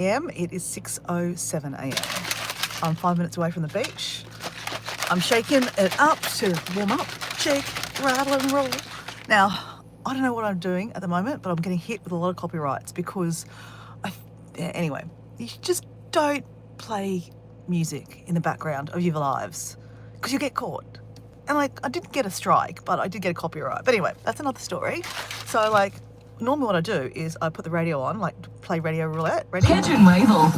a.m. It is 6:07 a.m. I'm 5 minutes away from the beach. I'm shaking it up to warm up, shake, rattle and roll. Now, I don't know what I'm doing at the moment, but I'm getting hit with a lot of copyrights because, anyway, you just don't play music in the background of your lives because you get caught. And I didn't get a strike, but I did get a copyright. But anyway, that's another story. So normally what I do is I put the radio on, play radio roulette. Ready? Catching Mabel.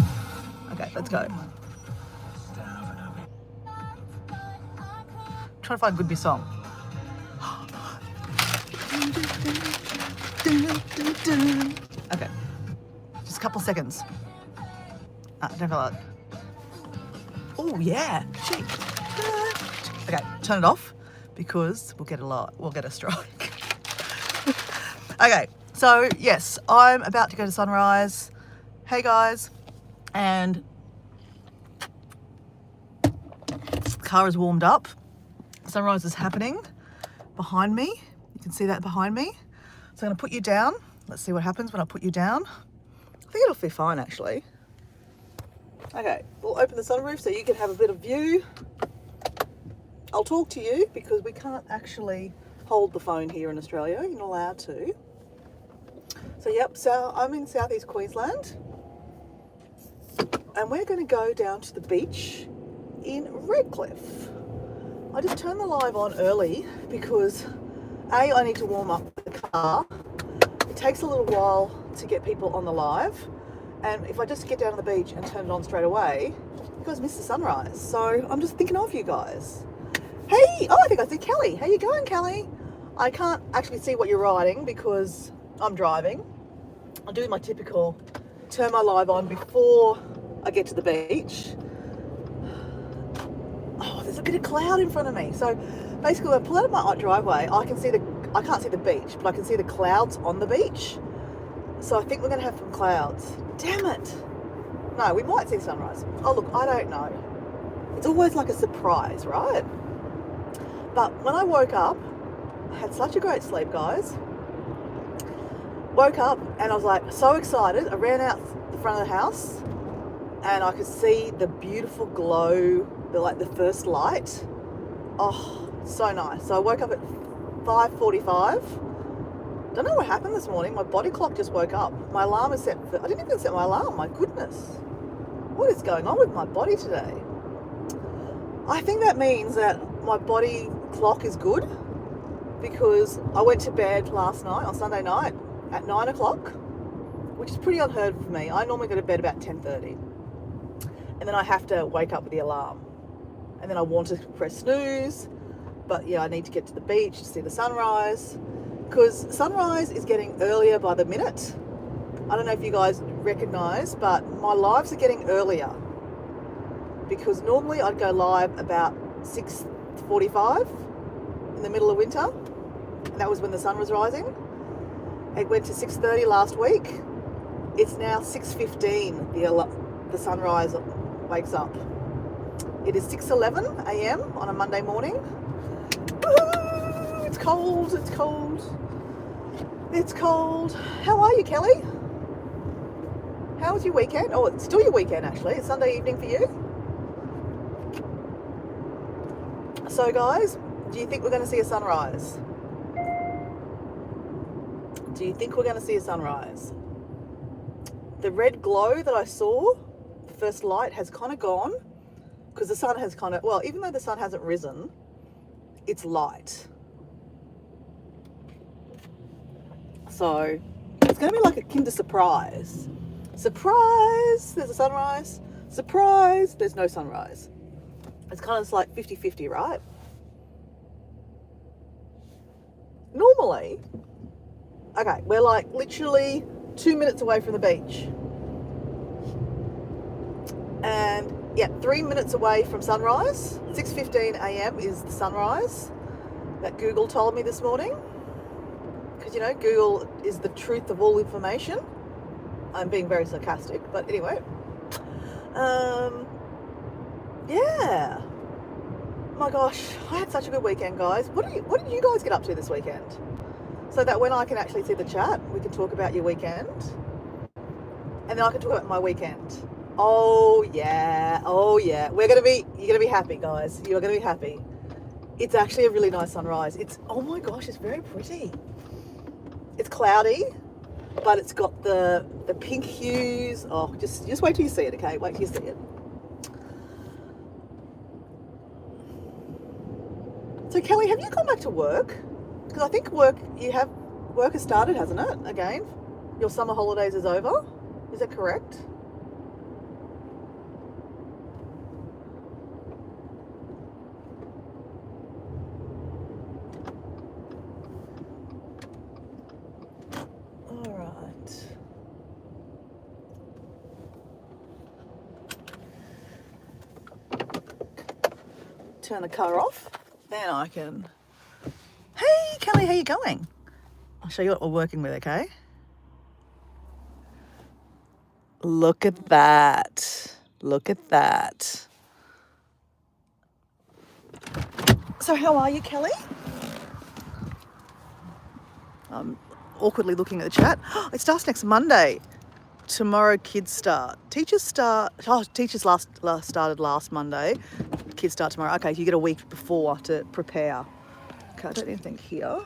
Okay, let's go. Trying to find a good new song. Okay, just a couple seconds. Don't feel like. Oh yeah, cheap. Okay, turn it off because we'll get a strike. Okay, so yes, I'm about to go to sunrise. Hey guys, and the car is warmed up. Sunrise is happening behind me. You can see that behind me. So I'm going to put you down. Let's see what happens when I put you down. I think it'll be fine actually. Okay, we'll open the sunroof so you can have a bit of view. I'll talk to you because we can't actually hold the phone here in Australia. You're not allowed to. So yep, so I'm in southeast Queensland and we're going to go down to the beach in Redcliffe. I just turned the live on early because I need to warm up the car. It takes a little while to get people on the live, and if I just get down to the beach and turn it on straight away, you guys miss the sunrise. So I'm just thinking of you guys. Hey, I think I see Kelly. How you going, Kelly? I can't actually see what you're riding because I'm driving. I'll do my typical turn my live on before I get to the beach. Oh, there's a bit of cloud in front of me. So basically when I pull out of my driveway, I can't see the beach, but I can see the clouds on the beach. So I think we're gonna have some clouds. Damn it. No, we might see sunrise. Oh look, I don't know. It's always like a surprise, right? But when I woke up, I had such a great sleep, guys. Woke up and I was like so excited. I ran out the front of the house and I could see the beautiful glow, the first light. Oh, so nice. So I woke up at 5:45. Don't know what happened this morning. My body clock just woke up. My alarm is set I didn't even set my alarm. My goodness. What is going on with my body today? I think that means that my body clock is good because I went to bed last night, on Sunday night, at 9 o'clock, which is pretty unheard of for me. I normally go to bed about 10:30. And then I have to wake up with the alarm. And then I want to press snooze. But yeah, I need to get to the beach to see the sunrise. Because sunrise is getting earlier by the minute. I don't know if you guys recognise, but my lives are getting earlier. Because normally I'd go live about 6:45 in the middle of winter. And that was when the sun was rising. It went to 6:30 last week. It's now 6:15, the sunrise wakes up. It is 6:11 a.m. on a Monday morning. Woo-hoo! It's cold, it's cold. It's cold. How are you, Kelly? How was your weekend? Oh, it's still your weekend actually. It's Sunday evening for you. So guys, do you think we're going to see a sunrise? Do you think we're going to see a sunrise? The red glow that I saw, the first light, has kind of gone because the sun has kind of, well, even though the sun hasn't risen, it's light. So it's going to be like a Kinder surprise. Surprise, there's a sunrise. Surprise, there's no sunrise. It's kind of like 50-50, right? Normally, okay, we're like literally 2 minutes away from the beach. And yeah, 3 minutes away from sunrise. 6:15 a.m. is the sunrise that Google told me this morning. Because, you know, Google is the truth of all information. I'm being very sarcastic, but anyway. Yeah. My gosh, I had such a good weekend, guys. What did you guys get up to this weekend? So that when I can actually see the chat, we can talk about your weekend. and then I can talk about my weekend. Oh yeah, you're gonna be happy, guys. You're gonna be happy. It's actually a really nice sunrise. Oh my gosh, it's very pretty. It's cloudy, but it's got the pink hues. Oh, just wait till you see it, okay? Wait till you see it. So Kelly, have you gone back to work? Because I think work has started, hasn't it? Again, your summer holidays is over. Is that correct? All right. Turn the car off. Then I can. Hey Kelly, how you going? I'll show you what we're working with, okay? Look at that. Look at that. So how are you, Kelly? I'm awkwardly looking at the chat. It starts next Monday. Tomorrow kids start. Teachers start. Oh, teachers started last Monday. Kids start tomorrow. Okay, you get a week before to prepare. Okay, I don't need anything here.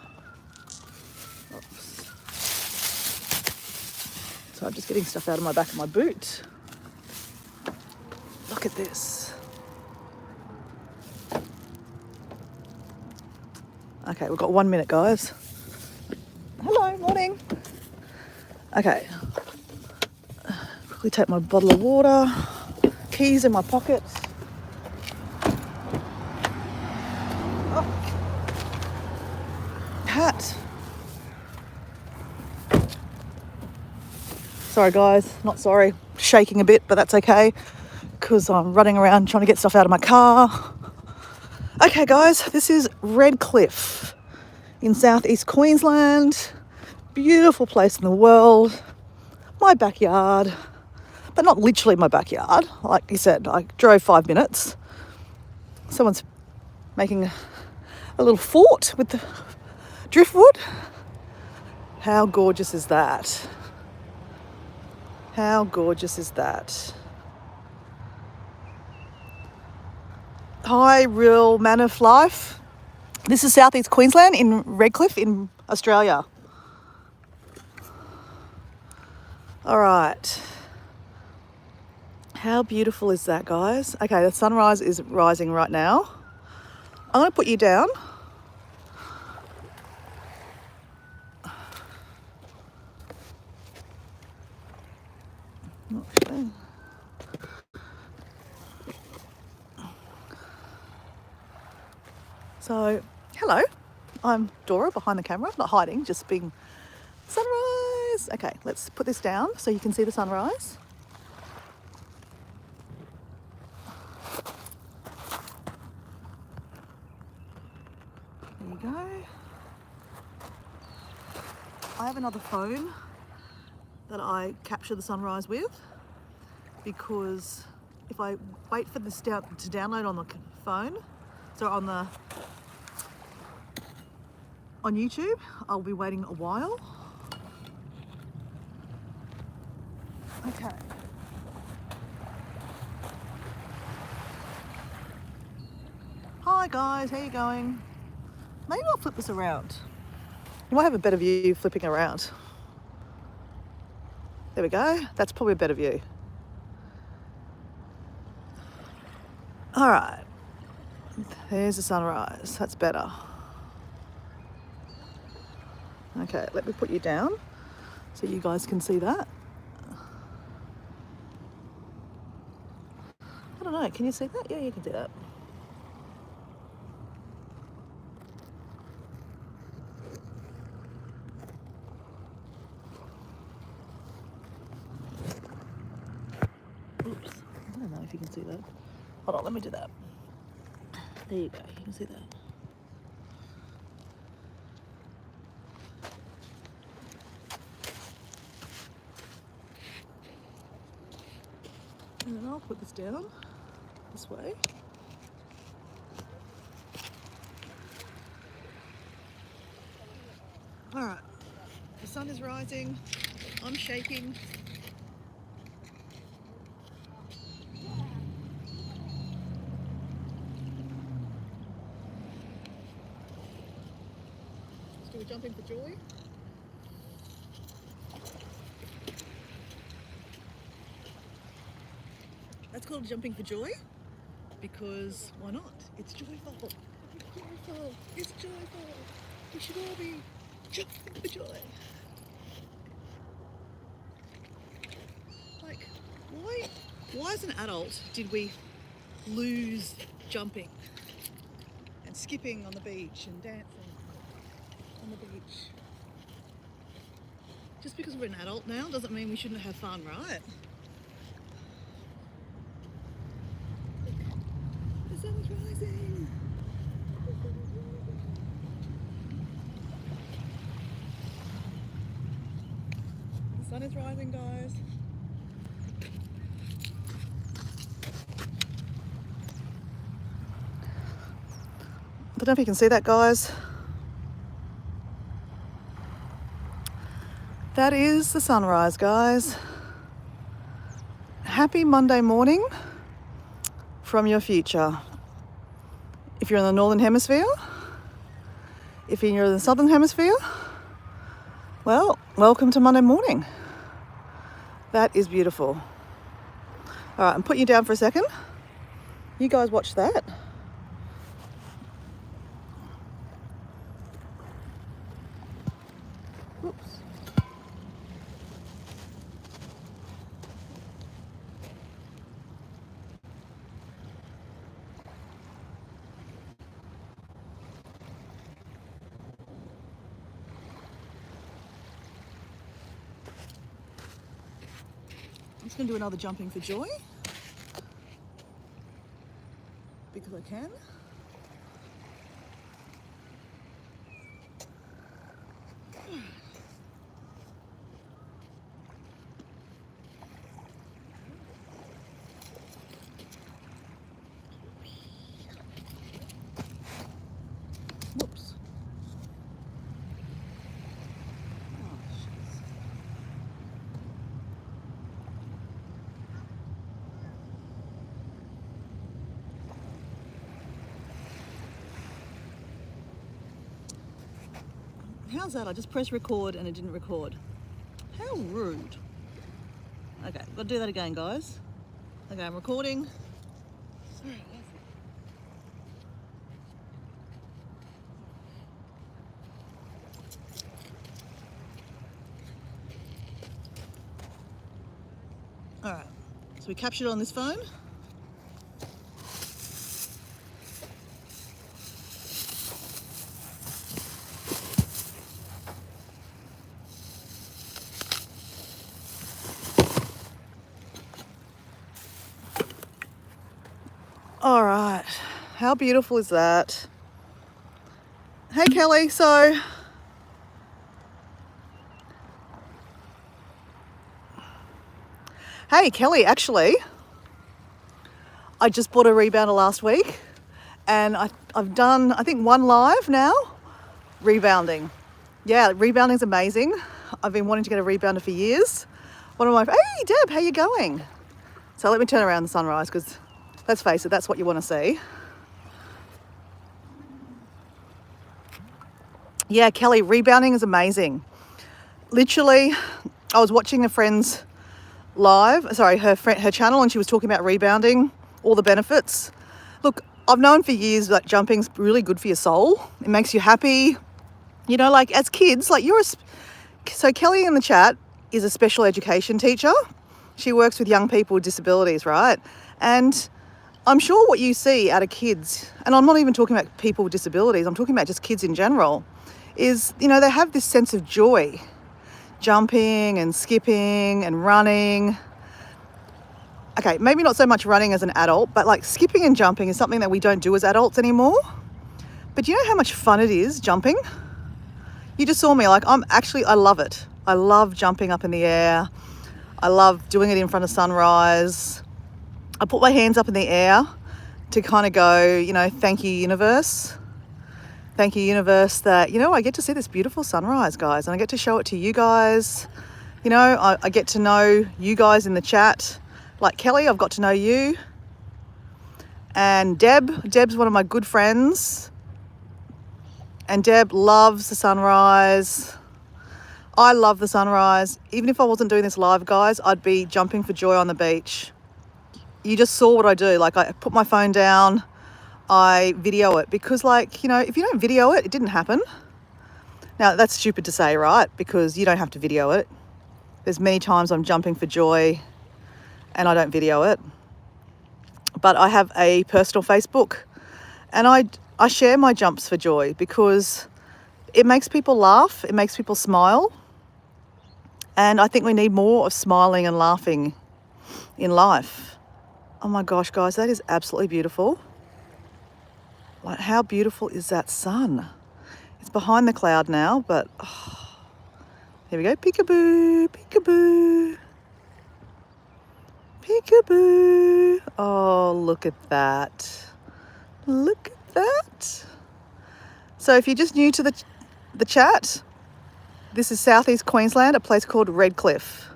Oops. So I'm just getting stuff out of my back of my boot. Look at this. Okay, we've got 1 minute, guys. Hello, morning. Okay. Quickly take my bottle of water. Keys in my pockets. Oh. Hat. Sorry, guys. Not sorry. Shaking a bit, but that's okay because I'm running around trying to get stuff out of my car. Okay, guys, this is Redcliffe in southeast Queensland. Beautiful place in the world. My backyard, but not literally my backyard. Like you said, I drove 5 minutes. Someone's making a little fort with the driftwood. How gorgeous is that? How gorgeous is that? Hi, Real Man of Life. This is southeast Queensland in Redcliffe in Australia. All right. How beautiful is that, guys? Okay, the sunrise is rising right now. I'm going to put you down. Okay. So, hello. I'm Dora behind the camera, not hiding, just being sunrise. Okay, let's put this down so you can see the sunrise. There you go. I have another phone that I capture the sunrise with because if I wait for this to download on the phone, so on YouTube, I'll be waiting a while. Okay. Hi guys, how you going? Maybe I'll flip this around. You might have a better view flipping around. There we go. That's probably a better view. All right. There's the sunrise. That's better. Okay, let me put you down so you guys can see that. I don't know, can you see that? Yeah, you can see that. Oops, I don't know if you can see that. Hold on, let me do that. There you go, you can see that. And then I'll put this down this way. All right, the sun is rising. I'm shaking. jumping for joy. That's called jumping for joy because why not? It's joyful. It's joyful. It's joyful. We should all be jumping for joy. Like, why as an adult did we lose jumping and skipping on the beach and dancing on the beach? Just because we're an adult now doesn't mean we shouldn't have fun, right? The sun is rising. The sun is rising, guys. I don't know if you can see that, guys. That is the sunrise, guys. Happy Monday morning from your future. If you're in the Northern Hemisphere, if you're in the Southern Hemisphere, well, welcome to Monday morning. That is beautiful. All right, I'm putting you down for a second. You guys watch that. Oops. I'm just going to do another jumping for joy because I can. Whoops. Oh, shit. How's that? I just pressed record and it didn't record. How rude. Okay, got to do that again, guys. Okay, I'm recording. Sorry. All right, so we captured it on this phone. All right, how beautiful is that? Hey, Kelly, so hey, Kelly, actually, I just bought a rebounder last week and I've done, I think, one live now, rebounding. Yeah, rebounding's amazing. I've been wanting to get a rebounder for years. One of my, hey, Deb, how you going? So let me turn around the sunrise because let's face it, that's what you want to see. Yeah, Kelly, rebounding is amazing. Literally, I was watching a friend's her channel, and she was talking about rebounding, all the benefits. Look, I've known for years that jumping's really good for your soul. It makes you happy. You know, like as kids, like so Kelly in the chat is a special education teacher. She works with young people with disabilities, right? And I'm sure what you see out of kids, and I'm not even talking about people with disabilities, I'm talking about just kids in general, is, you know, they have this sense of joy. Jumping and skipping and running. Okay, maybe not so much running as an adult, but like skipping and jumping is something that we don't do as adults anymore. But do you know how much fun it is jumping? You just saw me, like I love it. I love jumping up in the air. I love doing it in front of sunrise. I put my hands up in the air to kind of go, you know, thank you, universe. Thank you, universe, that, you know, I get to see this beautiful sunrise, guys, and I get to show it to you guys. You know, I get to know you guys in the chat. Like Kelly, I've got to know you. And Deb's one of my good friends. And Deb loves the sunrise. I love the sunrise. Even if I wasn't doing this live, guys, I'd be jumping for joy on the beach. You just saw what I do. Like, I put my phone down, I video it, because, like, you know, if you don't video it, it didn't happen. Now, that's stupid to say, right? Because you don't have to video it. There's many times I'm jumping for joy and I don't video it. But I have a personal Facebook, and I share my jumps for joy because it makes people laugh, it makes people smile. And I think we need more of smiling and laughing in life. Oh my gosh, guys, that is absolutely beautiful. Like, how beautiful is that sun? It's behind the cloud now, but oh, here we go. Peekaboo, peekaboo, peekaboo. Oh, look at that. Look at that. So if you're just new to the chat, this is southeast Queensland, a place called Redcliffe.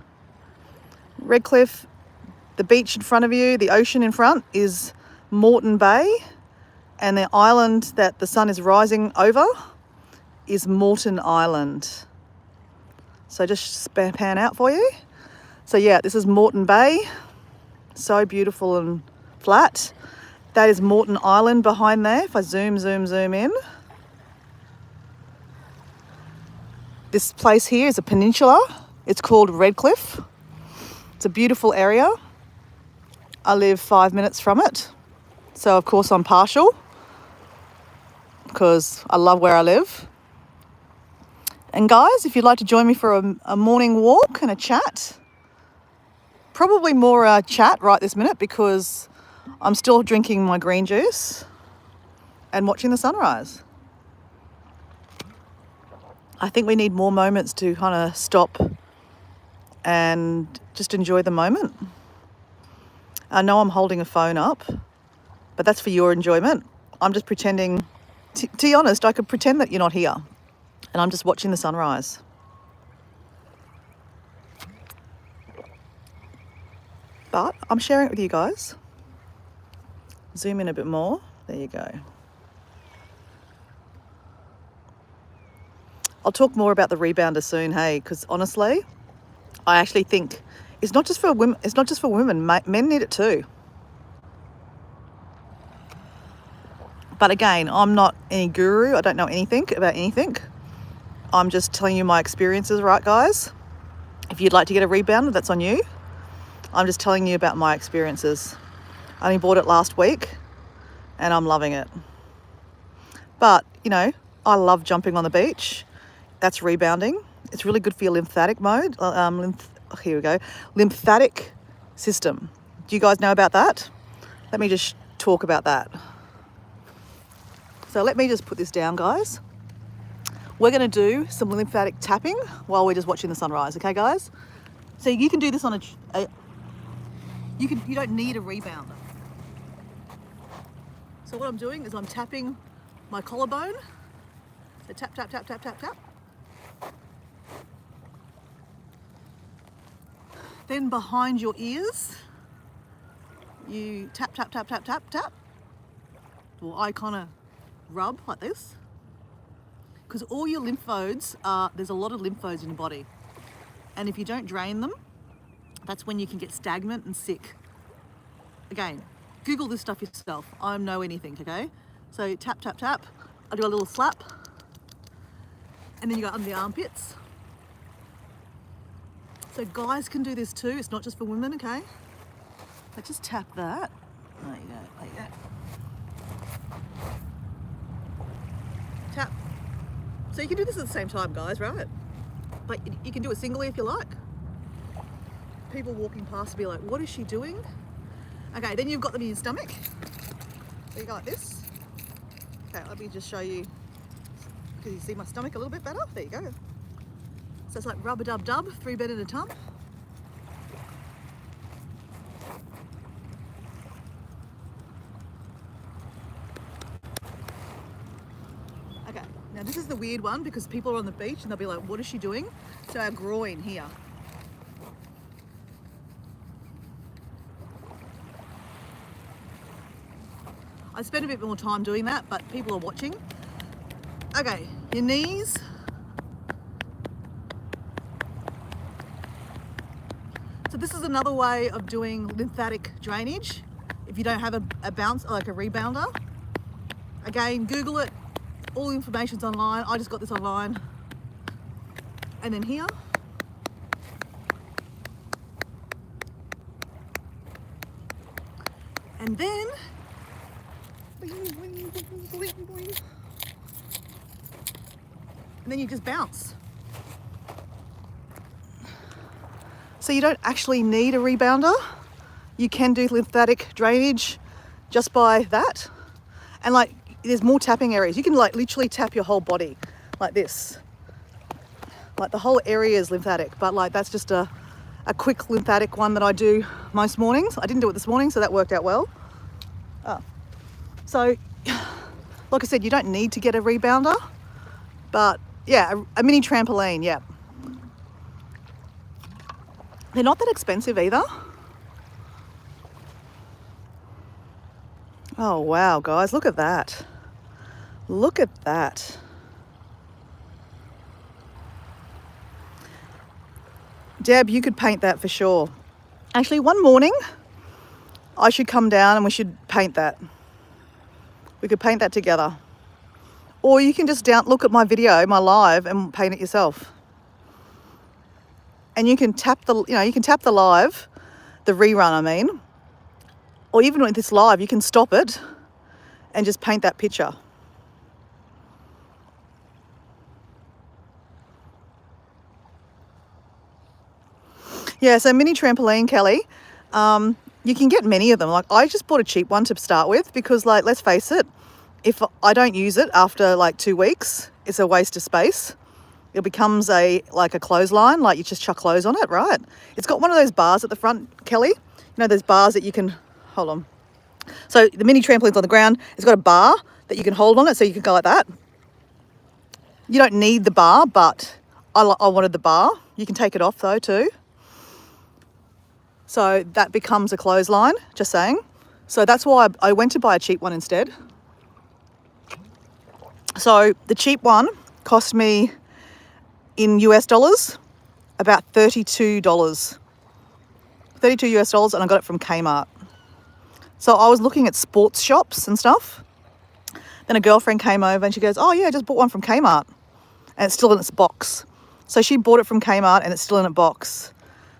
Redcliffe, the beach in front of you, the ocean in front is Moreton Bay, and the island that the sun is rising over is Moreton Island. So just pan out for you. So yeah, this is Moreton Bay. So beautiful and flat. That is Moreton Island behind there. If I zoom in. This place here is a peninsula. It's called Redcliffe. It's a beautiful area. I live 5 minutes from it. So of course I'm partial because I love where I live. And guys, if you'd like to join me for a morning walk and a chat, probably more chat right this minute because I'm still drinking my green juice and watching the sunrise. I think we need more moments to kind of stop and just enjoy the moment. I know I'm holding a phone up, but that's for your enjoyment. I'm just pretending, to be honest, I could pretend that you're not here and I'm just watching the sunrise. But I'm sharing it with you guys. Zoom in a bit more. There you go. I'll talk more about the rebounder soon, hey, because honestly, I actually think it's not just for women. It's not just for women. Men need it too. But again, I'm not any guru. I don't know anything about anything. I'm just telling you my experiences, right, guys? If you'd like to get a rebounder, that's on you. I'm just telling you about my experiences. I only bought it last week, and I'm loving it. But you know, I love jumping on the beach. That's rebounding. It's really good for your lymphatic mode. Here we go. Lymphatic system. Do you guys know about that? Let me just talk about that. So let me just put this down, guys. We're going to do some lymphatic tapping while we're just watching the sunrise. Okay, guys? So you can do this on you don't need a rebounder. So what I'm doing is I'm tapping my collarbone. So tap, tap, tap, tap, tap, tap. Then behind your ears, you tap, tap, tap, tap, tap, tap. Well, I kind of rub like this. Because all your lymph nodes there's a lot of lymph nodes in your body. And if you don't drain them, that's when you can get stagnant and sick. Again, Google this stuff yourself. I don't know anything, okay? So tap, tap, tap. I do a little slap. And then you go under the armpits. So guys can do this too. It's not just for women, okay? I just tap that. There you go, like that. Tap. So you can do this at the same time, guys, right? But you can do it singly if you like. People walking past will be like, what is she doing? Okay, then you've got them in your stomach. So you go like this. Okay, let me just show you. Can you see my stomach a little bit better? There you go. So it's like rub-a-dub-dub, 3 bed in a tub. Okay, now this is the weird one because people are on the beach and they'll be like, what is she doing? So our groin here. I spend a bit more time doing that, but people are watching. Okay, your knees. So this is another way of doing lymphatic drainage if you don't have a bounce, like a rebounder. Again, Google it. All the information's online. I just got this online. And then here. And then you just bounce. So you don't actually need a rebounder. You can do lymphatic drainage just by that. And like, there's more tapping areas. You can like literally tap your whole body like this. Like the whole area is lymphatic, but like that's just a quick lymphatic one that I do most mornings. I didn't do it this morning, so that worked out well. So, like I said, you don't need to get a rebounder, but yeah, a mini trampoline, yeah. They're not that expensive either. Oh wow, guys, look at that. Look at that. Deb, you could paint that for sure. Actually, one morning, I should come down and we should paint that. We could paint that together. Or you can just look at my video, my live, and paint it yourself. And you can tap the live, the rerun, I mean. Or even with this live, you can stop it and just paint that picture. Yeah, so mini trampoline, Kelly. You can get many of them. Like I just bought a cheap one to start with because, like, let's face it, if I don't use it after like 2 weeks, it's a waste of space. It becomes like a clothesline, like you just chuck clothes on it, right? It's got one of those bars at the front, Kelly. You know, those bars that you can, hold on. So the mini trampoline's on the ground. It's got a bar that you can hold on it, so you can go like that. You don't need the bar, but I wanted the bar. You can take it off though too. So that becomes a clothesline, just saying. So that's why I went to buy a cheap one instead. So the cheap one cost me in US dollars about $32. 32 US dollars, and I got it from Kmart. So I was looking at sports shops and stuff. Then a girlfriend came over and she goes, oh yeah, I just bought one from Kmart. And it's still in its box. So she bought it from Kmart and it's still in its box.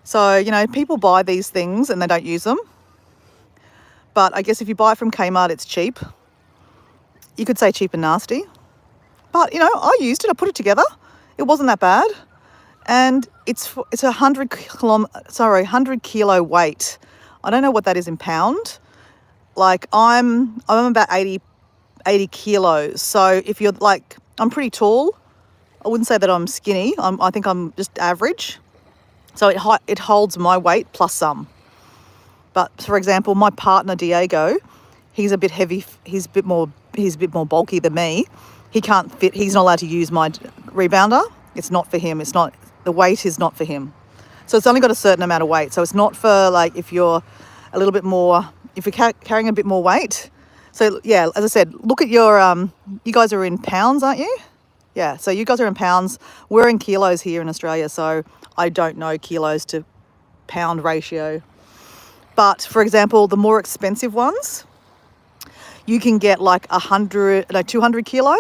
So, you know, people buy these things and they don't use them. But I guess if you buy it from Kmart, it's cheap. You could say cheap and nasty. But, you know, I used it. I put it together. It wasn't that bad. And it's 100 kilo weight. I don't know what that is in pound. Like I'm about 80 kilos. So if you're like, I'm pretty tall. I wouldn't say that I'm skinny. I think I'm just average. So it holds my weight plus some. But for example, my partner Diego, he's a bit heavy. He's a bit more bulky than me. He can't fit. He's not allowed to use my rebounder. It's not for him. The weight is not for him. So it's only got a certain amount of weight. So it's not for like if you're a little bit more, if you're carrying a bit more weight. So yeah, as I said, look at your, you guys are in pounds, aren't you? Yeah, so you guys are in pounds. We're in kilos here in Australia. So I don't know kilos to pound ratio. But for example, the more expensive ones, you can get like 200 kilo.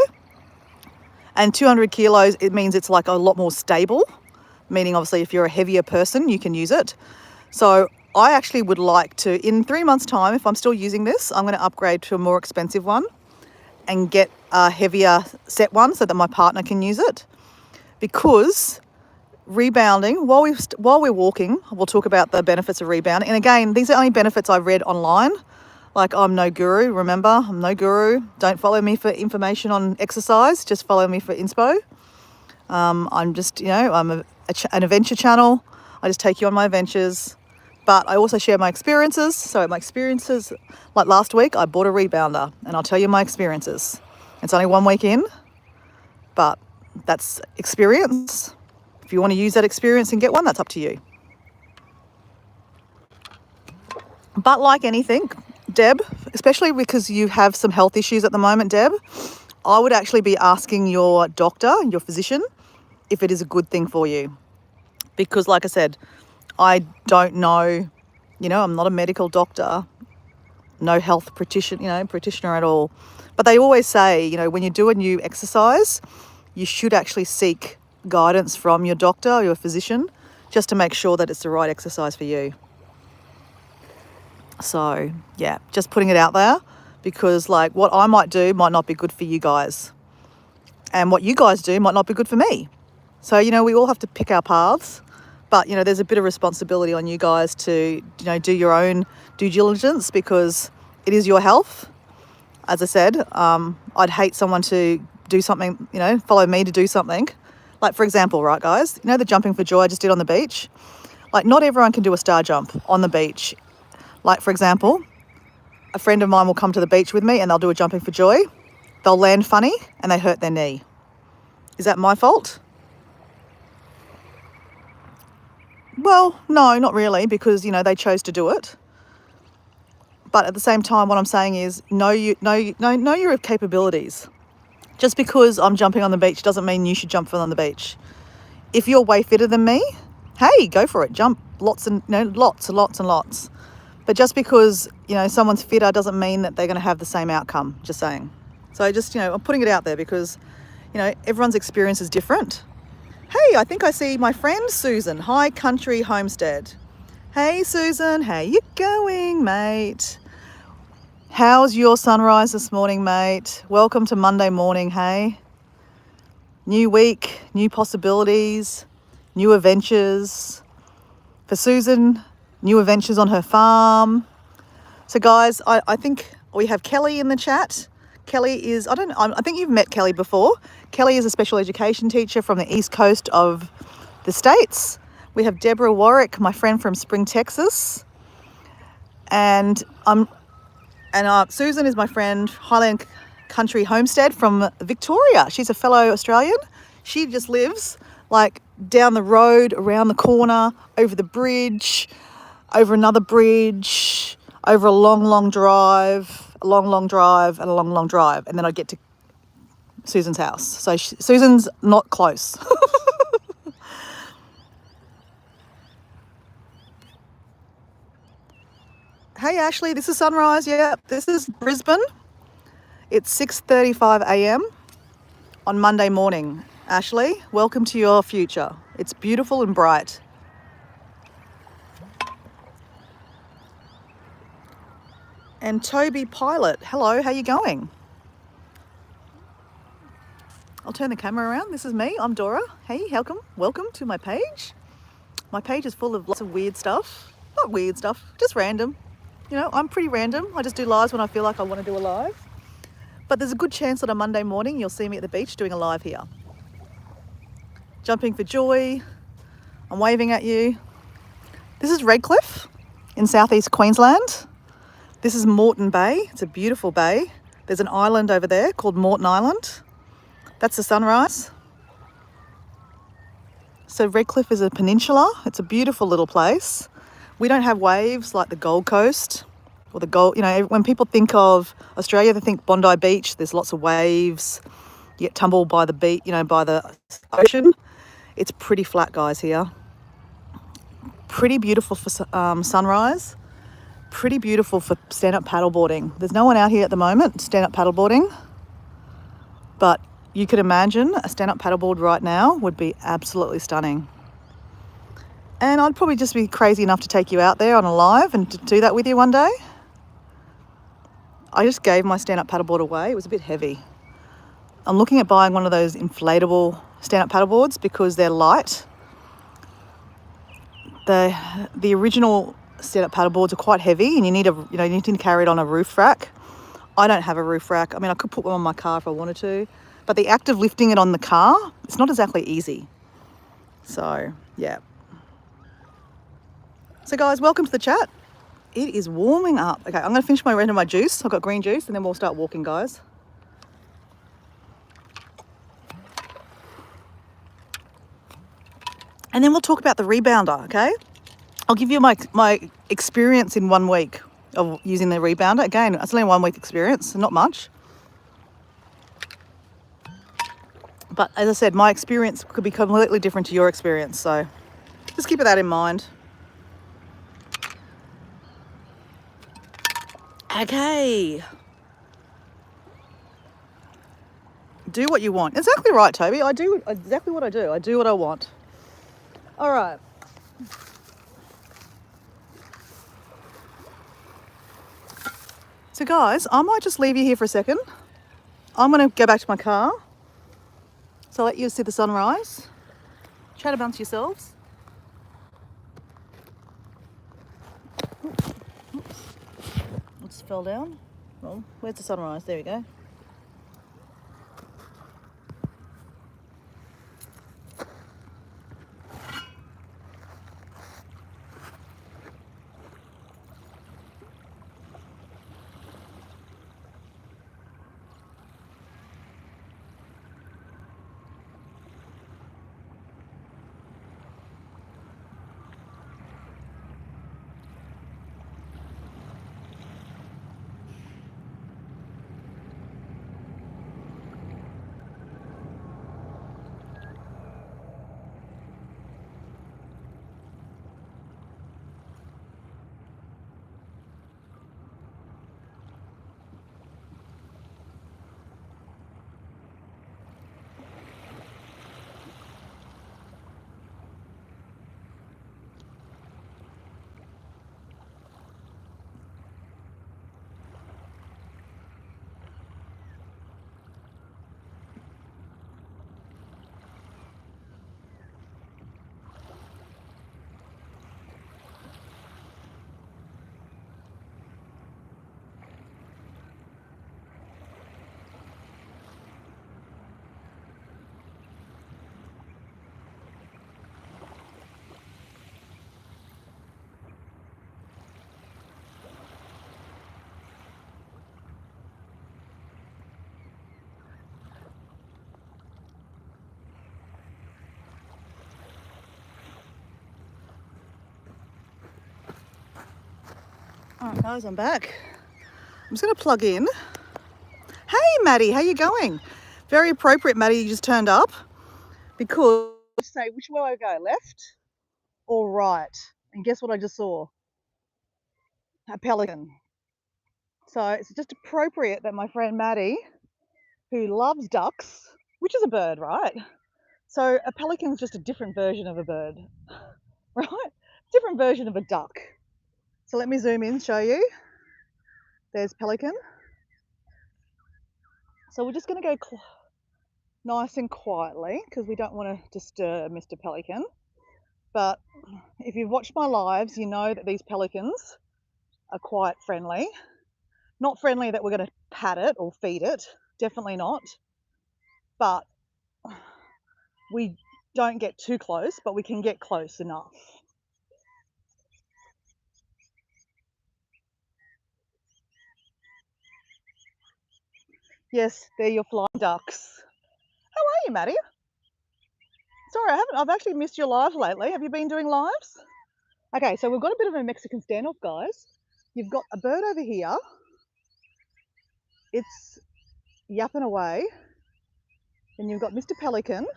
And 200 kilos, it means it's like a lot more stable. Meaning obviously if you're a heavier person, you can use it. So I actually would like to, in 3 months' time, if I'm still using this, I'm going to upgrade to a more expensive one and get a heavier set one so that my partner can use it. Because rebounding, while we're walking, we'll talk about the benefits of rebounding. And again, these are only benefits I read online. Like, I'm no guru, remember? I'm no guru. Don't follow me for information on exercise. Just follow me for inspo. I'm just, I'm an adventure channel. I just take you on my adventures. But I also share my experiences. So my experiences, like last week, I bought a rebounder. And I'll tell you my experiences. It's only 1 week in. But that's experience. If you want to use that experience and get one, that's up to you. But like anything, Deb, especially because you have some health issues at the moment, Deb, I would actually be asking your doctor, your physician, if it is a good thing for you. Because like I said, I don't know, I'm not a medical doctor, no health practitioner at all. But they always say, when you do a new exercise, you should actually seek guidance from your doctor or your physician just to make sure that it's the right exercise for you. So, yeah, just putting it out there because like what I might do might not be good for you guys. And what you guys do might not be good for me. So, we all have to pick our paths. But, there's a bit of responsibility on you guys to, do your own due diligence because it is your health. As I said, I'd hate someone to do something, follow me to do something. Like, for example, right, guys, the jumping for joy I just did on the beach? Like, not everyone can do a star jump on the beach. Like, for example, a friend of mine will come to the beach with me and they'll do a jumping for joy. They'll land funny and they hurt their knee. Is that my fault? Well, no, not really, because, they chose to do it. But at the same time, what I'm saying is know your capabilities. Just because I'm jumping on the beach doesn't mean you should jump on the beach. If you're way fitter than me, hey, go for it. Jump lots and lots. But just because, someone's fitter doesn't mean that they're going to have the same outcome, just saying. So just, I'm putting it out there because, everyone's experience is different. Hey, I think I see my friend Susan, High Country Homestead. Hey, Susan, how you going, mate? How's your sunrise this morning, mate? Welcome to Monday morning, hey? New week, new possibilities, new adventures. For Susan, new adventures on her farm. So, guys, I think we have Kelly in the chat. Kelly is, I think you've met Kelly before. Kelly is a special education teacher from the east coast of the States. We have Deborah Warwick, my friend from Spring, Texas. And Susan is my friend, Highland Country Homestead from Victoria. She's a fellow Australian. She just lives like down the road, around the corner, over the bridge, over another bridge, over a long drive, and a long drive. And then I get to Susan's house. So Susan's not close. Hey, Ashley, this is sunrise. Yeah, this is Brisbane. It's 6:35 a.m. on Monday morning. Ashley, welcome to your future. It's beautiful and bright. And Toby Pilot, hello, how you going? I'll turn the camera around. This is me, I'm Dora. Hey, welcome to my page. My page is full of lots of weird stuff. Not weird stuff, just random. I'm pretty random. I just do lives when I feel like I want to do a live. But there's a good chance that on Monday morning you'll see me at the beach doing a live here. Jumping for joy. I'm waving at you. This is Redcliffe in southeast Queensland. This is Moreton Bay. It's a beautiful bay. There's an island over there called Moreton Island. That's the sunrise. So Redcliffe is a peninsula. It's a beautiful little place. We don't have waves like the Gold Coast or when people think of Australia, they think Bondi Beach. There's lots of waves. You get tumbled by the beach, by the ocean. It's pretty flat, guys, here. Pretty beautiful for sunrise. Pretty beautiful for stand-up paddleboarding. There's no one out here at the moment stand-up paddleboarding, but you could imagine a stand-up paddleboard right now would be absolutely stunning. And I'd probably just be crazy enough to take you out there on a live and to do that with you one day. I just gave my stand-up paddleboard away. It was a bit heavy. I'm looking at buying one of those inflatable stand-up paddleboards because they're light. The original stand-up paddleboards are quite heavy and you need to carry it on a roof rack. I don't have a roof rack. I mean, I could put one on my car if I wanted to, but the act of lifting it on the car, it's not exactly easy. So, yeah. So guys, welcome to the chat. It is warming up. Okay, I'm going to finish my rest of my juice. I've got green juice and then we'll start walking, guys. And then we'll talk about the rebounder, okay? I'll give you my experience in 1 week of using the rebounder. Again, it's only a 1 week experience, not much. But as I said, my experience could be completely different to your experience. So just keep that in mind. Okay. Do what you want. Exactly right, Toby. I do exactly what I do. I do what I want. All right. So guys, I might just leave you here for a second. I'm going to go back to my car. So I'll let you see the sunrise. Chat amongst yourselves. It just fell down. Well, where's the sunrise? There we go. All right, guys, I'm back. I'm just going to plug in. Hey, Maddie, how you going? Very appropriate, Maddie, you just turned up because say which way I go, left or right? And guess what I just saw? A pelican. So it's just appropriate that my friend Maddie, who loves ducks, which is a bird, right? So a pelican's just a different version of a bird, right? Different version of a duck. So let me zoom in, show you. There's pelican. So we're just going to go nice and quietly because we don't want to disturb Mr. Pelican. But if you've watched my lives, you know that these pelicans are quite friendly. Not friendly that we're going to pat it or feed it, definitely not. But we don't get too close, but we can get close enough. Yes, they're your flying ducks. How are you, Maddie? Sorry, I've actually missed your live lately. Have you been doing lives? Okay, so we've got a bit of a Mexican standoff, guys. You've got a bird over here. It's yapping away. And you've got Mr. Pelican.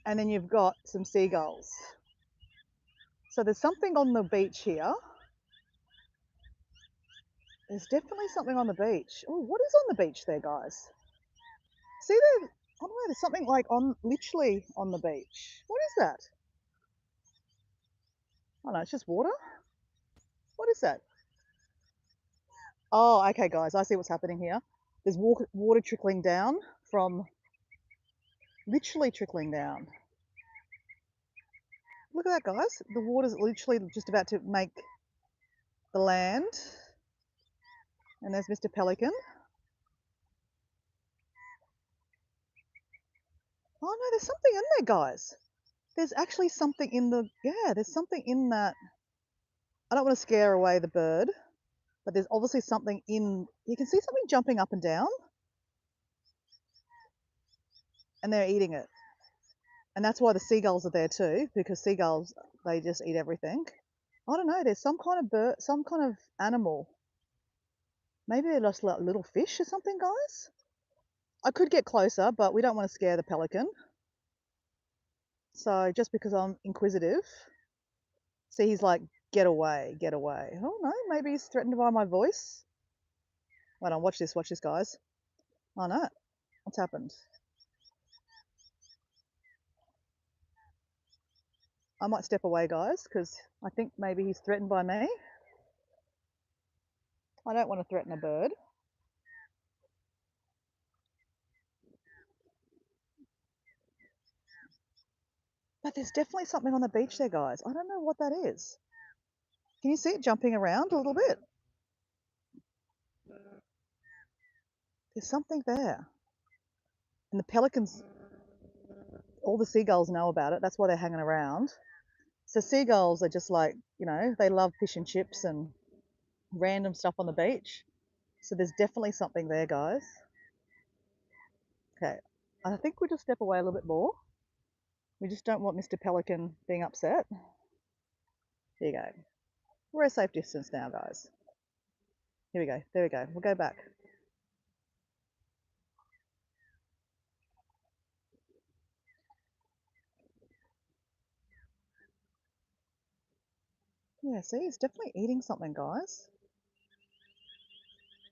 And then you've got some seagulls. So there's something on the beach here. There's definitely something on the beach. Oh, what is on the beach there, guys? See there? I don't know, there's something like literally on the beach. What is that? Oh no, it's just water. What is that? Oh, okay, guys, I see what's happening here. There's water trickling down from, literally trickling down. Look at that, guys. The water's literally just about to make the land. And there's Mr. Pelican. Oh no, there's something in there, guys. There's actually something in there's something in that. I don't want to scare away the bird, but there's obviously something in, you can see something jumping up and down, and they're eating it. And that's why the seagulls are there too, because seagulls, they just eat everything. I don't know, there's some kind of bird, some kind of animal. Maybe they're just like little fish or something, guys. I could get closer, but we don't want to scare the pelican. So just because I'm inquisitive, see, he's like, get away, get away. Oh no, maybe he's threatened by my voice. Wait on, watch this, guys. Oh no, what's happened? I might step away, guys, because I think maybe he's threatened by me. I don't want to threaten a bird. But there's definitely something on the beach there, guys. I don't know what that is. Can you see it jumping around a little bit? There's something there. And the pelicans, all the seagulls know about it. That's why they're hanging around. So seagulls are just like, you know, they love fish and chips and random stuff on the beach. So there's definitely something there, guys. Okay, I think we'll just step away a little bit more. We just don't want Mr. Pelican being upset. There you go. We're a safe distance now, guys. Here we go. There we go. We'll go back. Yeah, see, he's definitely eating something, guys.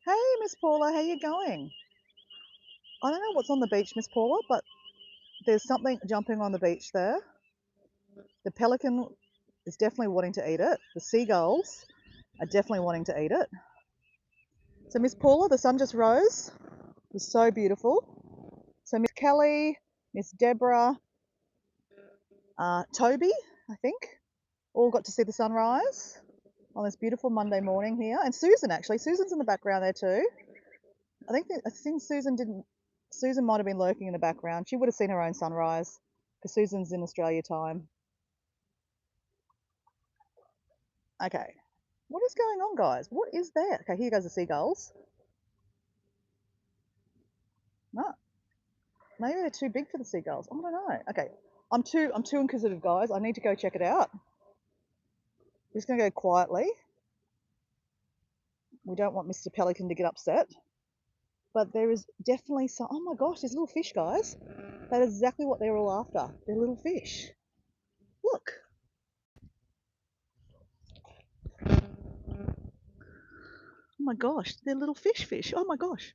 Hey, Miss Paula, how you going? I don't know what's on the beach, Miss Paula, but there's something jumping on the beach there. The pelican is definitely wanting to eat it. The seagulls are definitely wanting to eat it. So, Miss Paula, the sun just rose. It was so beautiful. So, Miss Kelly, Miss Deborah, Toby, I think, all got to see the sunrise on this beautiful Monday morning here. And Susan, actually, Susan's in the background there too. I think Susan didn't. Susan might have been lurking in the background. She would have seen her own sunrise because Susan's in Australia time. Okay, what is going on, guys? What is that? Okay, here goes the seagulls. No, maybe they're too big for the seagulls. I don't know. Okay, I'm too inquisitive, guys. I need to go check it out. I'm just gonna go quietly. We don't want Mr. Pelican to get upset. But there is definitely some. Oh my gosh, there's little fish, guys. That is exactly what they're all after. They're little fish. Look. Oh my gosh, they're little fish. Oh my gosh.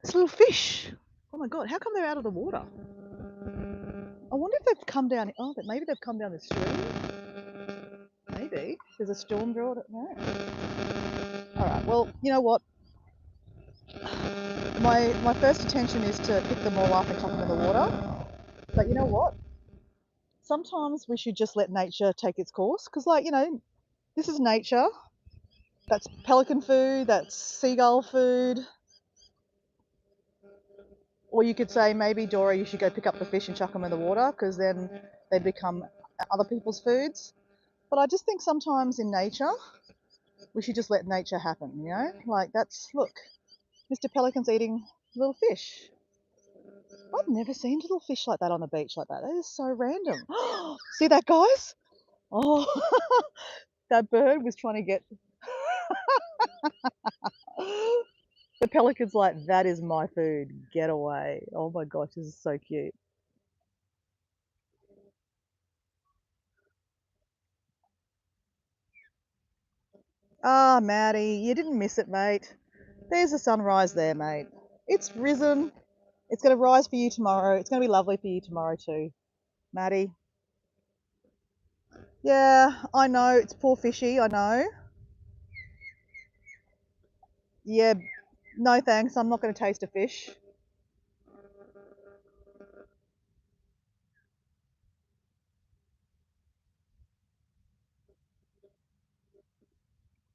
It's little fish. Oh my god, how come they're out of the water? I wonder if they've come down. Oh, maybe they've come down the stream. Maybe there's a storm draw. No. All right. Well, you know what? My first intention is to pick them all up and chuck them in the water. But you know what? Sometimes we should just let nature take its course. Because, like, you know, this is nature. That's pelican food. That's seagull food. Or you could say, maybe, Dora, you should go pick up the fish and chuck them in the water because then they'd become other people's foods. But I just think sometimes in nature, we should just let nature happen, you know? Like, that's, look, Mr. Pelican's eating little fish. I've never seen little fish like that on the beach like that. That is so random. See that, guys? Oh, that bird was trying to get. The pelican's like, that is my food. Get away. Oh my gosh, this is so cute. Ah, Maddie, you didn't miss it, mate. There's the sunrise there, mate. It's risen. It's going to rise for you tomorrow. It's going to be lovely for you tomorrow too, Maddie. Yeah, I know. It's poor fishy, I know. Yeah, no thanks. I'm not going to taste a fish.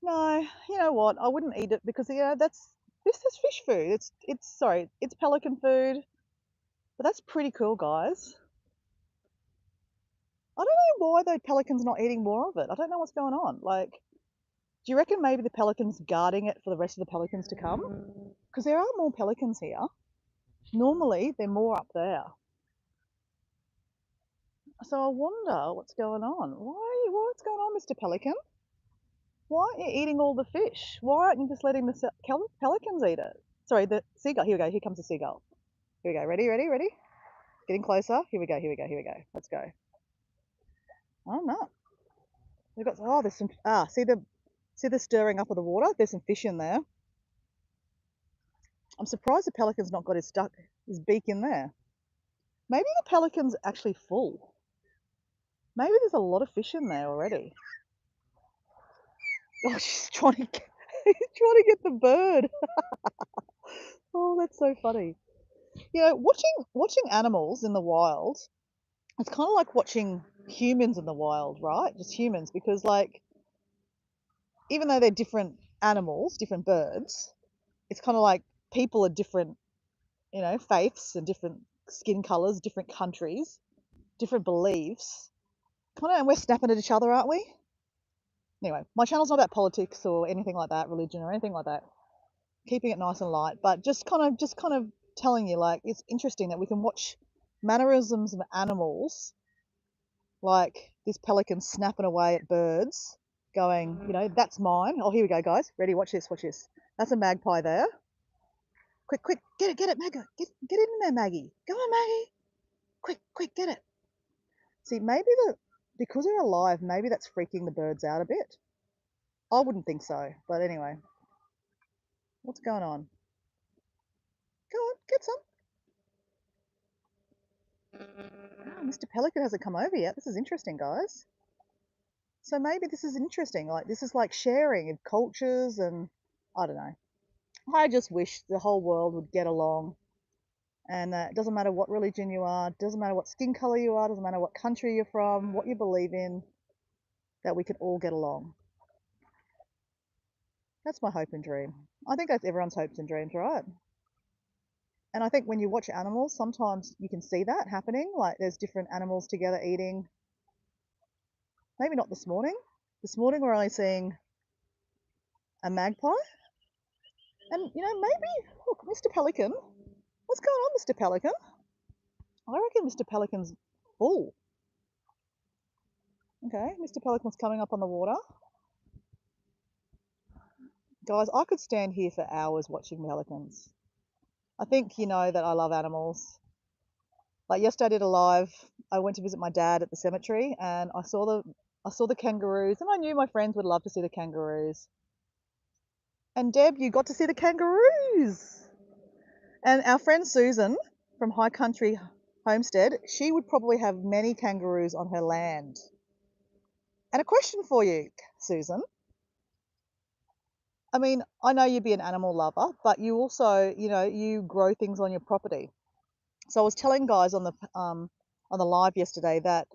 No, you know what? I wouldn't eat it because this is fish food. It's pelican food. But that's pretty cool, guys. I don't know why the pelican's not eating more of it. I don't know what's going on. Like, do you reckon maybe the pelican's guarding it for the rest of the pelicans to come? Because there are more pelicans here. Normally, they're more up there. So I wonder what's going on. What's going on, Mr. Pelican? Why aren't you eating all the fish? Why aren't you just letting the pelicans eat it? Sorry, the seagull. Here we go. Here comes the seagull. Here we go. Ready, ready, ready. Getting closer. Here we go. Here we go. Here we go. Let's go. Oh no. We've got. Oh, there's some. See the stirring up of the water. There's some fish in there. I'm surprised the pelican's not got his beak in there. Maybe the pelican's actually full. Maybe there's a lot of fish in there already. Oh, she's trying to get, trying to get the bird. Oh, that's so funny. You know, watching animals in the wild, it's kind of like watching humans in the wild, right? Just humans, because like even though they're different animals, different birds, it's kind of like people are different, you know, faiths and different skin colors, different countries, different beliefs. Kind of, and we're snapping at each other, aren't we? Anyway, my channel's not about politics or anything like that, religion or anything like that. Keeping it nice and light, but just kind of telling you, like, it's interesting that we can watch mannerisms of animals, like this pelican snapping away at birds, going, you know, that's mine. Oh, here we go, guys. Ready? Watch this. Watch this. That's a magpie there. Quick, quick, get it, Maggie. Get in there, Maggie. Go on, Maggie. Quick, quick, get it. See, maybe because they're alive, maybe that's freaking the birds out a bit. I wouldn't think so, but anyway. What's going on? Go on, get some. Oh, Mr. Pelican hasn't come over yet. This is interesting, guys. So maybe this is interesting. Like, this is like sharing of cultures, and I don't know. I just wish the whole world would get along. And it doesn't matter what religion you are, doesn't matter what skin color you are, doesn't matter what country you're from, what you believe in, that we can all get along. That's my hope and dream. I think that's everyone's hopes and dreams, right? And I think when you watch animals, sometimes you can see that happening. Like there's different animals together eating. Maybe not this morning. This morning we're only seeing a magpie. And, you know, maybe, look, Mr. Pelican. What's going on, Mr. Pelican? I reckon Mr. Pelican's full. Okay, Mr. Pelican's coming up on the water. Guys, I could stand here for hours watching pelicans. I think you know that I love animals. Like yesterday I did a live. I went to visit my dad at the cemetery and I saw the kangaroos, and I knew my friends would love to see the kangaroos. And Deb, you got to see the kangaroos. And our friend Susan from High Country Homestead, she would probably have many kangaroos on her land. And a question for you, Susan. I mean, I know you'd be an animal lover, but you also, you know, you grow things on your property. So I was telling guys on the live yesterday that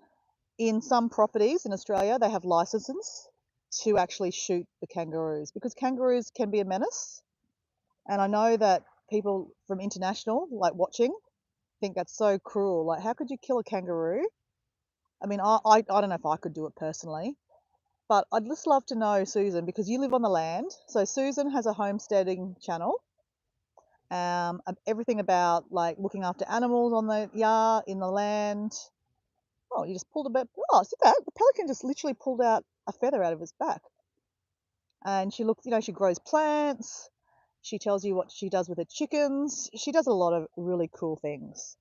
in some properties in Australia they have licenses to actually shoot the kangaroos because kangaroos can be a menace. And I know that people from international, like watching, think that's so cruel. Like, how could you kill a kangaroo? I mean, I don't know if I could do it personally, but I'd just love to know, Susan, because you live on the land. So Susan has a homesteading channel. Everything about like looking after animals on the yard, in the land. Oh, you just pulled a bit. Oh, see that? The pelican just literally pulled out a feather out of his back. And she looks, you know, she grows plants. She tells you what she does with her chickens. She does a lot of really cool things.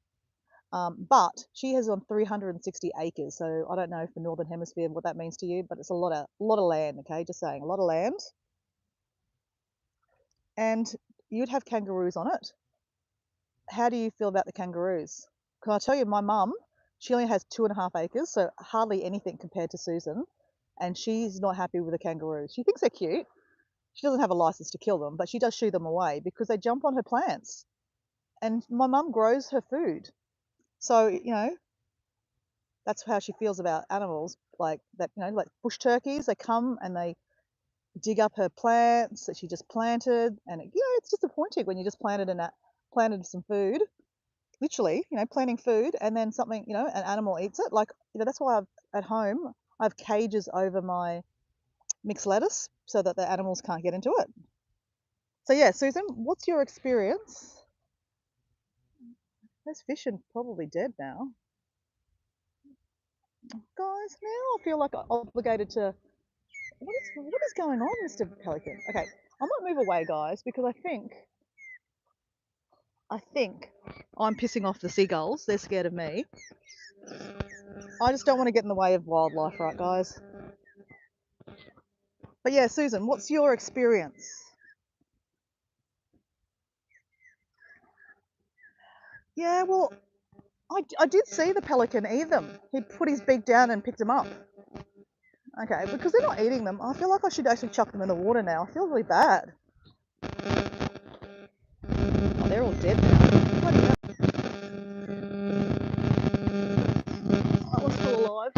But she has on 360 acres, so I don't know for the Northern Hemisphere what that means to you, but it's a lot of land. Okay, just saying, a lot of land. And you'd have kangaroos on it. How do you feel about the kangaroos? Can I tell you, my mum, she only has 2.5 acres, so hardly anything compared to Susan, and she's not happy with the kangaroos. She thinks they're cute. She doesn't have a license to kill them, but she does shoo them away because they jump on her plants. And my mum grows her food. So, you know, that's how she feels about animals like that, you know, like bush turkeys, they come and they dig up her plants that she just planted. And, you know, it's disappointing when you just planted some food, literally, you know, planting food and then something, you know, an animal eats it. Like, you know, that's why at home, I have cages over my mixed lettuce so that the animals can't get into it. So yeah, Susan, what's your experience? Those fish are probably dead now. Guys, now I feel like I'm obligated to. What is going on, Mr. Pelican? Okay, I might move away, guys, because I think I think I'm pissing off the seagulls. They're scared of me. I just don't want to get in the way of wildlife, right, guys? But yeah, Susan, what's your experience? Yeah, well, I did see the pelican eat them. He put his beak down and picked them up. Okay, because they're not eating them, I feel like I should actually chuck them in the water now. I feel really bad. Oh, they're all dead now. Bloody hell. That one's still alive.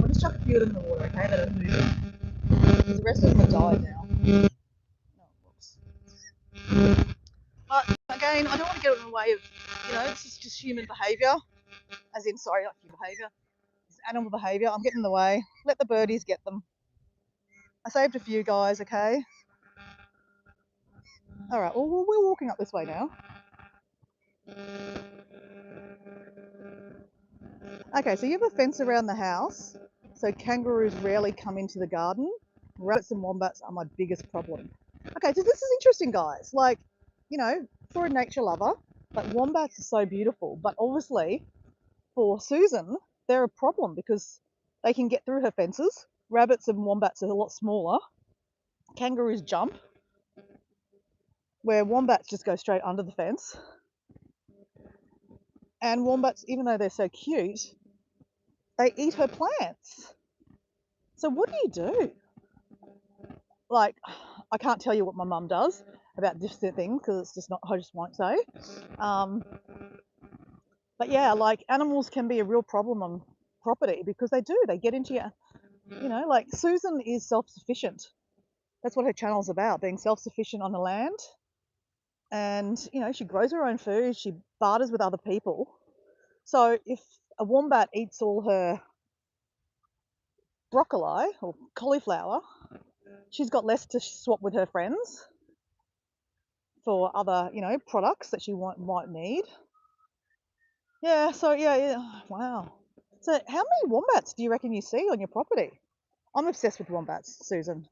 I'll just chuck a few of them in the water, okay, that are moving. Because the rest of them have died now. Oh, whoops. But again, I don't want to get in the way of, this is just human behaviour. As in, sorry, not human behaviour. It's animal behaviour. I'm getting in the way. Let the birdies get them. I saved a few guys, okay? Alright, well, we're walking up this way now. Okay, so you have a fence around the house, so kangaroos rarely come into the garden. Rabbits and wombats are my biggest problem. Okay, so this is interesting, guys. Like, for a nature lover, like wombats are so beautiful, but obviously for Susan, they're a problem because they can get through her fences. Rabbits and wombats are a lot smaller. Kangaroos jump, where wombats just go straight under the fence. And wombats, even though they're so cute, they eat her plants. So what do you do? Like, I can't tell you what my mum does about different things because it's just not, I just won't say. But yeah, like animals can be a real problem on property because they get into your, like Susan is self-sufficient. That's what her channel's about, being self-sufficient on the land. And, she grows her own food, she barters with other people. So if a wombat eats all her broccoli or cauliflower, she's got less to swap with her friends for other, products that she might need. Yeah, so yeah, wow. So how many wombats do you reckon you see on your property? I'm obsessed with wombats, Susan.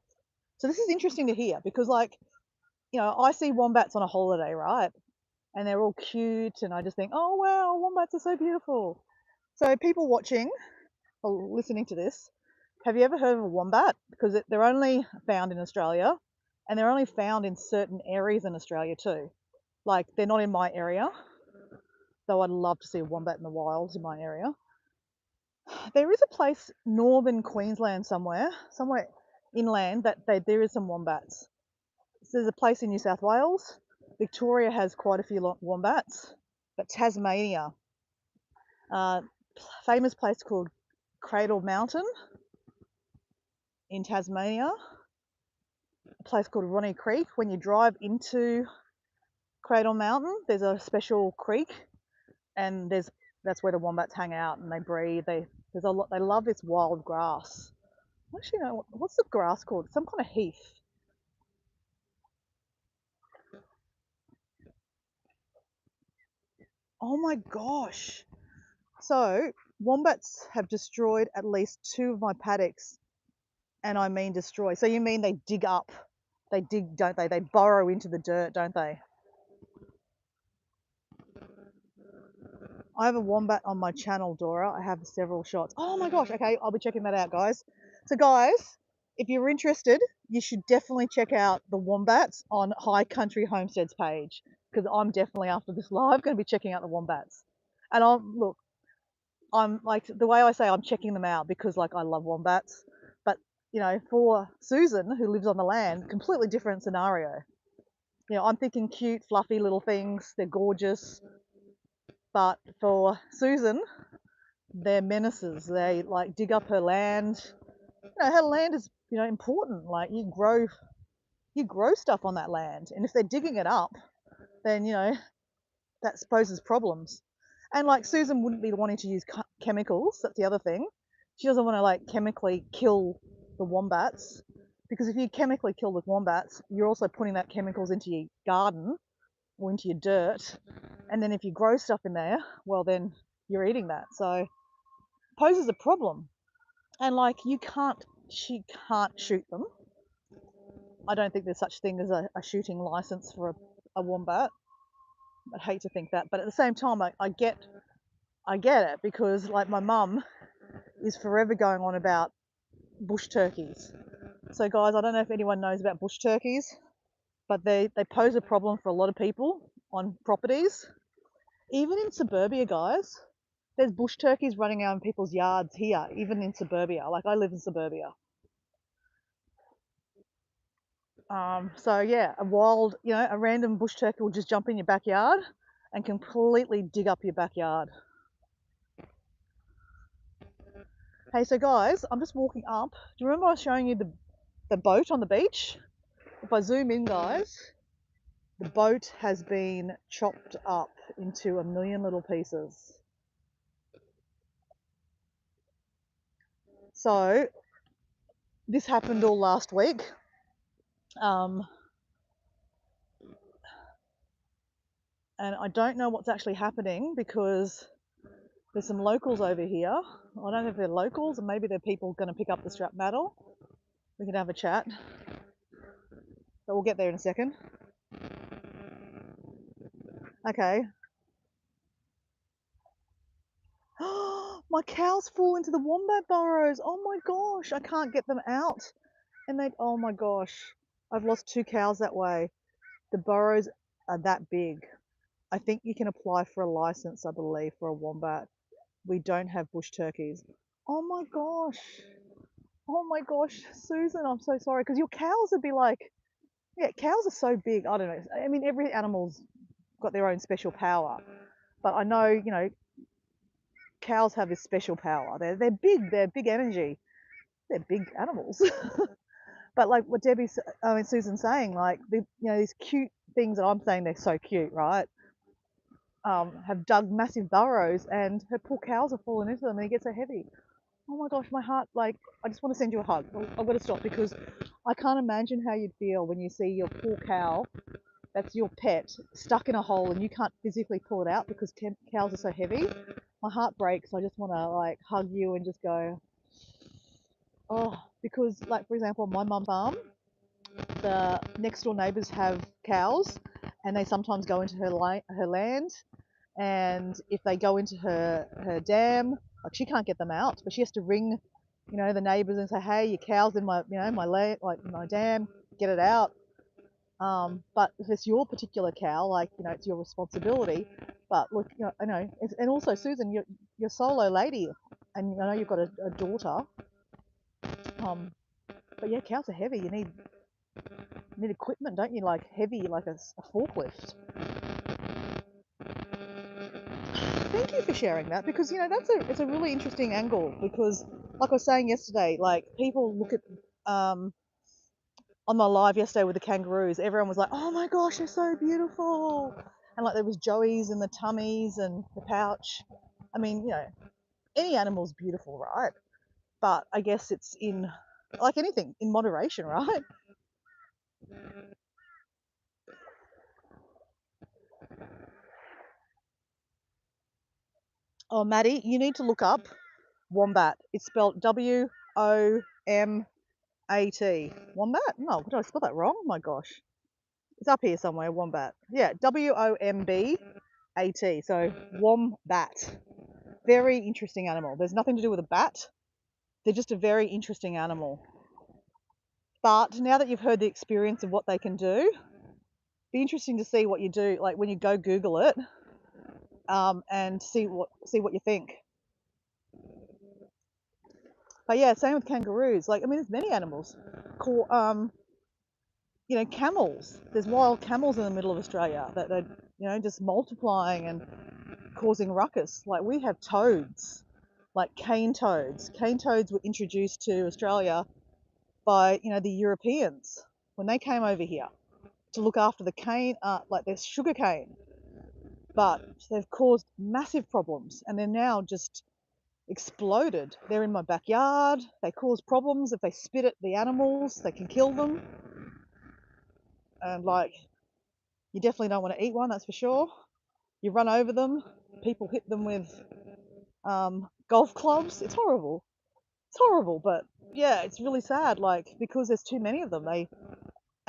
So this is interesting to hear because I see wombats on a holiday, right? And they're all cute and I just think, oh wow, wombats are so beautiful. So people watching or listening to this, have you ever heard of a wombat? Because they're only found in Australia and they're only found in certain areas in Australia too. Like they're not in my area, though I'd love to see a wombat in the wild in my area. There is a place, northern Queensland somewhere inland, that there is some wombats. So there's a place in New South Wales. Victoria has quite a few wombats, but Tasmania, famous place called Cradle Mountain in Tasmania, a place called Ronnie Creek. When you drive into Cradle Mountain, there's a special creek, and that's where the wombats hang out and they breed. They love this wild grass. Actually, no, what's the grass called? Some kind of heath. Oh my gosh. So, wombats have destroyed at least 2 of my paddocks, and I mean destroy. So you mean they dig up? They dig, don't they? They burrow into the dirt, don't they? I have a wombat on my channel, Dora. I have several shots. Oh my gosh. Okay, I'll be checking that out, guys. So, guys, if you're interested, you should definitely check out the wombats on High Country Homesteads page because I'm definitely after this live going to be checking out the wombats. And I'm like the way I say I'm checking them out because like I love wombats, but for Susan who lives on the land, completely different scenario. I'm thinking cute, fluffy little things. They're gorgeous, but for Susan, they're menaces. They like dig up her land. Her land is important. Like you grow stuff on that land, and if they're digging it up, then that poses problems. And like Susan wouldn't be wanting to use chemicals. That's the other thing. She doesn't want to like chemically kill the wombats because if you chemically kill the wombats, you're also putting that chemicals into your garden or into your dirt. And then if you grow stuff in there, well then you're eating that. So it poses a problem. And like you can't she can't shoot them. I don't think there's such thing as a shooting license for a wombat. I'd hate to think that, but at the same time, I get it, because like my mum is forever going on about bush turkeys. So guys, I don't know if anyone knows about bush turkeys, but they pose a problem for a lot of people on properties. Even in suburbia, guys, there's bush turkeys running out in people's yards here, even in suburbia. Like, I live in suburbia. So yeah, a random bush turkey will just jump in your backyard and completely dig up your backyard. Hey, so guys, I'm just walking up. Do you remember I was showing you the boat on the beach? If I zoom in, guys, the boat has been chopped up into a million little pieces. So this happened all last week. And I don't know what's actually happening, because there's some locals over here. I don't know if they're locals, or maybe they're people going to pick up the strap mattle. We can have a chat, but we'll get there in a second. Okay. My cows fall into the wombat burrows. Oh my gosh, I can't get them out. And oh my gosh, I've lost 2 cows that way. The burrows are that big. I think you can apply for a license, I believe, for a wombat. We don't have bush turkeys. Oh my gosh. Oh my gosh, Susan, I'm so sorry, because your cows would be like, yeah, cows are so big. I don't know. I mean, every animal's got their own special power, but I know, cows have this special power. They're big energy. They're big animals. But like what Susan's saying, like these cute things that I'm saying they're so cute, right? Have dug massive burrows, and her poor cows have fallen into them, and they get so heavy. Oh my gosh, my heart, like, I just want to send you a hug. I've got to stop, because I can't imagine how you'd feel when you see your poor cow, that's your pet, stuck in a hole and you can't physically pull it out because cows are so heavy. My heart breaks. I just want to like hug you and just go, oh, because like, for example, my mum farm, the next door neighbours have cows, and they sometimes go into her land, and if they go into her dam, like, she can't get them out, but she has to ring, the neighbours and say, hey, your cow's in my my land, like my dam, get it out. But if it's your particular cow, like, it's your responsibility. But look, I know, and also Susan, you're solo lady, and I know you've got a daughter. But yeah, cows are heavy. You need equipment, don't you? Like heavy, like a forklift. Thank you for sharing that, because it's a really interesting angle, because like I was saying yesterday, like people look at on my live yesterday with the kangaroos, everyone was like, oh my gosh, they're so beautiful, and like there was joeys and the tummies and the pouch. I mean, any animal's beautiful, right? But I guess it's in, like anything, in moderation, right? Oh, Maddie, you need to look up wombat. It's spelled WOMAT. Wombat? No, did I spell that wrong? Oh my gosh. It's up here somewhere, wombat. Yeah, WOMBAT. So, wombat. Very interesting animal. There's nothing to do with a bat. They're just a very interesting animal. But now that you've heard the experience of what they can do, be interesting to see what you do, like when you go Google it, and see what you think. But yeah, same with kangaroos. Like, I mean, there's many animals. Camels. There's wild camels in the middle of Australia that are, just multiplying and causing ruckus. Like, we have toads, like cane toads. Cane toads were introduced to Australia by, the Europeans when they came over here to look after the cane, like there's sugar cane. But they've caused massive problems, and they're now just exploded. They're in my backyard. They cause problems. If they spit at the animals, they can kill them. And like, you definitely don't want to eat one, that's for sure. You run over them. People hit them with golf clubs. It's horrible. It's horrible, but yeah, it's really sad, like, because there's too many of them. And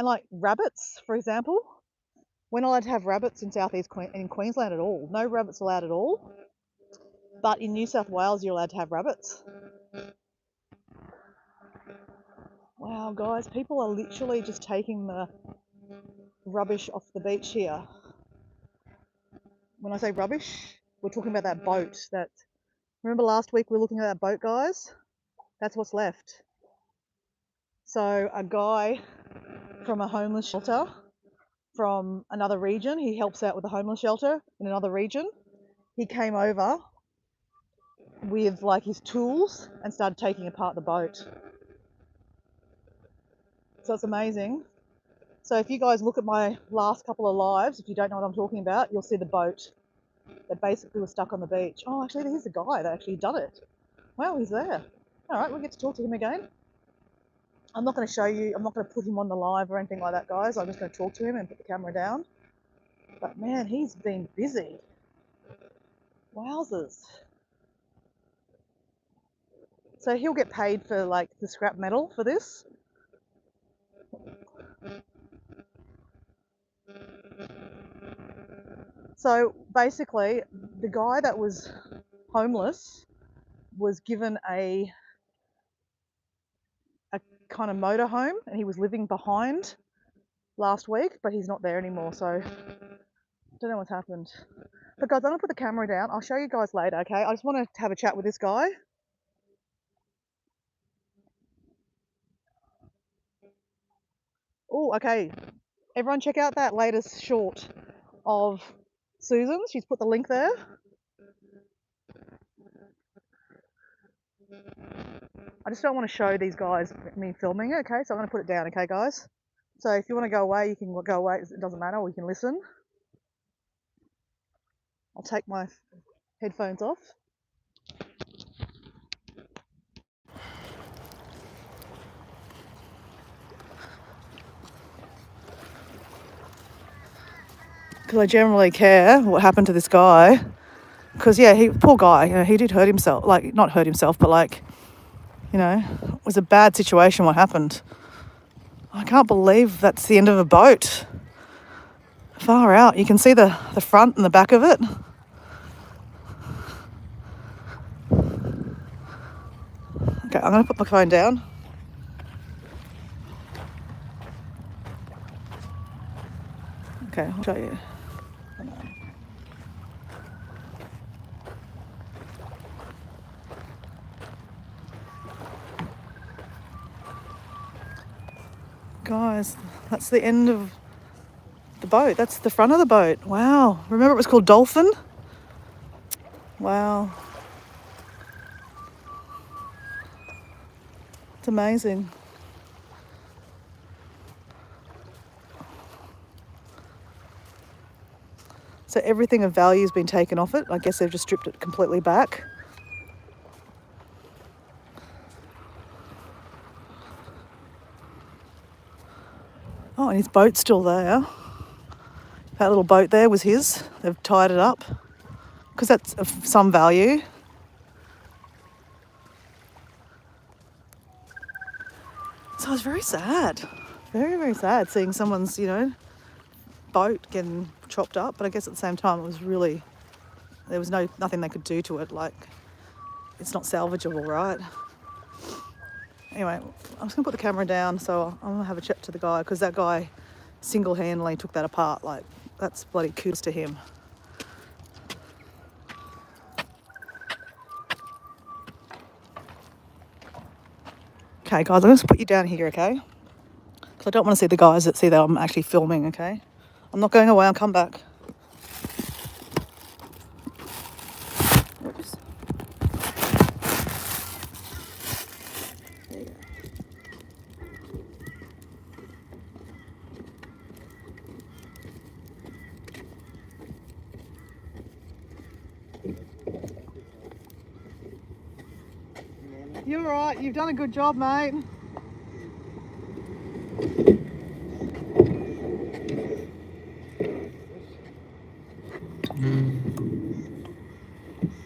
like rabbits, for example, we're not allowed to have rabbits in in Queensland at all. No rabbits allowed at all. But in New South Wales, you're allowed to have rabbits. Wow, guys, people are literally just taking the rubbish off the beach here. When I say rubbish, we're talking about that boat. Remember last week we were looking at that boat, guys? That's what's left. So a guy from a homeless shelter from another region, he helps out with the homeless shelter in another region. He came over with like his tools and started taking apart the boat. So it's amazing. So if you guys look at my last couple of lives, if you don't know what I'm talking about, you'll see the boat that basically was stuck on the beach. Oh, actually, here's the guy that actually done it. Wow, he's there. All right, we'll get to talk to him again. I'm not going to show you, I'm not going to put him on the live or anything like that, guys. I'm just going to talk to him and put the camera down. But man, he's been busy. Wowzers. So he'll get paid for like the scrap metal for this. So basically, the guy that was homeless was given a kind of motorhome, and he was living behind last week, but he's not there anymore. So I don't know what's happened. But guys, I'm gonna put the camera down. I'll show you guys later, okay? I just want to have a chat with this guy. Oh, okay. Everyone check out that latest short of Susan. She's put the link there. I just don't want to show these guys me filming it, okay? So I'm going to put it down, okay, guys? So if you want to go away, you can go away. It doesn't matter, or you can listen. I'll take my headphones off. Because I generally care what happened to this guy. Because, yeah, poor guy, you know, he did hurt himself. Like, not hurt himself, but like, you know, it was a bad situation what happened. I can't believe that's the end of a boat. Far out. You can see the front and the back of it. Okay, I'm going to put my phone down. Okay, I'll show you. Guys, that's the end of the boat. That's the front of the boat. Wow. Remember it was called Dolphin? Wow. It's amazing. So everything of value has been taken off it. I guess they've just stripped it completely back. Oh, and his boat's still there. That little boat there was his. They've tied it up because that's of some value. So I was very sad. Very, very sad seeing someone's, you know, boat getting chopped up. But I guess at the same time, it was really, there was nothing they could do to it. Like, it's not salvageable, right? Anyway, I'm just gonna put the camera down, so I'm gonna have a chat to the guy, because that guy single-handedly took that apart. Like, that's bloody kudos to him. Okay, guys, I'm just put you down here, okay? Because I don't want to see the guys that see that I'm actually filming, okay? I'm not going away, I'll come back. Oops. There you go. You're right, you've done a good job, mate.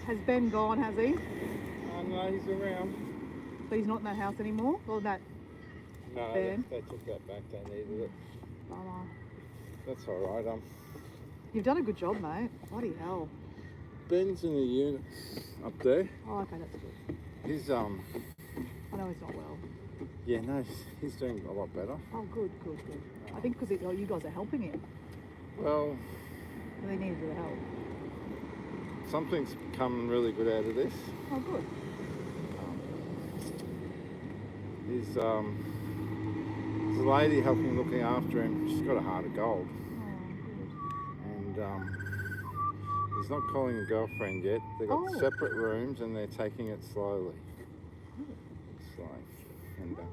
Has Ben gone, has he? No, he's around. But he's not in that house anymore? Or that... No, Ben? they took that back. They needed it. Bummer. That's all right. You've done a good job, mate. Bloody hell. Ben's in the unit up there. Oh, okay, that's good. He's I know he's not well. yeah, no, he's doing a lot better. Oh, good. I think because you guys are helping him. Well, They need a bit of help. something's come really good out of this. Oh, good. There's a lady helping looking after him. She's got a heart of gold, Oh, and he's not calling a girlfriend yet. They've got Oh. separate rooms, and they're taking it slowly. Slow. And good.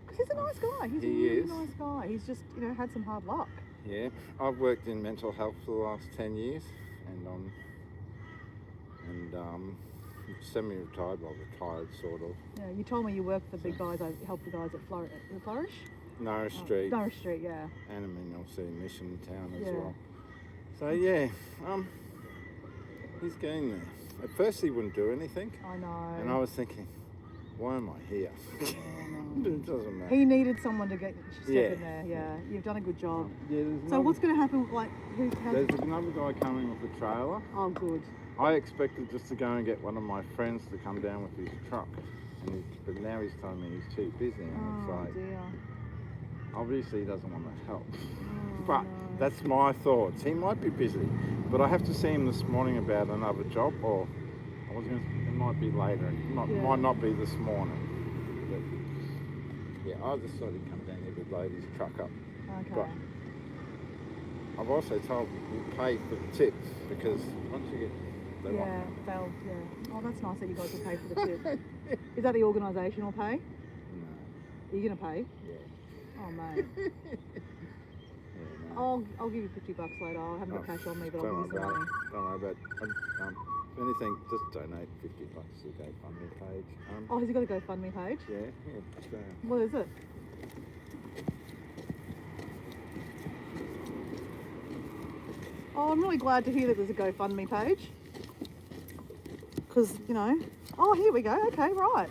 Because he's a nice guy. He's He a really is. nice guy. He's just, had some hard luck. yeah, I've worked in mental health for the last 10 years, and semi-retired, well, retired sort of. Yeah, you told me you worked for the big guys. I helped the guys at Flourish? Norris Street Norris Street, yeah. and Emmanuel City Mission Town as Yeah. well. So yeah, he's getting there. At first he wouldn't do anything, I know. and I was thinking, why am I here? But it doesn't matter. He needed someone to step Yeah. in there, yeah. You've done a good job. Yeah, there's So another- what's going to happen, like, There's another guy coming with a trailer. Oh, good. I expected just to go and get one of my friends to come down with his truck, but now he's telling me he's too busy, and it's Oh, like, dear. obviously he doesn't want to help. Oh, But no. that's my thoughts. He might be busy, but I have to see him this morning about another job, or it might be later. It might not be this morning. But yeah, I just thought he'd come down here to load his truck up. Okay. But I've also told him we'll pay for the tip, because once you get, they want Yeah, money. Oh, that's nice that you guys will pay for the tip. Is that the organisation will pay? No. Are you going to pay? Yeah. Oh, mate. Yeah, no. I'll give you $50 later. I haven't got Oh, cash on me, but don't I'll give you worry some about money. it. Don't worry about it. If anything, just donate $50 to the GoFundMe page. Oh, has he got a GoFundMe page? Yeah. So, What is it? Oh, I'm really glad to hear that there's a GoFundMe page. Because, oh, here we go. Okay, right.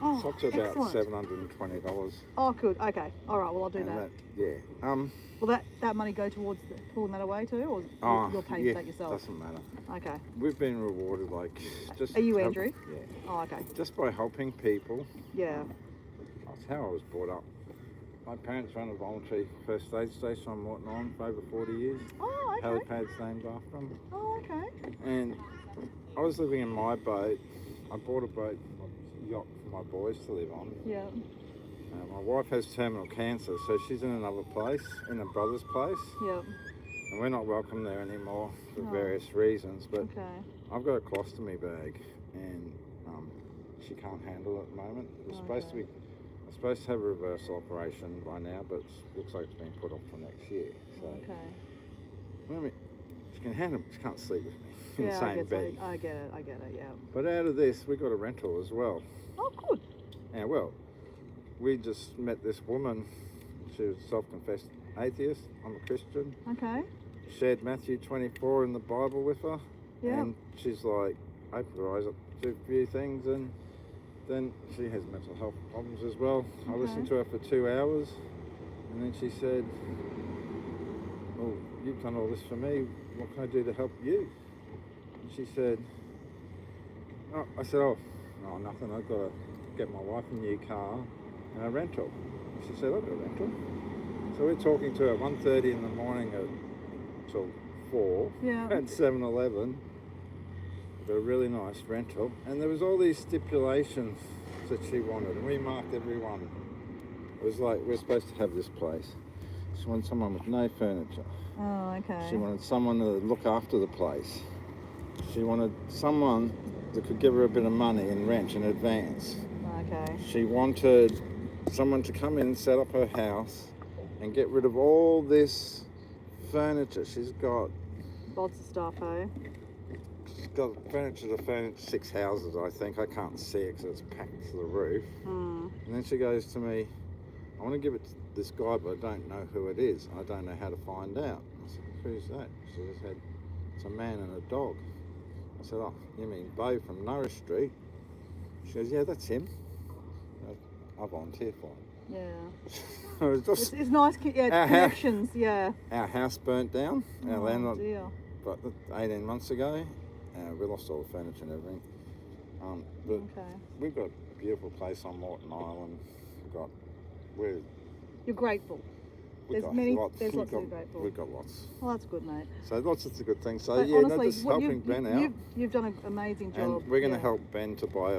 Oh, it's up to about excellent. $720. Oh, good. Okay. All right. Well, I'll do And that. yeah. Will that money go towards pulling that away too, or you'll pay for that yourself? Doesn't matter. Okay. We've been rewarded, like, just. Are you help- Andrew? Yeah. Oh, okay. Just by helping people. Yeah. That's how I was brought up. My parents run a voluntary first aid station on Morton Island for over 40 years. Oh, okay. Helipad's named after them. Oh, okay. And I was living in my boat. I bought a boat, a yacht for my boys to live on. Yeah. My wife has terminal cancer, so she's in another place, in her brother's place. Yeah. And we're not welcome there anymore for Oh. various reasons. But Okay. I've got a colostomy bag, and she can't handle it at the moment. We're supposed to have a reversal operation by now, but it looks like it's been put off for next year. So, Okay. I mean, she can handle, she can't sleep with me in the Yeah, same bed. I get it. Yeah. But out of this, we got a rental as well. Oh, good. Yeah, well, we just met this woman. She was a self-confessed atheist. I'm a Christian. Okay. Shared Matthew 24 in the Bible with her. Yeah. And she's like, opened her eyes up to a few things, and then she has mental health problems as well. I listened to her for 2 hours, and then she said, well, you've done all this for me. What can I do to help you? And she said, I said, no, nothing. I've got to get my wife a new car and a rental. She said, I've got a rental. So we're talking to her at 1:30 in the morning till 4 Yeah. at 7-Eleven. We've got a really nice rental. And there was all these stipulations that she wanted, and we marked every one. It was like, we're supposed to have this place. She wanted someone with no furniture. Oh, okay. She wanted someone to look after the place. She wanted someone that could give her a bit of money in rent in advance. Okay. She wanted someone to come in and set up her house and get rid of all this furniture. She's got Lots of stuff, eh? furniture to furnish 6 houses, I think. I can't see it because it's packed to the roof. Hmm. And then she goes to me, I want to give it to this guy, but I don't know who it is. I don't know how to find out. I said, who's that? She just said, it's a man and a dog. I said, oh, you mean Bo from Norris Street? She goes, yeah, that's him. I volunteer for it. Yeah. It was just It's nice, yeah, Our connections, yeah. our house burnt down. Our Oh, landlord, dear. but 18 months ago, we lost all the furniture and everything. But Okay. we've got a beautiful place on Morton Island. We're You're grateful. we've There's got many- lots. there's we've lots to got, be grateful. We've got lots. Well, that's good, mate. So lots of good things. So But yeah, honestly, just what helping Ben out. You've done an amazing job. And we're going to yeah. help Ben to buy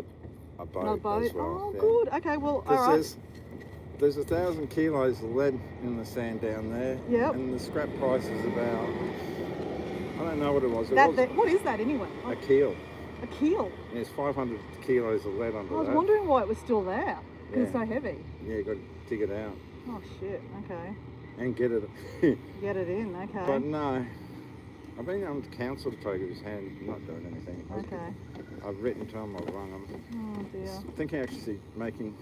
a boat, Another boat? as well. Oh, yeah. good. Okay, well, all Because right. there's 1,000 kilos of lead in the sand down there. Yep. And the scrap price is about, I don't know what it was. It was What is that anyway? a keel. A keel. There's 500 kilos of lead under I was that. wondering why it was still there. Because it's Yeah. so heavy. Yeah, you got to dig it out Oh, shit. Okay. and get it. Get it in. Okay. But no, I've been on council to take his hand, not doing anything. Okay. I've written to them, I've rung them. Oh, dear. Thinking actually making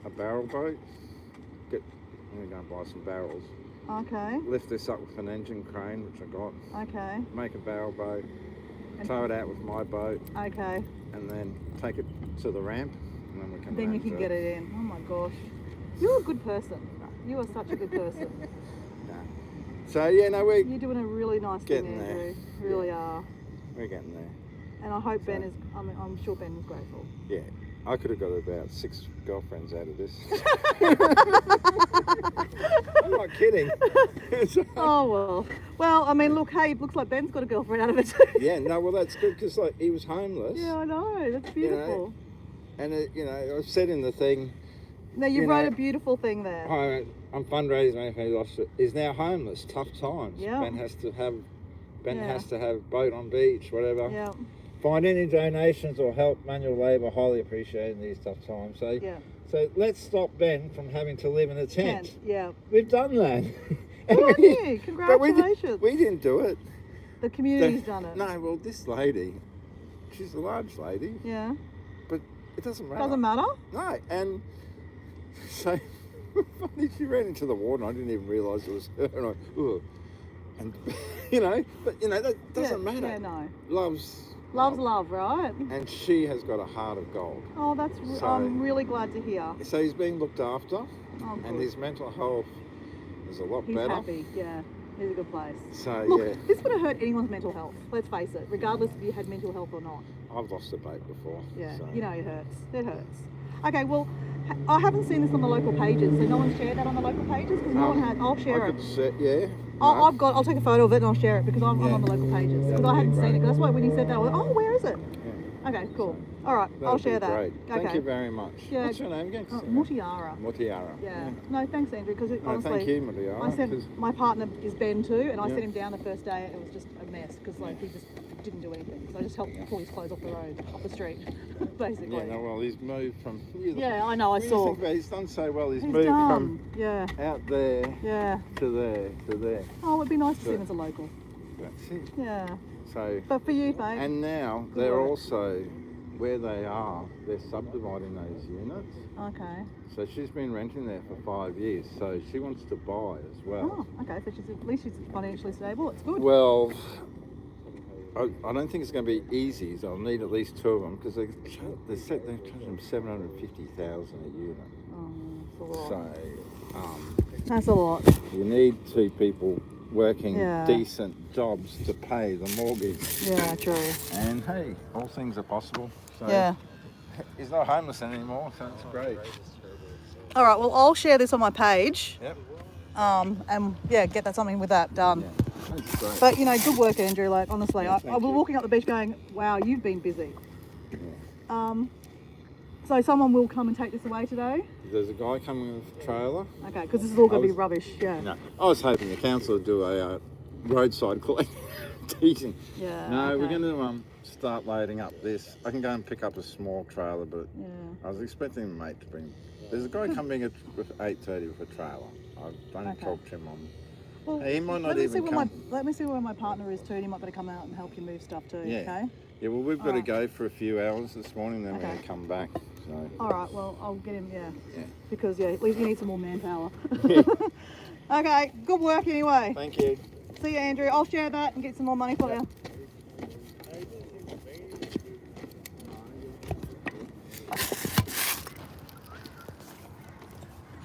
a barrel boat. I'm going to go and buy some barrels. Okay. Lift this up with an engine crane, which I got. Okay. Make a barrel boat. And- Tow it out with my boat, Okay. and then take it to the ramp, and then we can. Then you ramp can to get it in. Oh my gosh. You're a good person. You are such a good person. No. So yeah, no, we're You're doing a really nice Getting thing, there. Andrew. You really are. getting there. And I hope Ben So- is, I'm sure Ben is grateful. Yeah, I could have got about 6 girlfriends out of this. I'm not kidding. Oh, well. Well, I mean, look, hey, it looks like Ben's got a girlfriend out of it too. Yeah, no, well that's good because like he was homeless, Yeah, I know. That's beautiful. and I've said in the thing, No, you you wrote know- a beautiful thing there. I'm fundraising for lost it. Is now homeless, tough times. Yeah. Ben has to have Yeah. boat on beach, whatever. Yeah, Find any donations or help manual labour, highly appreciated in these tough times. So yeah. so let's stop Ben from having to live in a tent. Yeah. We've done that. Good on you. But Congratulations. we didn't do it. The community's done it. No, well this lady, she's a large lady, Yeah. but it doesn't matter. Doesn't matter. No, and so funny, she ran into the water and I didn't even realise it was her. And ugh. And that doesn't yeah. matter. Yeah, no. Loves Love, right? and she has got a heart of gold. Oh, So- I'm really glad to hear. So he's being looked after, Oh, and good. his mental health is a lot He's better. happy. Yeah. He's a good place. So Look, yeah, this would have hurt anyone's mental health. Let's face it, regardless if you had mental health or not. I've lost a boat before. Yeah, So. you know it hurts. It hurts. Okay, well, I haven't seen this on the local pages, so no one's shared that on the local pages because no one has. I'll share I it. could say, yeah. I'll take a photo of it and I'll share it because I'm Yeah. on the local pages because That'd I be hadn't seen great. it. That's why when you said that, I was like, oh, where is it? Yeah. Okay, cool. All right, I'll That'd share be that. great. Okay. Thank you very much. Yeah. What's your name again? Mutiara. Mutiara. Yeah. No, thanks, Andrew. Because No, honestly, thank you, Mutiara. I sent my partner is Ben too, and I Yeah. sent him down the first day. It was just a mess because like he just didn't do anything. So I just helped pull his clothes off the road, off the street, basically. Yeah, no, well, he's moved from. Yeah, I know. I What do you saw. think about- he's done so well. He's He's moved done. Yeah. from out there Yeah. to there to there. Oh, it'd be nice to see But- him as a local. That's it. Yeah. So, But for you, mate. and now Good they're work. also where they are. They're subdividing those units. Okay. So she's been renting there for 5 years. So she wants to buy as well. Oh, okay. So at least she's financially stable. It's good. Well, I don't think it's going to be easy. So I'll need at least 2 of them because they're charging them 750,000 a unit. Oh, that's a lot. So That's a lot. you need 2 people working Yeah. decent jobs to pay the mortgage. Yeah, true. And hey, all things are possible. So Yeah. he's not homeless anymore, so it's great. All right. Well, I'll share this on my page. Yep. And yeah, get that something with that done. Yeah, that's great. But you know, good work, Andrew. Like honestly, Yeah, I thank was you. walking up the beach going, "Wow, you've been busy." Yeah. So someone will come and take this away today. There's a guy coming with a trailer. Okay, because this is all going to be was- rubbish. Yeah. No, I was hoping the council would do a roadside collection. Teasing. Yeah. No, okay. we're going to start loading up this. I can go and pick up a small trailer, but Yeah. I was expecting a mate to bring. There's a guy coming at with 8:30 with a trailer. I've only Okay. talked to him on. Well, He might not let me even see where come. let me see where my partner is too. And he might better come out and help you move stuff too. Yeah. Okay. Yeah, well, we've got to Alright. go for a few hours this morning, then we're Okay. going to come back. So, All right. Well, I'll get him. Yeah. yeah. Because yeah, at least you need some more manpower. Okay. Good work anyway. Thank you. See you, Andrew. I'll share that and get some more money for you.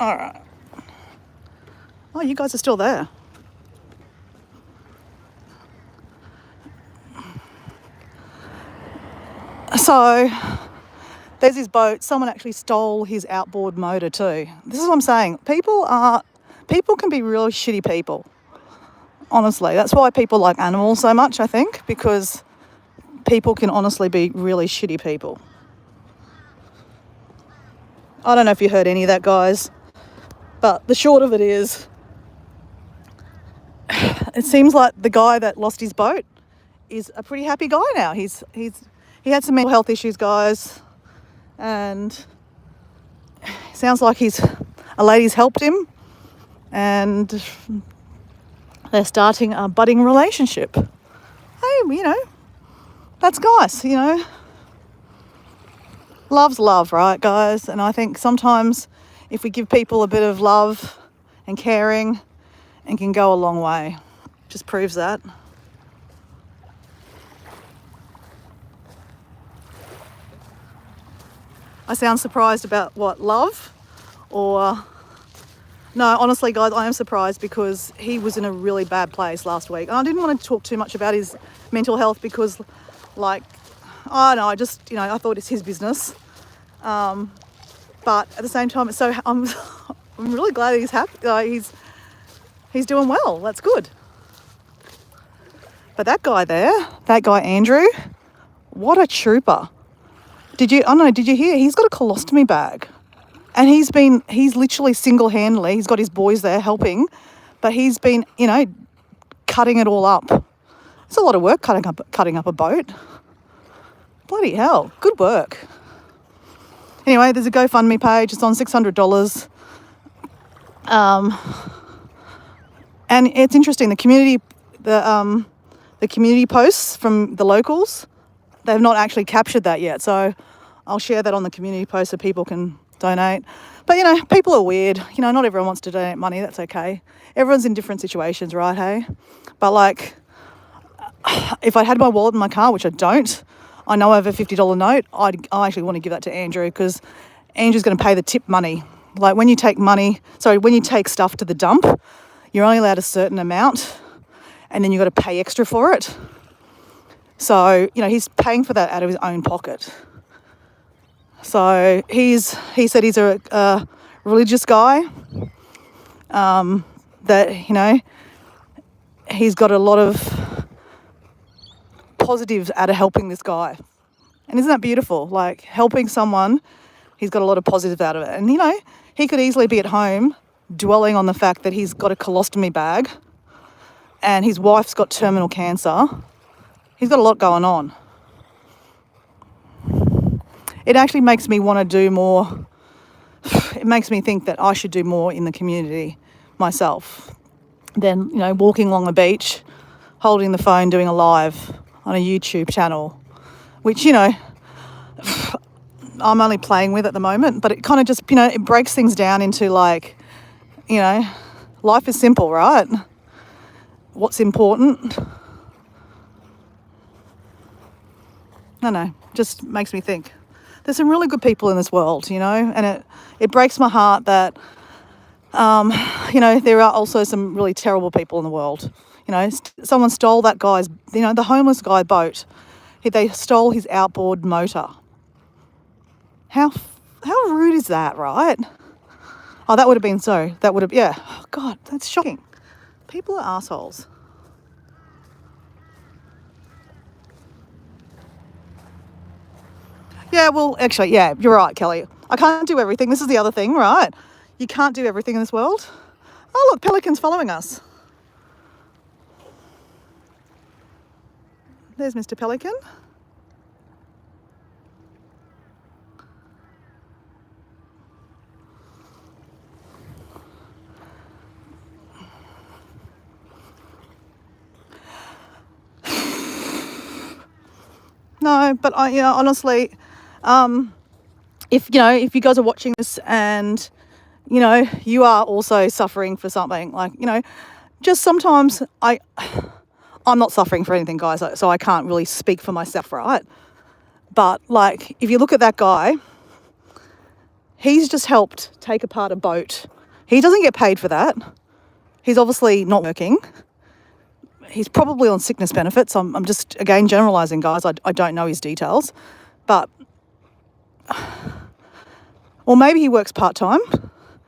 All right. Oh, you guys are still there. So there's his boat. Someone actually stole his outboard motor too. This is what I'm saying. People can be really shitty people. Honestly, that's why people like animals so much, I think, because people can honestly be really shitty people. I don't know if you heard any of that, guys, but the short of it is, it seems like the guy that lost his boat is a pretty happy guy now. He had some mental health issues, guys, and sounds like a lady's helped him, and they're starting a budding relationship. Hey, that's nice, Love's love, right, guys? And I think sometimes if we give people a bit of love and caring, it can go a long way. Just proves that. I sound surprised about what, love? Or... No, honestly, guys, I am surprised because he was in a really bad place last week. And I didn't want to talk too much about his mental health because, I thought it's his business. But at the same time, I'm really glad he's happy. He's doing well. That's good. But that guy Andrew, what a trooper. Did you hear? He's got a colostomy bag. And he's literally single-handedly, he's got his boys there helping, but he's been, cutting it all up. It's a lot of work cutting up a boat. Bloody hell, good work. Anyway, there's a GoFundMe page. It's on $600. And it's interesting. The community posts from the locals, they've not actually captured that yet. So I'll share that on the community post so people can donate. But, people are weird. Not everyone wants to donate money. That's okay. Everyone's in different situations, right, hey? But, if I had my wallet in my car, which I don't, I know I have a $50 note, I actually want to give that to Andrew because Andrew's going to pay the tip money. Like, when you take stuff to the dump, you're only allowed a certain amount and then you've got to pay extra for it. So, he's paying for that out of his own pocket. So he said he's a religious guy, that, he's got a lot of positives out of helping this guy. And isn't that beautiful? Like, helping someone, he's got a lot of positives out of it. And, he could easily be at home dwelling on the fact that he's got a colostomy bag and his wife's got terminal cancer. He's got a lot going on. It actually makes me want to do more. It makes me think that I should do more in the community myself than, walking along the beach, holding the phone, doing a live on a YouTube channel, which, I'm only playing with at the moment, but it kind of just, it breaks things down into life is simple, right? What's important? Just makes me think. There's some really good people in this world, and it breaks my heart that, there are also some really terrible people in the world. Someone stole that guy's, the homeless guy boat. They stole his outboard motor. How rude is that, right? Oh, that would have, yeah. Oh, God, that's shocking. People are assholes. Yeah, well, actually, yeah, you're right, Kelly. I can't do everything. This is the other thing, right? You can't do everything in this world. Oh, look, Pelican's following us. There's Mr. Pelican. No, but honestly, if you guys are watching this and, you are also suffering for something, just sometimes I'm not suffering for anything, guys, so I can't really speak for myself, right? But, if you look at that guy, He's just helped take apart a boat. He doesn't get paid for that. He's obviously not working. He's probably on sickness benefits. I'm just, again, generalising, guys. I don't know his details. But, or maybe he works part-time,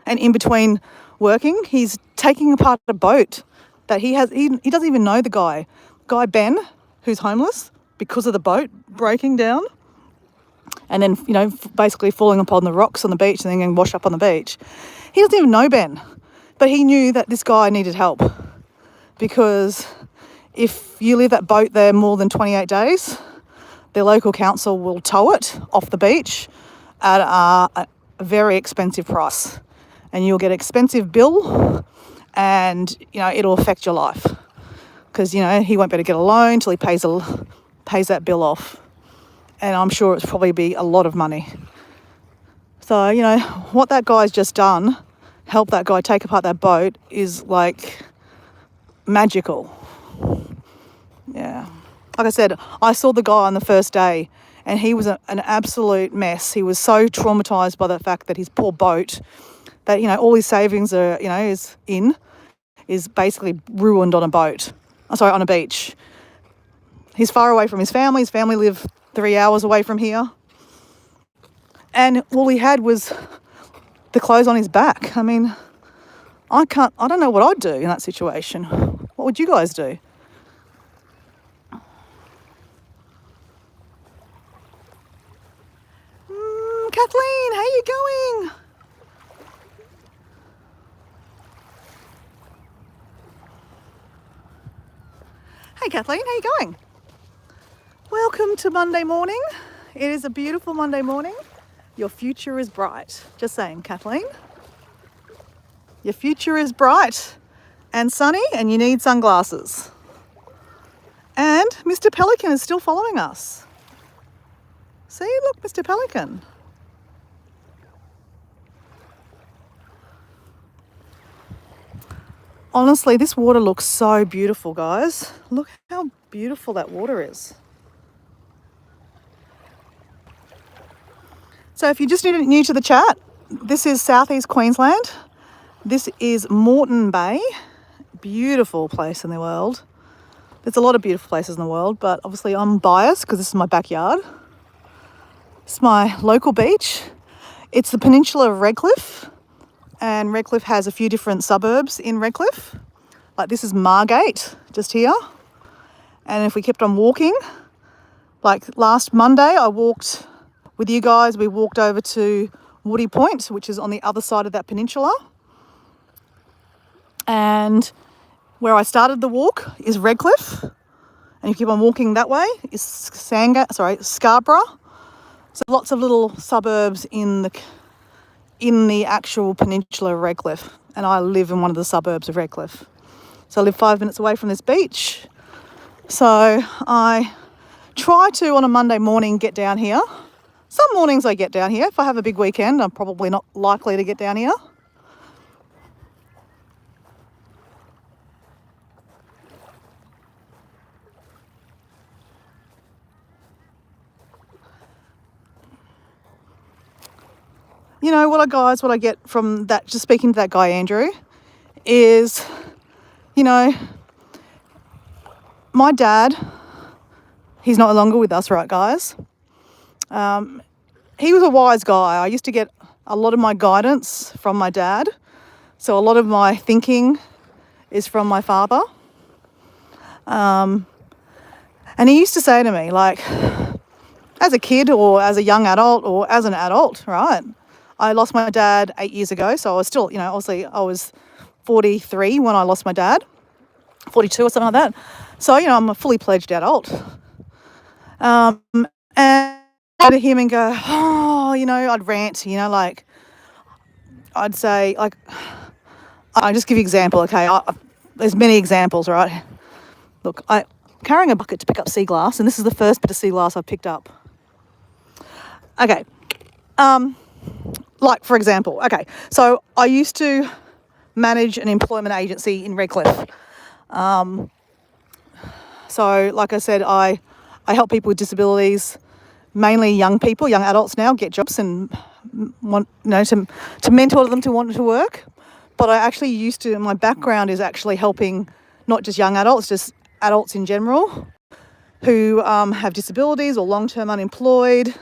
and in between working, he's taking apart a boat that he doesn't even know the guy. Guy Ben, who's homeless because of the boat breaking down and then, you know, basically falling upon the rocks on the beach and then getting washed up on the beach. He doesn't even know Ben, but he knew that this guy needed help, because if you leave that boat there more than 28 days, the local council will tow it off the beach at a very expensive price, and you'll get an expensive bill, and, you know, it'll affect your life, because, you know, he won't be able to get a loan till he pays that bill off, and I'm sure it's probably be a lot of money. So, you know, what that guy's just done, help that guy take apart that boat, is like magical. Yeah. Like I said, I saw the guy on the first day, and he was an absolute mess. He was so traumatised by the fact that his poor boat, that, you know, all his savings are, you know, is basically ruined on a boat. On a beach. He's far away from his family. His family live 3 hours away from here. And all he had was the clothes on his back. I mean, I don't know what I'd do in that situation. What would you guys do? Kathleen, how you going? Hey Kathleen, how you going? Welcome to Monday morning. It is a beautiful Monday morning. Your future is bright. Just saying, Kathleen. Your future is bright and sunny, and you need sunglasses. And Mr. Pelican is still following us. See, look, Mr. Pelican. Honestly, this water looks so beautiful, guys. Look how beautiful that water is. So if you're just new to the chat, this is Southeast Queensland. This is Moreton Bay. Beautiful place in the world. There's a lot of beautiful places in the world, but obviously I'm biased because this is my backyard. It's my local beach. It's the peninsula of Redcliffe. And Redcliffe has a few different suburbs in Redcliffe. Like this is Margate, just here. And if we kept on walking, like last Monday, I walked with you guys, we walked over to Woody Point, which is on the other side of that peninsula. And where I started the walk is Redcliffe. And you keep on walking that way is Scarborough. So lots of little suburbs in the actual peninsula of Redcliffe, and I live in one of the suburbs of Redcliffe. So I live 5 minutes away from this beach. So I try to, on a Monday morning, get down here. Some mornings I get down here. If I have a big weekend, I'm probably not likely to get down here. You know, what I get from that, just speaking to that guy, Andrew, is, you know, my dad, he's no longer with us, right, guys? He was a wise guy. I used to get a lot of my guidance from my dad. So a lot of my thinking is from my father. And he used to say to me, like, as a kid or as a young adult or as an adult, right? I lost my dad 8 years ago, so I was still, you know, obviously I was 43 when I lost my dad, 42 or something like that. So, you know, I'm a fully pledged adult. And I'd to him and go, oh, you know, I'd rant, you know, like, I'd say, like, I'll just give you an example, okay? There's many examples, right? Look, I'm carrying a bucket to pick up sea glass, and this is the first bit of sea glass I've picked up. Okay. Like, for example, okay, so I used to manage an employment agency in Redcliffe. So, like I said, I help people with disabilities mainly young people, young adults now, get jobs and want, to mentor them to want to work. But I actually my background is actually helping not just young adults, just adults in general who have disabilities or long-term unemployed,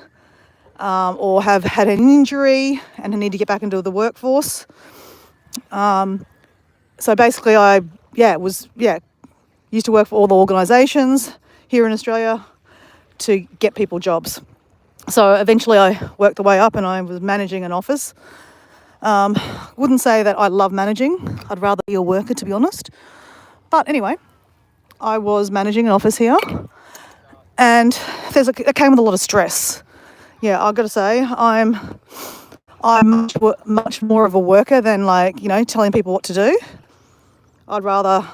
or have had an injury and need to get back into the workforce. So basically used to work for all the organisations here in Australia to get people jobs. So eventually I worked the way up and I was managing an office. Wouldn't say that I love managing. I'd rather be a worker, to be honest. But anyway, I was managing an office here, and it came with a lot of stress. Yeah, I've got to say, I'm much more of a worker than telling people what to do. I'd rather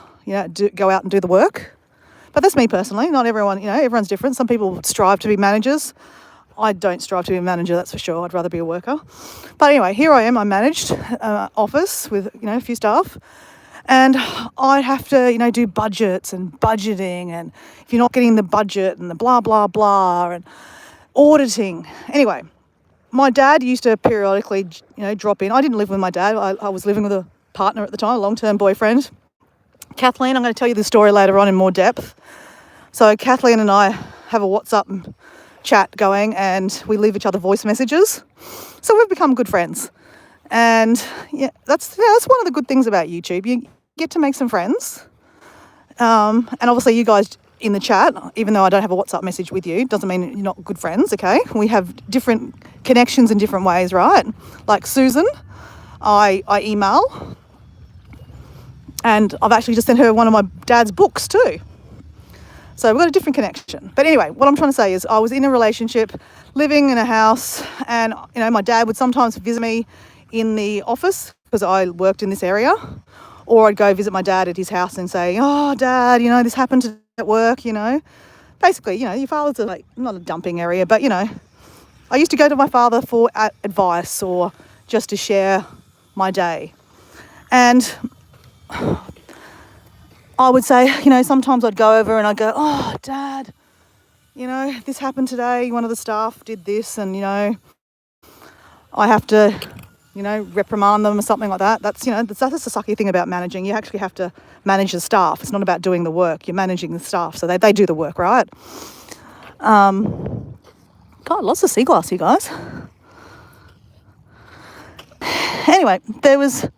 go out and do the work. But that's me personally. Not everyone, everyone's different. Some people strive to be managers. I don't strive to be a manager, that's for sure. I'd rather be a worker. But anyway, here I am. I managed an office with a few staff, and I have to do budgets and budgeting, and if you're not getting the budget and the blah blah blah and auditing. Anyway, my dad used to periodically drop in. I didn't live with my dad. I was living with a partner at the time, a long-term boyfriend. Kathleen, I'm going to tell you the story later on in more depth. So Kathleen and I have a WhatsApp chat going, and we leave each other voice messages. So we've become good friends. And that's one of the good things about YouTube. You get to make some friends. And obviously you guys in the chat, even though I don't have a WhatsApp message with you, doesn't mean you're not good friends, okay? We have different connections in different ways, right? Like Susan, I email. And I've actually just sent her one of my dad's books too. So we've got a different connection. But anyway, what I'm trying to say is I was in a relationship, living in a house, and my dad would sometimes visit me in the office because I worked in this area, or I'd go visit my dad at his house and say, "Oh, Dad, this happened at work." Basically, your father's not a dumping area, but I used to go to my father for advice or just to share my day. And I would say, sometimes I'd go over and I'd go, "Oh, Dad, this happened today. One of the staff did this, and, I have to, reprimand them," or something like that. That's the sucky thing about managing. You actually have to manage the staff. It's not about doing the work. You're managing the staff, so they do the work, right? God, lots of sea glass, you guys. Anyway, there was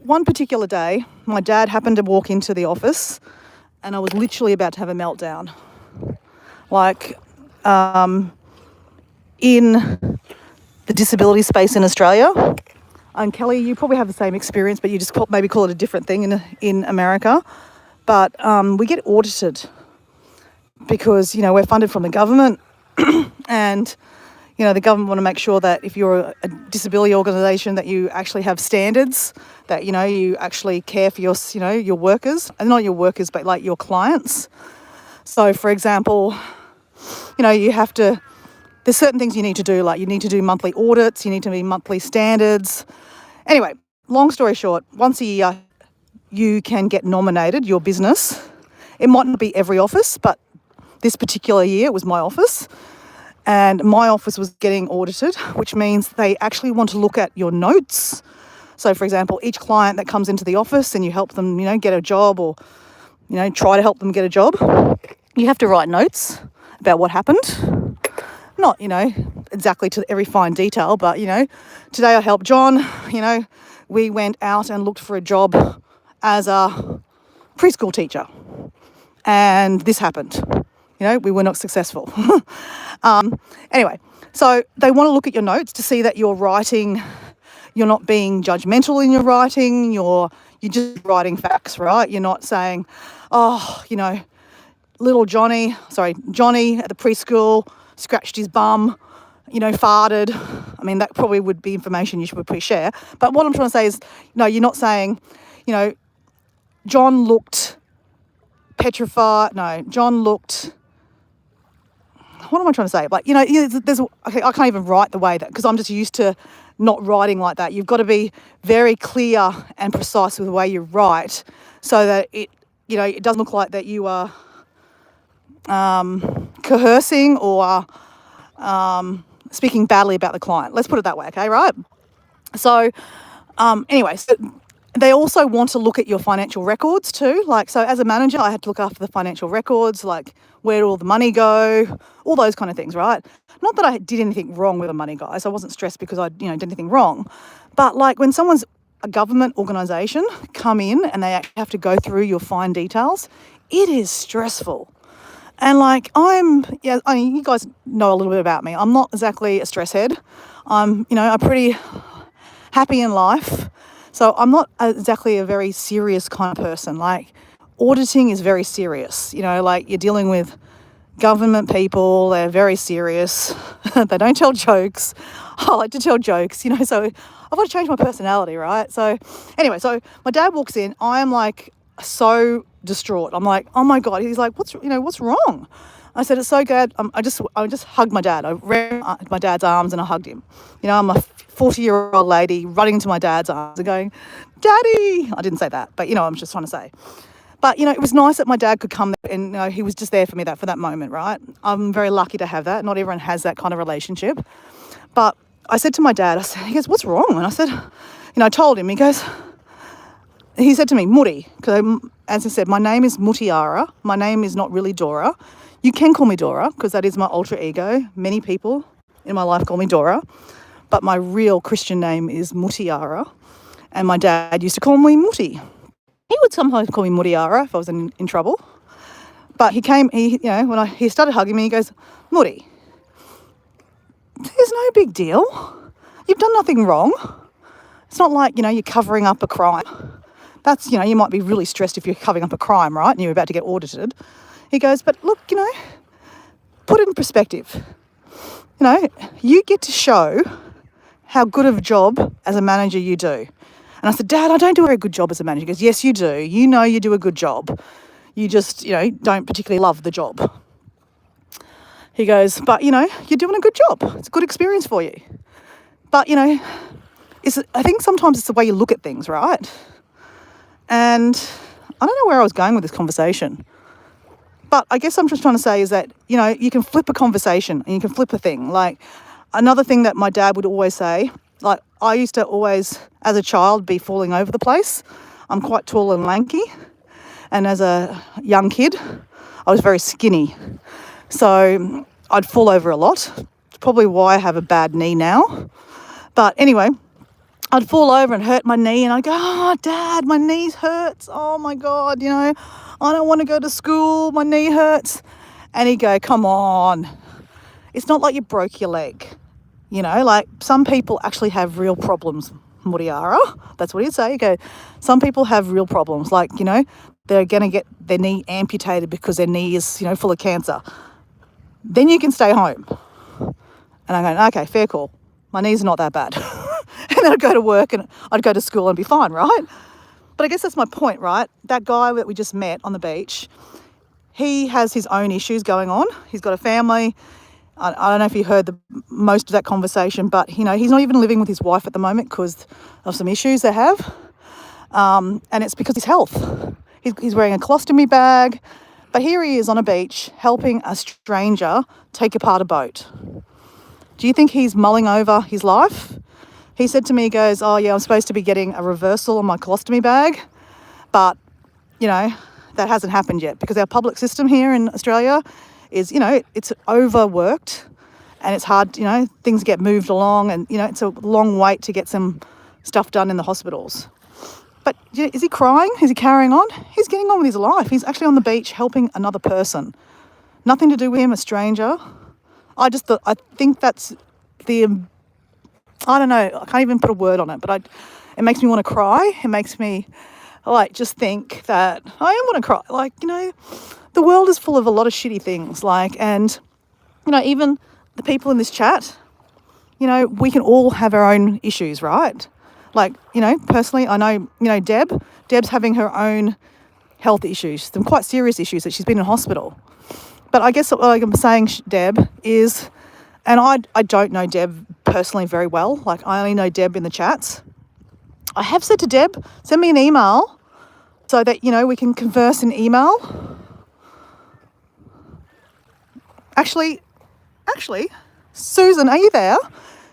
one particular day, my dad happened to walk into the office, and I was literally about to have a meltdown. In the disability space in Australia, and Kelly, you probably have the same experience, but you just maybe call it a different thing in America. But we get audited because, we're funded from the government, and the government want to make sure that if you're a disability organisation that you actually have standards, that, you actually care for your workers, and not your workers, but like your clients. So, for example, you have to, there's certain things you need to do, like you need to do monthly audits, you need to do monthly standards. Anyway, long story short, once a year you can get nominated, your business. It might not be every office, but this particular year it was my office. And my office was getting audited, which means they actually want to look at your notes. So, for example, each client that comes into the office and you help them, get a job, or, try to help them get a job, you have to write notes about what happened. Not, exactly to every fine detail, but, today I helped John, we went out and looked for a job as a preschool teacher. And this happened. We were not successful. Anyway, so they want to look at your notes to see that you're not being judgmental in your writing, you're just writing facts, right? You're not saying, Johnny at the preschool scratched his bum, farted. I mean, that probably would be information you should probably share. But what I'm trying to say is, no, you're not saying, John looked petrified. No, John looked... What am I trying to say? I can't even write the way that, because I'm just used to not writing like that. You've got to be very clear and precise with the way you write, so that it doesn't look like that you are coercing or speaking badly about the client. Let's put it that way, okay, right? So anyway, so they also want to look at your financial records too. Like, so as a manager, I had to look after the financial records, like where did all the money go, all those kind of things, right? Not that I did anything wrong with the money, guys. I wasn't stressed because I, did anything wrong. But like when someone's a government organisation come in and they have to go through your fine details, it is stressful. And like you guys know a little bit about me. I'm not exactly a stress head. I'm pretty happy in life. So I'm not exactly a very serious kind of person. Like auditing is very serious. Like you're dealing with government people. They're very serious. They don't tell jokes. I like to tell jokes, so I've got to change my personality, right? So anyway, so my dad walks in. I am like so distraught. I'm like, oh my God. He's like, what's wrong? I said, it's so good. I just hugged my dad. I ran my dad's arms and I hugged him. I'm a 40-year-old lady running into my dad's arms and going, Daddy. I didn't say that, but I'm just trying to say. But it was nice that my dad could come there and he was just there for me for that moment, right? I'm very lucky to have that. Not everyone has that kind of relationship. But I said to my dad, he goes, what's wrong? And I said, I told him. He said to me, Mutti, because as I said, my name is Mutiara. My name is not really Dora. You can call me Dora because that is my alter ego. Many people in my life call me Dora, but my real Christian name is Mutiara. And my dad used to call me Mutti. He would sometimes call me Mutiara if I was in trouble. But when he started hugging me, he goes, Mutti, there's no big deal. You've done nothing wrong. It's not like, you're covering up a crime. That's, you might be really stressed if you're covering up a crime, right? And you're about to get audited. He goes, but look, put it in perspective. You get to show how good of a job as a manager you do. And I said, Dad, I don't do a very good job as a manager. He goes, yes, you do. You do a good job. You just, don't particularly love the job. He goes, but, you're doing a good job. It's a good experience for you. But, I think sometimes it's the way you look at things, right? And I don't know where I was going with this conversation. But I guess I'm just trying to say is that, you can flip a conversation and you can flip a thing. Like another thing that my dad would always say, like I used to always, as a child, be falling over the place. I'm quite tall and lanky. And as a young kid, I was very skinny. So I'd fall over a lot. It's probably why I have a bad knee now. But anyway, I'd fall over and hurt my knee and I'd go, oh, Dad, my knee hurts. Oh, my God, I don't want to go to school. My knee hurts. And he'd go, come on. It's not like you broke your leg. Like some people actually have real problems, Mutiara. That's what he'd say. He'd go, some people have real problems. Like, they're going to get their knee amputated because their knee is, full of cancer. Then you can stay home. And I'm going, okay, fair call. My knee's not that bad. And then I'd go to work and I'd go to school and be fine, right? But I guess that's my point, right? That guy that we just met on the beach, he has his own issues going on. He's got a family. I don't know if you heard most of that conversation, but, he's not even living with his wife at the moment because of some issues they have. And it's because of his health. He's wearing a colostomy bag. But here he is on a beach helping a stranger take apart a boat. Do you think he's mulling over his life? He said to me, he goes, oh, yeah, I'm supposed to be getting a reversal on my colostomy bag. But, that hasn't happened yet because our public system here in Australia is, it's overworked and it's hard, things get moved along and, it's a long wait to get some stuff done in the hospitals. But is he crying? Is he carrying on? He's getting on with his life. He's actually on the beach helping another person. Nothing to do with him, a stranger. I think that's I don't know, I can't even put a word on it, but it makes me want to cry. It makes me just think that I am going to cry. The world is full of a lot of shitty things. and, even the people in this chat, we can all have our own issues, right? Personally, I know, Deb's having her own health issues, some quite serious issues that she's been in hospital. But I guess what I'm saying, Deb, is, and I don't know Deb personally very well. I only know Deb in the chats. I have said to Deb, send me an email so that, we can converse in email. Actually, Susan, are you there?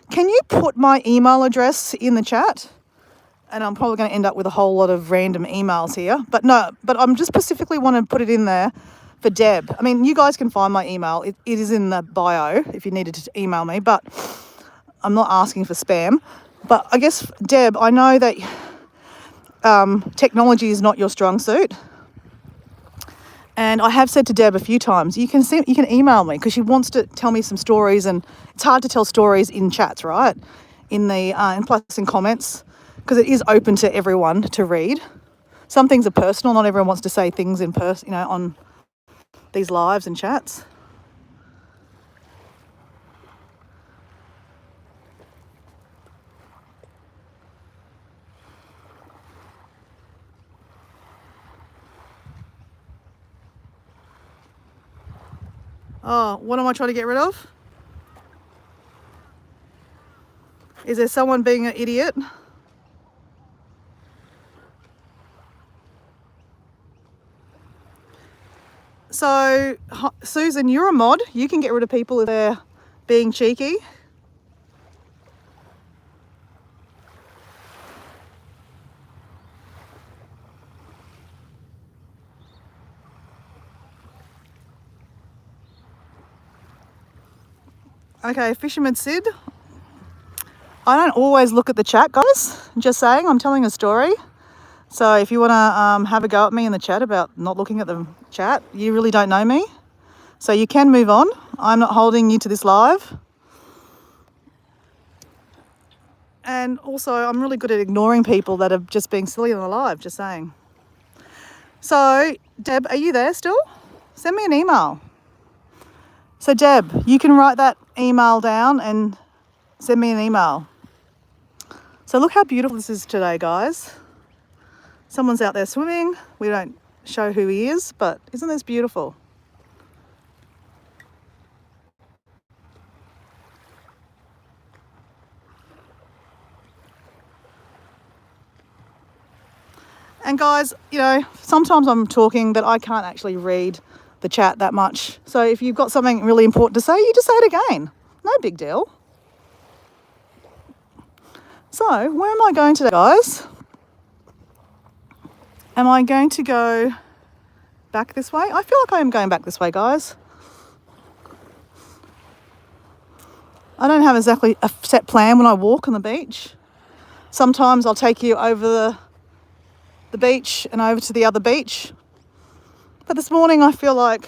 Can you put my email address in the chat? And I'm probably going to end up with a whole lot of random emails here. But no, but I'm just specifically want to put it in there for Deb. I mean, you guys can find my email. It is in the bio if you needed to email me, but I'm not asking for spam. But I guess, Deb, I know that technology is not your strong suit. And I have said to Deb a few times, you can email me because she wants to tell me some stories, and it's hard to tell stories in chats, right? And plus in comments, because it is open to everyone to read. Some things are personal. Not everyone wants to say things in person, on these lives and chats. Oh, what am I trying to get rid of? Is there someone being an idiot? So, Susan, you're a mod. You can get rid of people if they're being cheeky. Okay, Fisherman Sid. I don't always look at the chat, guys. Just saying, I'm telling a story. So if you want to have a go at me in the chat about not looking at the chat, you really don't know me. So you can move on. I'm not holding you to this live. And also, I'm really good at ignoring people that are just being silly on the live, just saying. So, Deb, are you there still? Send me an email. So, Deb, you can write that email down and send me an email. So look how beautiful this is today, guys. Someone's out there swimming. We don't show who he is, but isn't this beautiful? And guys, sometimes I'm talking, but I can't actually read the chat that much. So if you've got something really important to say, you just say it again. No big deal. So where am I going today, guys? Am I going to go back this way? I feel like I am going back this way, guys. I don't have exactly a set plan when I walk on the beach. Sometimes I'll take you over the beach and over to the other beach. But this morning I feel like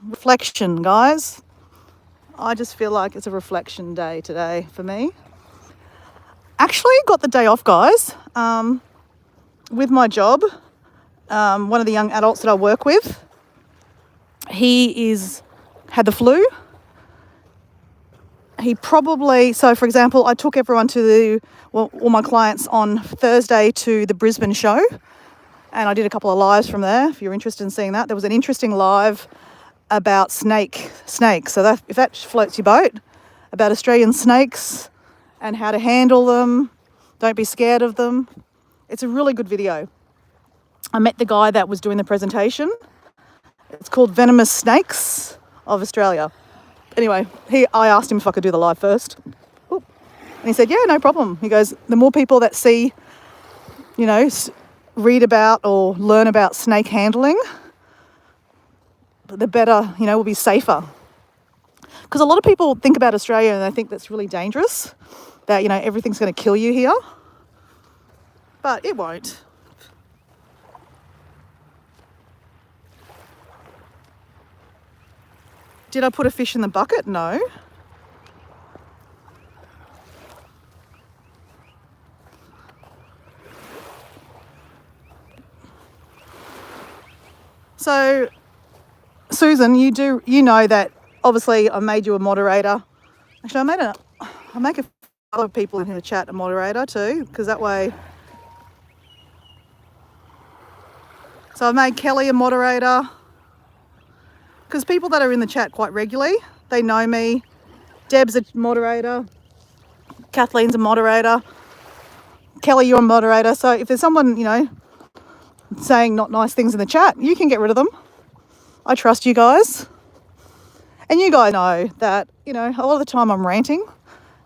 reflection, guys. I just feel like it's a reflection day today for me. Actually got the day off, guys, with my job. One of the young adults that I work with, he had the flu. So for example, I took everyone all my clients on Thursday to the Brisbane show, and I did a couple of lives from there. If you're interested in seeing that, there was an interesting live about snakes. So if that floats your boat, about Australian snakes and how to handle them. Don't be scared of them. It's a really good video. I met the guy that was doing the presentation. It's called Venomous Snakes of Australia. Anyway, I asked him if I could do the live first. Ooh. And he said, yeah, no problem. He goes, the more people that see, read about or learn about snake handling, the better, we'll be safer. Because a lot of people think about Australia and they think that's really dangerous, that, everything's going to kill you here. But it won't. Did I put a fish in the bucket? No. So, Susan, you know that obviously I made you a moderator. Actually, I make a other people in the chat a moderator too, because that way. So I've made Kelly a moderator, because people that are in the chat quite regularly, they know me. Deb's a moderator. Kathleen's a moderator. Kelly, you're a moderator. So if there's someone, saying not nice things in the chat, you can get rid of them. I trust you guys. And you guys know that, you know, a lot of the time I'm ranting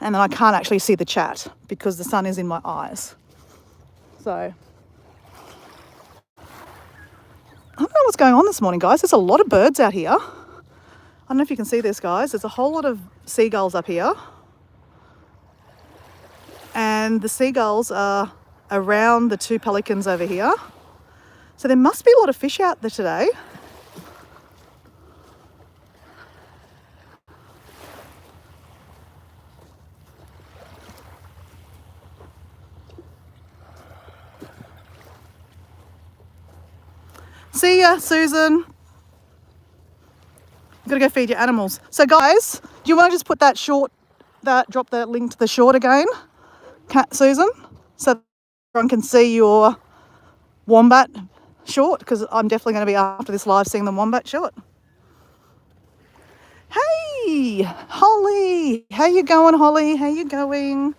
and then I can't actually see the chat because the sun is in my eyes. So, I don't know what's going on this morning, guys. There's a lot of birds out here. I don't know if you can see this, guys. There's a whole lot of seagulls up here. And the seagulls are around the 2 pelicans over here. So there must be a lot of fish out there today. See ya, Susan. Gotta go feed your animals. So guys, do you want to just put that short, drop that link to the short again, Susan? So everyone can see your wombat short, because I'm definitely going to be after this live seeing the wombat short. Hey, Holly. How you going, Holly? How you going?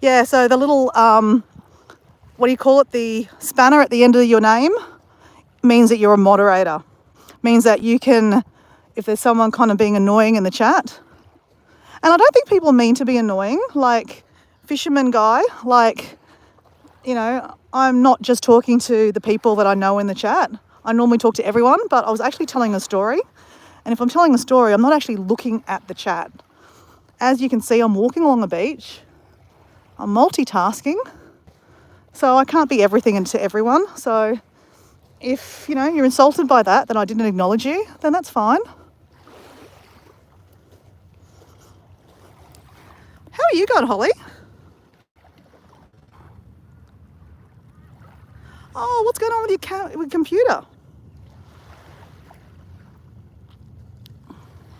Yeah, so the little, what do you call it? The spanner at the end of your name means that you're a moderator. Means that you can, if there's someone kind of being annoying in the chat, and I don't think people mean to be annoying, like fisherman guy, like, you know, I'm not just talking to the people that I know in the chat. I normally talk to everyone, but I was actually telling a story. And if I'm telling a story, I'm not actually looking at the chat. As you can see, I'm walking along the beach. I'm multitasking, so I can't be everything to everyone. So if, you know, you're insulted by that I didn't acknowledge you, then that's fine. How are you going, Holly? Oh, what's going on with your computer?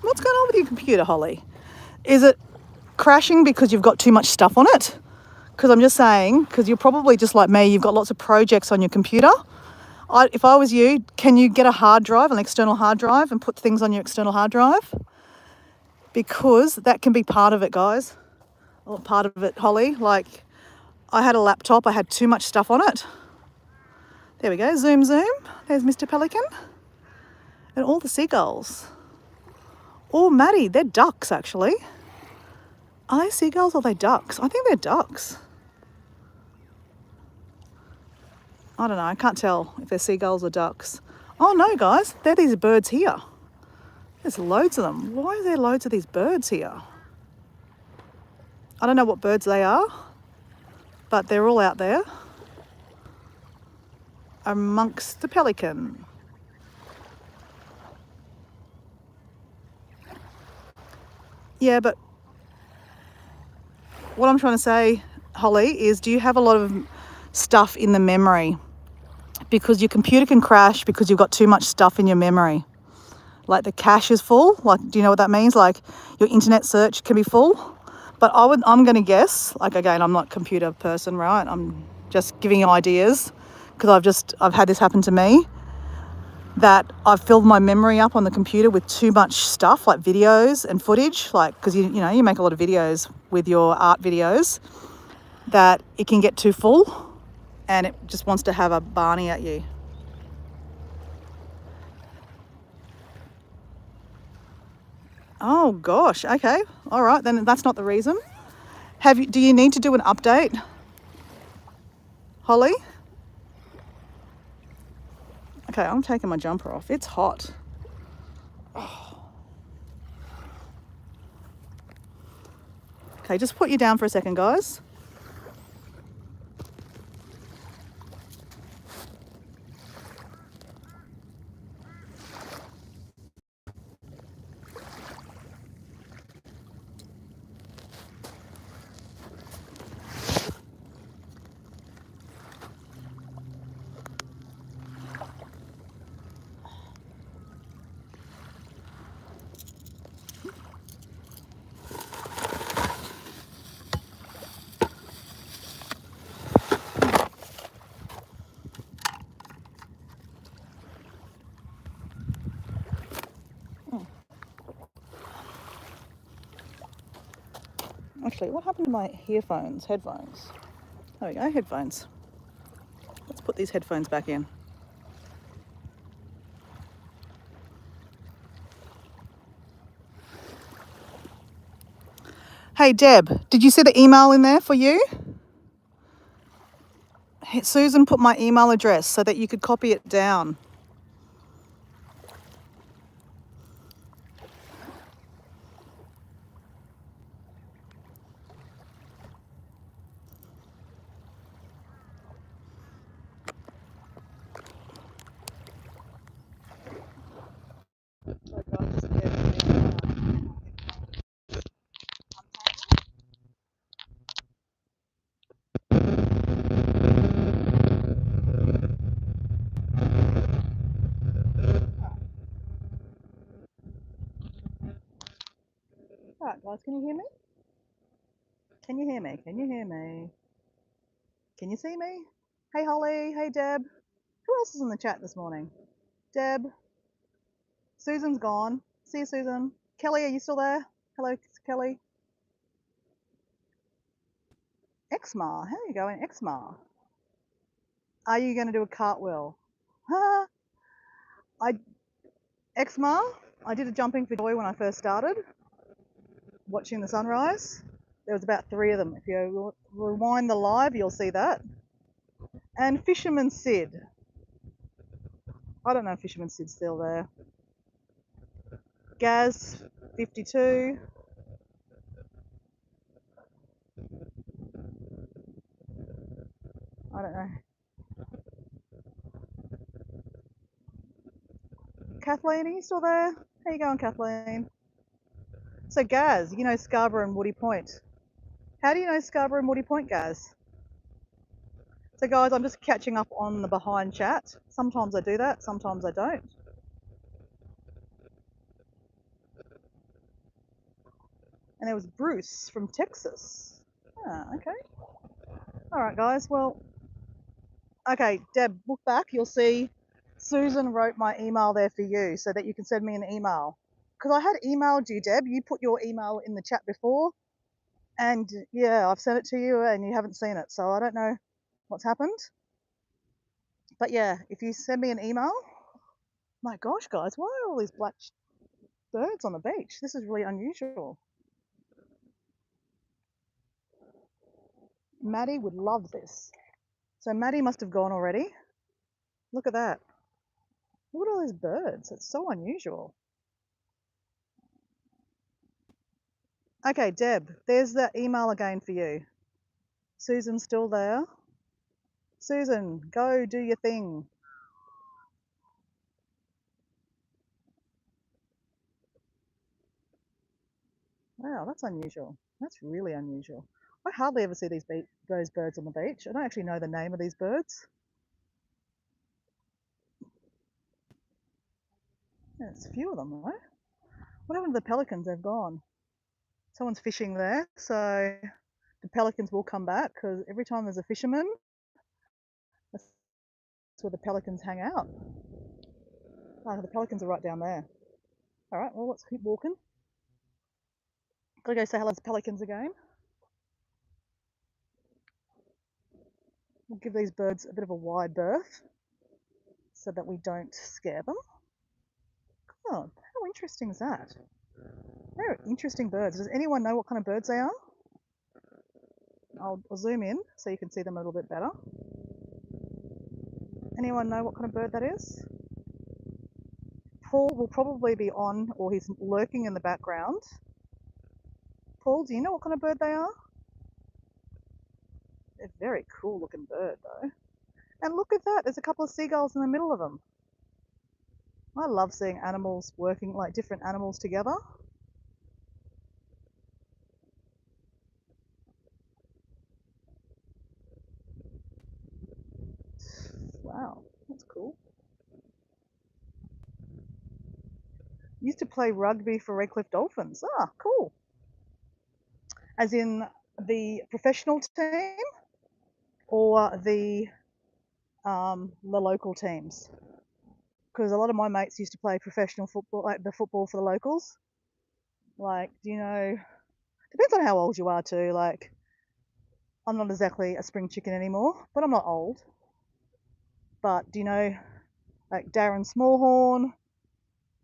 What's going on with your computer, Holly? Is it crashing because you've got too much stuff on it? Because I'm just saying, because you're probably just like me, you've got lots of projects on your computer. If I was you, can you get a hard drive, an external hard drive, and put things on your external hard drive? Because that can be part of it, guys. Or part of it, Holly. Like, I had a laptop, I had too much stuff on it. There we go, zoom, zoom. There's Mr. Pelican. And all the seagulls. Oh, Maddie, they're ducks, actually. Are they seagulls or are they ducks? I think they're ducks. I don't know, I can't tell if they're seagulls or ducks. Oh no, guys, they're these birds here. There's loads of them. Why are there loads of these birds here? I don't know what birds they are, but they're all out there amongst the pelican. Yeah, but what I'm trying to say, Holly, is do you have a lot of stuff in the memory? Because your computer can crash because you've got too much stuff in your memory. Like the cache is full. Like, do you know what that means? Like your internet search can be full. But I'm going to guess, like, again, I'm not a computer person, right? I'm just giving you ideas because I've had this happen to me, that I've filled my memory up on the computer with too much stuff, like videos and footage, like, because you know, you make a lot of videos with your art videos, that it can get too full and it just wants to have a Barney at you. Oh gosh, okay, all right, then that's not the reason. Do you need to do an update, Holly? Okay, I'm taking my jumper off. It's hot. Oh. Okay, just put you down for a second, guys. Actually, what happened to my headphones? There we go, headphones. Let's put these headphones back in. Hey, Deb, did you see the email in there for you? Susan put my email address so that you could copy it down. Right, guys, can you hear me? Can you hear me? Can you hear me? Can you see me? Hey, Holly. Hey, Deb. Who else is in the chat this morning? Deb. Susan's gone. See you, Susan. Kelly, are you still there? Hello, Kelly. Exmar. How are you going, Exmar? Are you going to do a cartwheel? Exmar, I did a jumping for joy when I first started watching the sunrise. There was about 3 of them. If you rewind the live, you'll see that. And Fisherman Sid. I don't know if Fisherman Sid's still there. Gaz, 52. I don't know. Kathleen, are you still there? How you going, Kathleen? So Gaz, you know Scarborough and Woody Point. How do you know Scarborough and Woody Point, Gaz? So guys, I'm just catching up on the behind chat. Sometimes I do that, sometimes I don't. And there was Bruce from Texas. Ah, okay. All right, guys. Well, okay, Deb, look back. You'll see Susan wrote my email there for you so that you can send me an email. Because I had emailed you, Deb. You put your email in the chat before. And yeah, I've sent it to you and you haven't seen it. So I don't know what's happened. But yeah, if you send me an email, my gosh, guys, why are all these black birds on the beach? This is really unusual. Maddie would love this. So Maddie must have gone already. Look at that. Look at all these birds. It's so unusual. Okay, Deb, there's the email again for you. Susan's still there. Susan, go do your thing. Wow, that's unusual. That's really unusual. I hardly ever see those birds on the beach. I don't actually know the name of these birds. Yeah, there's a few of them, right? What happened to the pelicans? They've gone. Someone's fishing there, so the pelicans will come back because every time there's a fisherman, that's where the pelicans hang out. Oh, the pelicans are right down there. All right, well, let's keep walking. Gotta go say hello to the pelicans again. We'll give these birds a bit of a wide berth so that we don't scare them. Oh, how interesting is that? They're interesting birds. Does anyone know what kind of birds they are? I'll zoom in so you can see them a little bit better. Anyone know what kind of bird that is? Paul will probably be on, or he's lurking in the background. Paul, do you know what kind of bird they are? They're a very cool looking bird though. And look at that, there's a couple of seagulls in the middle of them. I love seeing animals working, like different animals together. Wow, that's cool. Used to play rugby for Redcliffe Dolphins. Ah, cool. As in the professional team or the local teams? Because a lot of my mates used to play professional football, like the football for the locals. Like, do you know? Depends on how old you are too. Like, I'm not exactly a spring chicken anymore, but I'm not old. But do you know, like Darren Smallhorn,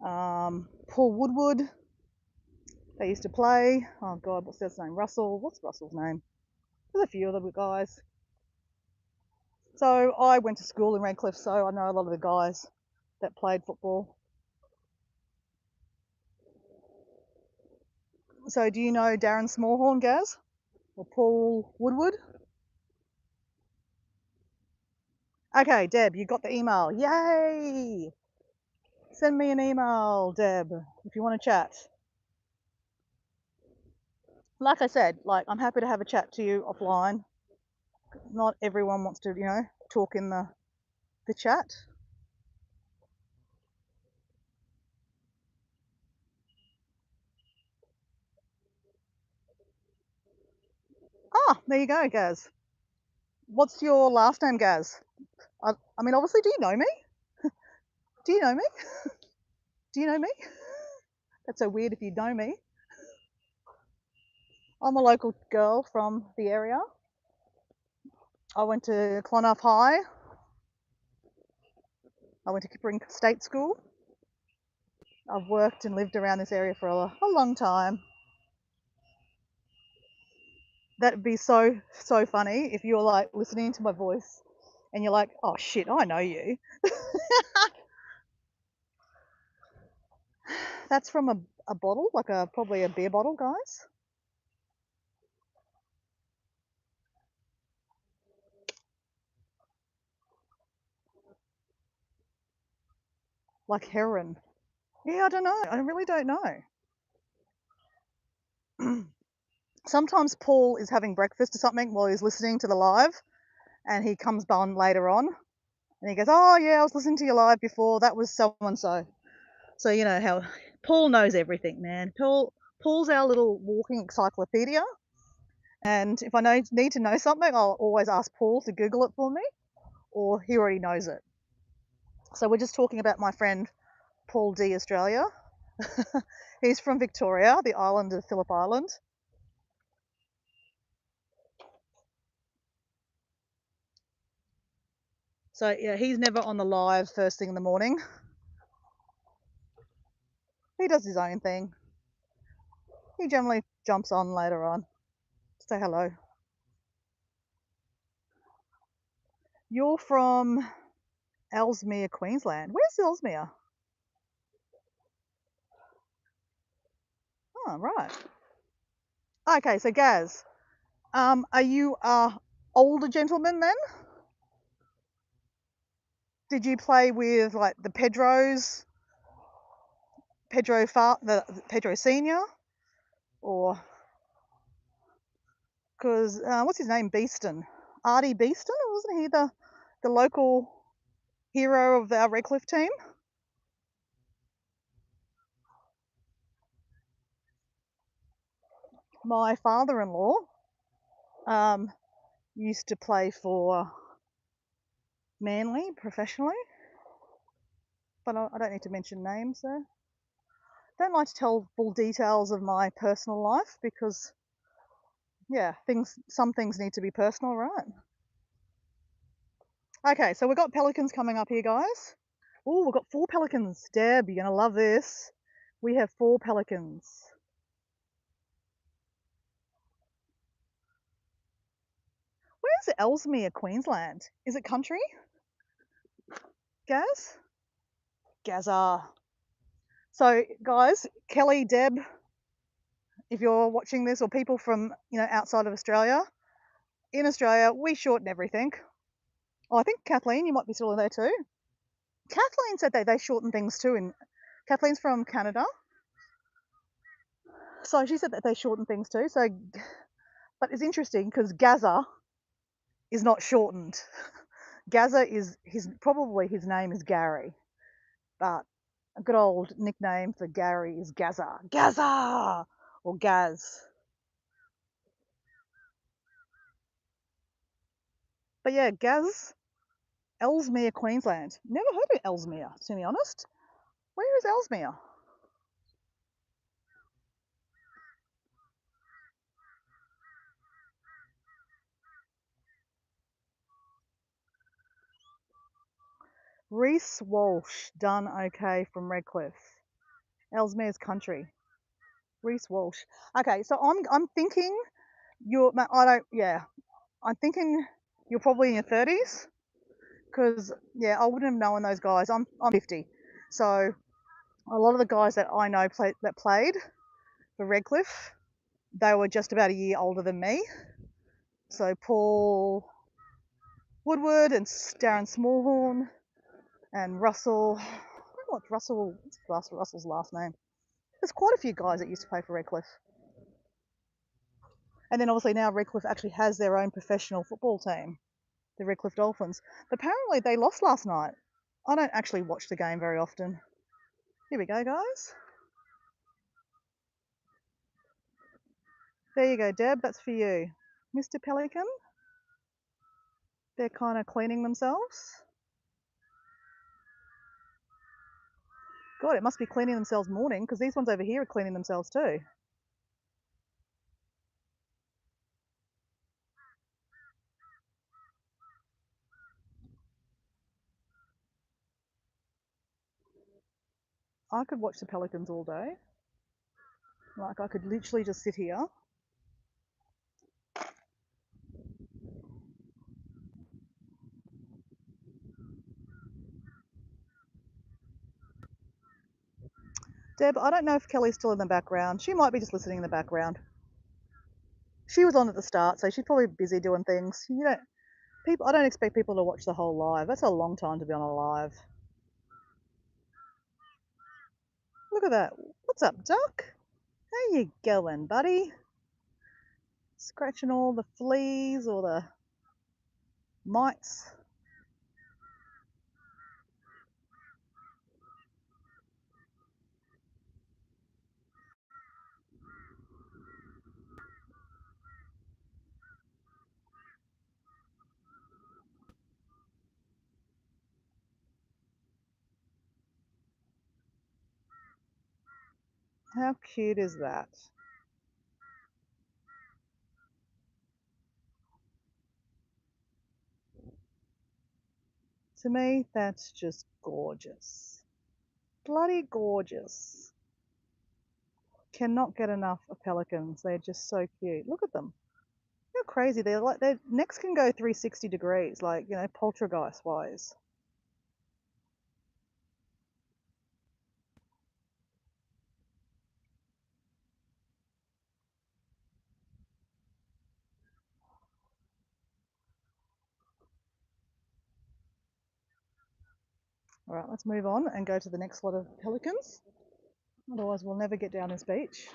Paul Woodward, They used to play. Oh God, what's his name? Russell. What's Russell's name? There's a few of the guys. So I went to school in Redcliffe, so I know a lot of the guys that played football. So do you know Darren Smallhorn, Gaz? Or Paul Woodward? Okay, Deb, you got the email. Yay! Send me an email, Deb, if you want to chat. Like I said, I'm happy to have a chat to you offline. Not everyone wants to, talk in the chat. Ah, there you go, Gaz. What's your last name, Gaz? I mean, obviously, do you know me? Do you know me? Do you know me? That's so weird if you know me. I'm a local girl from the area. I went to Clontarf High. I went to Kippering State School. I've worked and lived around this area for a long time. That'd be so funny if you're like listening to my voice and you're like, oh shit, I know you. That's from a bottle, probably a beer bottle, guys. Like heroin. Yeah, I don't know. I really don't know. Sometimes Paul is having breakfast or something while he's listening to the live, and he comes on later on and he goes, oh yeah, I was listening to your live before, that was so and so. So you know how Paul knows everything, man. Paul's our little walking encyclopedia, and if I need to know something, I'll always ask Paul to Google it for me, or he already knows it. So we're just talking about my friend Paul D. Australia. He's from Victoria, the island of Phillip Island. So yeah, he's never on the live first thing in the morning. He does his own thing. He generally jumps on later on. Say hello. You're from Ellesmere, Queensland. Where's Ellesmere? Oh, right. Okay, so Gaz, are you a older gentleman then? Did you play with like the Pedros, the Pedro Senior, or because what's his name, Beeston, Artie Beeston, wasn't he the local hero of our Redcliffe team? My father-in-law used to play for Manly professionally, but I don't need to mention names there. Don't like to tell full details of my personal life because, yeah, some things need to be personal, right? Okay, so we've got pelicans coming up here, guys. Oh, we've got 4 pelicans. Deb, you're gonna love this. We have 4 pelicans. Where's Ellesmere, Queensland? Is it country? Gaz? Gaza. So, guys, Kelly, Deb, if you're watching this, or people from outside of Australia, in Australia we shorten everything. Oh, I think Kathleen, you might be still in there too. Kathleen said they shorten things too. And Kathleen's from Canada, so she said that they shorten things too. So, but it's interesting because Gaza is not shortened. Gaza is probably his name is Gary, but a good old nickname for Gary is Gaza. Gaza or Gaz. But yeah, Gaz, Ellesmere, Queensland. Never heard of Ellesmere, to be honest. Where is Ellesmere? Reese Walsh, done okay from Redcliffe. Ellesmere's country. Reese Walsh. Okay, so I'm thinking I'm thinking you're probably in your 30s because I wouldn't have known those guys. I'm 50, so a lot of the guys that I know that played for Redcliffe, they were just about a year older than me. So Paul Woodward and Darren Smallhorn and Russell. What's Russell's last name? There's quite a few guys that used to play for Redcliffe. And then obviously now Redcliffe actually has their own professional football team, the Redcliffe Dolphins. But apparently they lost last night. I don't actually watch the game very often. Here we go, guys. There you go, Deb. That's for you. Mr. Pelican. They're kind of cleaning themselves. God, it must be cleaning themselves morning because these ones over here are cleaning themselves too. I could watch the pelicans all day. Like I could literally just sit here. Deb, I don't know if Kelly's still in the background. She might be just listening in the background. She was on at the start, so she's probably busy doing things. I don't expect people to watch the whole live. That's a long time to be on a live. Look at that. What's up, Duck? How you going, buddy? Scratching all the fleas or the mites. How cute is that? To me, that's just gorgeous. Bloody gorgeous. Cannot get enough of pelicans. They're just so cute. Look at them. How crazy. Their necks can go 360 degrees, like, poltergeist wise. All right, let's move on and go to the next lot of pelicans. Otherwise, we'll never get down this beach.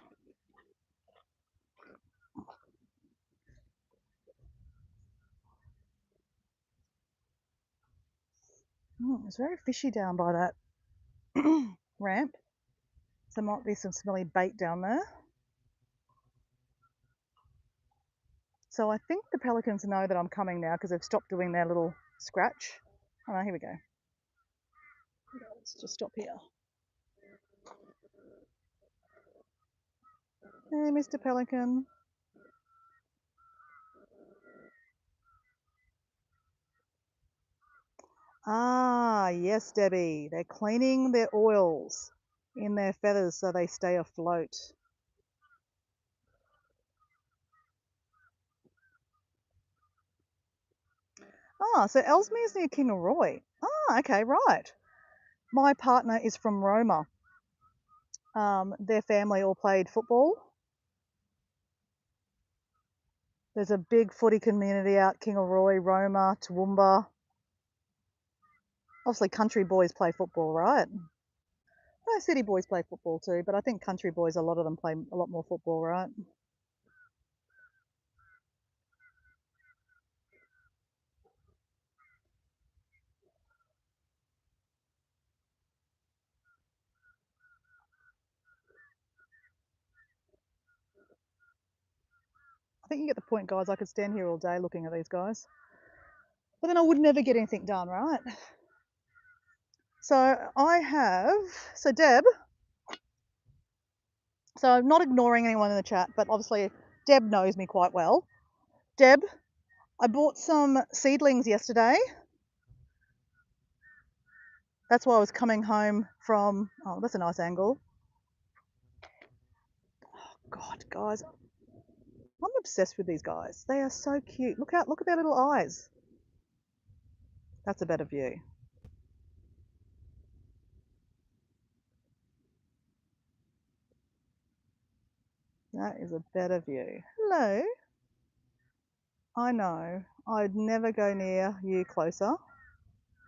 It's very fishy down by that ramp. So there might be some smelly bait down there. So I think the pelicans know that I'm coming now because they've stopped doing their little scratch. Oh, no, here we go. Let's just stop here. Hey, Mr. Pelican. Ah, yes, Debbie. They're cleaning their oils in their feathers so they stay afloat. Ah, so Ellesmere is near Kingaroy. Ah, okay, right. My partner is from Roma. Their family all played football. There's a big footy community out Kingaroy, Roma, Toowoomba. Obviously, country boys play football, right? No, city boys play football too, but I think country boys, a lot of them play a lot more football, right? I think you get the point, guys. I could stand here all day looking at these guys. But then I would never get anything done, right? So Deb, so I'm not ignoring anyone in the chat, but obviously Deb knows me quite well. Deb, I bought some seedlings yesterday. That's why I was coming home from, oh, that's a nice angle. guys. I'm obsessed with these guys. They are so cute. Look at their little eyes. That's a better view. That is a better view. Hello. I know. I'd never go near you closer.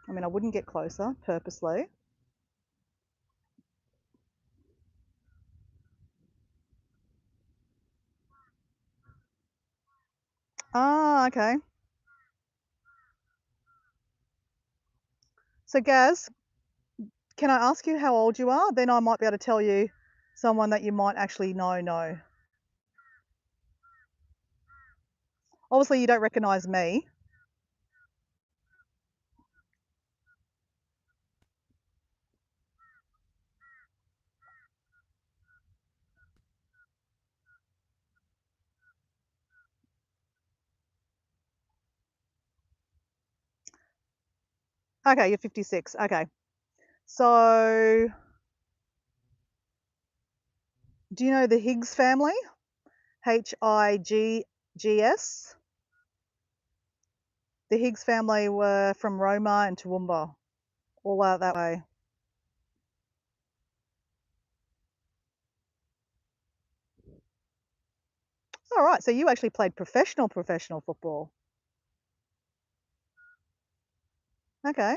I mean, I wouldn't get closer purposely. Ah, okay. So, Gaz, can I ask you how old you are? Then I might be able to tell you someone that you might actually know. Obviously, you don't recognise me. Okay, you're 56. Okay. So, do you know the Higgs family? Higgs. The Higgs family were from Roma and Toowoomba, all out that way. All right, so you actually played professional football. Okay.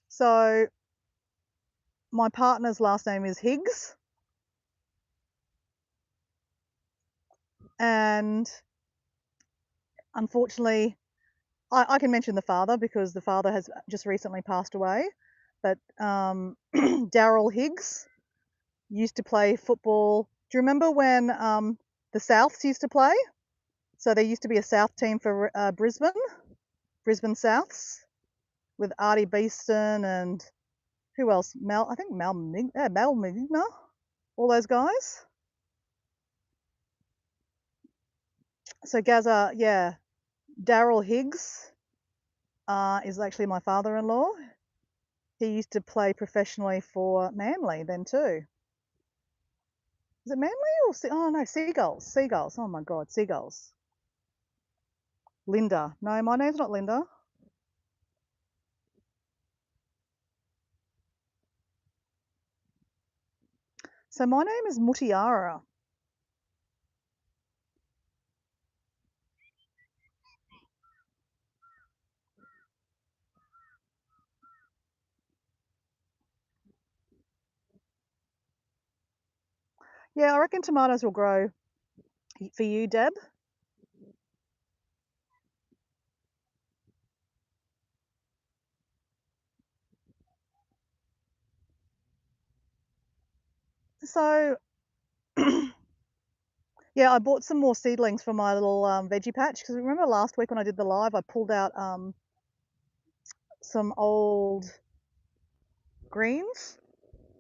So my partner's last name is Higgs, and unfortunately, I can mention the father because the father has just recently passed away. But Daryl Higgs used to play football. Do you remember when the Souths used to play? So there used to be a South team for Brisbane Souths, with Artie Beeston and who else? Mel Migna, all those guys. So Gaza, yeah, Daryl Higgs is actually my father-in-law. He used to play professionally for Manly then too. Is it Manly or oh no, Seagulls? Seagulls. Oh my God, Seagulls. Linda. No, my name's not Linda. So my name is Mutiara. Yeah, I reckon tomatoes will grow for you, Deb. So yeah, I bought some more seedlings for my little veggie patch because remember last week when I did the live, I pulled out some old greens.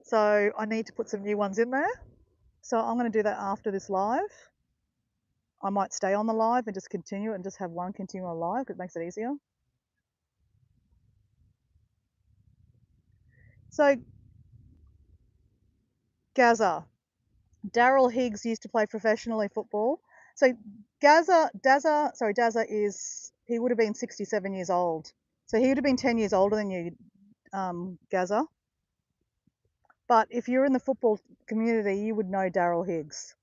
So I need to put some new ones in there. So I'm going to do that after this live. I might stay on the live and just continue it and just have one continual live because it makes it easier. So Gaza, Daryl Higgs used to play professionally football. So Dazza is, he would have been 67 years old. So he would have been 10 years older than you, Gaza. But if you're in the football community, you would know Daryl Higgs.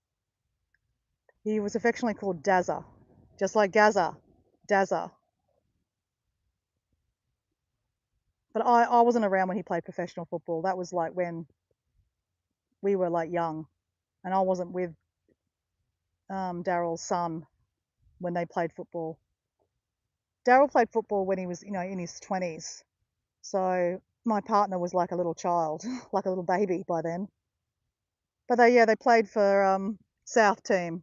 He was affectionately called Dazza, just like Gaza, Dazza. But I wasn't around when he played professional football. That was like when we were like young, and I wasn't with Daryl's son when they played football. Daryl played football when he was, in his 20s. So my partner was like a little child, like a little baby by then. But they played for South team.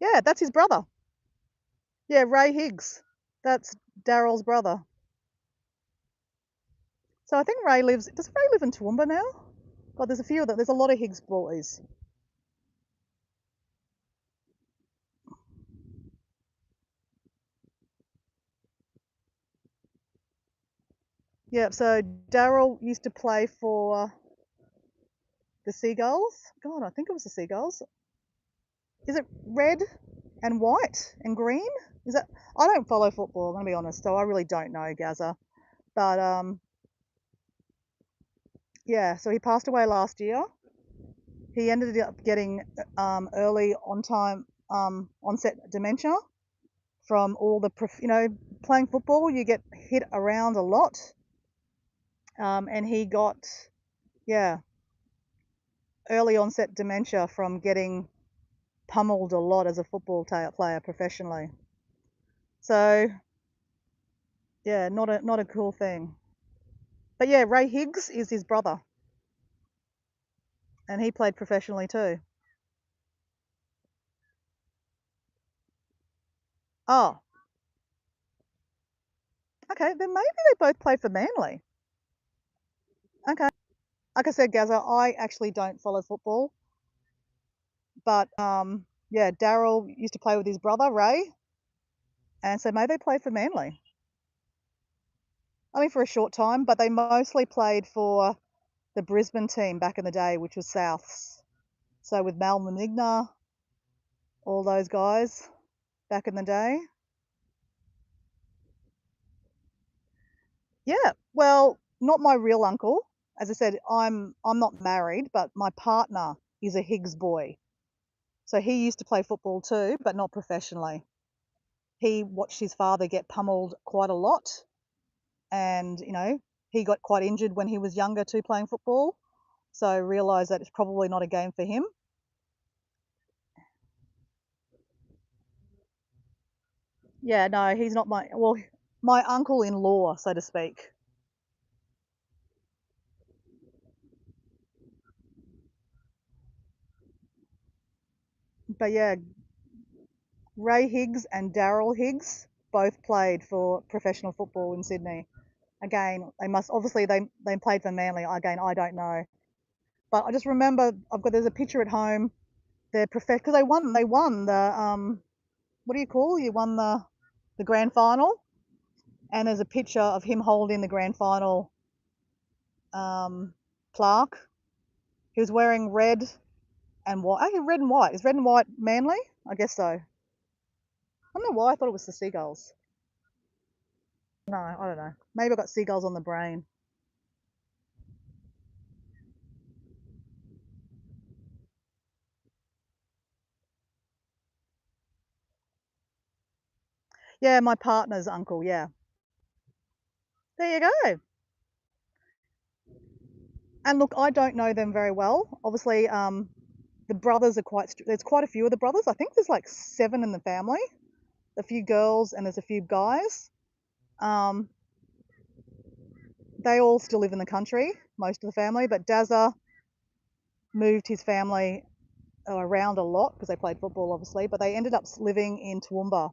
Yeah, that's his brother. Yeah, Ray Higgs. That's Daryl's brother. So I think Ray lives. Does Ray live in Toowoomba now? God, there's a few of them. There's a lot of Higgs boys. Yeah. So Daryl used to play for the Seagulls. God, I think it was the Seagulls. Is it red and white and green? Is that? I don't follow football, I'm gonna be honest, so I really don't know, Gaza. But yeah, so he passed away last year. He ended up getting early onset dementia from all the playing football. You get hit around a lot, and he got early onset dementia from getting pummeled a lot as a football player professionally. So yeah, not a cool thing. But yeah, Ray Higgs is his brother, and he played professionally too. Oh, okay, then maybe they both played for Manly. Okay, like I said, Gaza, I actually don't follow football, but yeah, Daryl used to play with his brother Ray, and so maybe they played for Manly. I mean, for a short time, but they mostly played for the Brisbane team back in the day, which was Souths. So with Mal Manigna, all those guys back in the day. Yeah, well, not my real uncle. As I said, I'm not married, but my partner is a Higgs boy. So he used to play football too, but not professionally. He watched his father get pummeled quite a lot, and he got quite injured when he was younger too playing football. So realised that it's probably not a game for him. Yeah, no, he's not my uncle-in-law, so to speak. But yeah, Ray Higgs and Daryl Higgs both played for professional football in Sydney. Again, they played for Manly. Again, I don't know, but I just remember there's a picture at home. They're because they won the what do you call you won the grand final, and there's a picture of him holding the grand final plaque. He was wearing red and white. Oh, red and white. Is red and white Manly? I guess so. I don't know why I thought it was the Seagulls. No, I don't know. Maybe I got Seagulls on the brain. Yeah, my partner's uncle. Yeah. There you go. And look, I don't know them very well. Obviously, the brothers are there's quite a few of the brothers. I think there's like 7 in the family. A few girls and there's a few guys. Um, they all still live in the country, most of the family, but Dazza moved his family around a lot because they played football, obviously, but they ended up living in Toowoomba.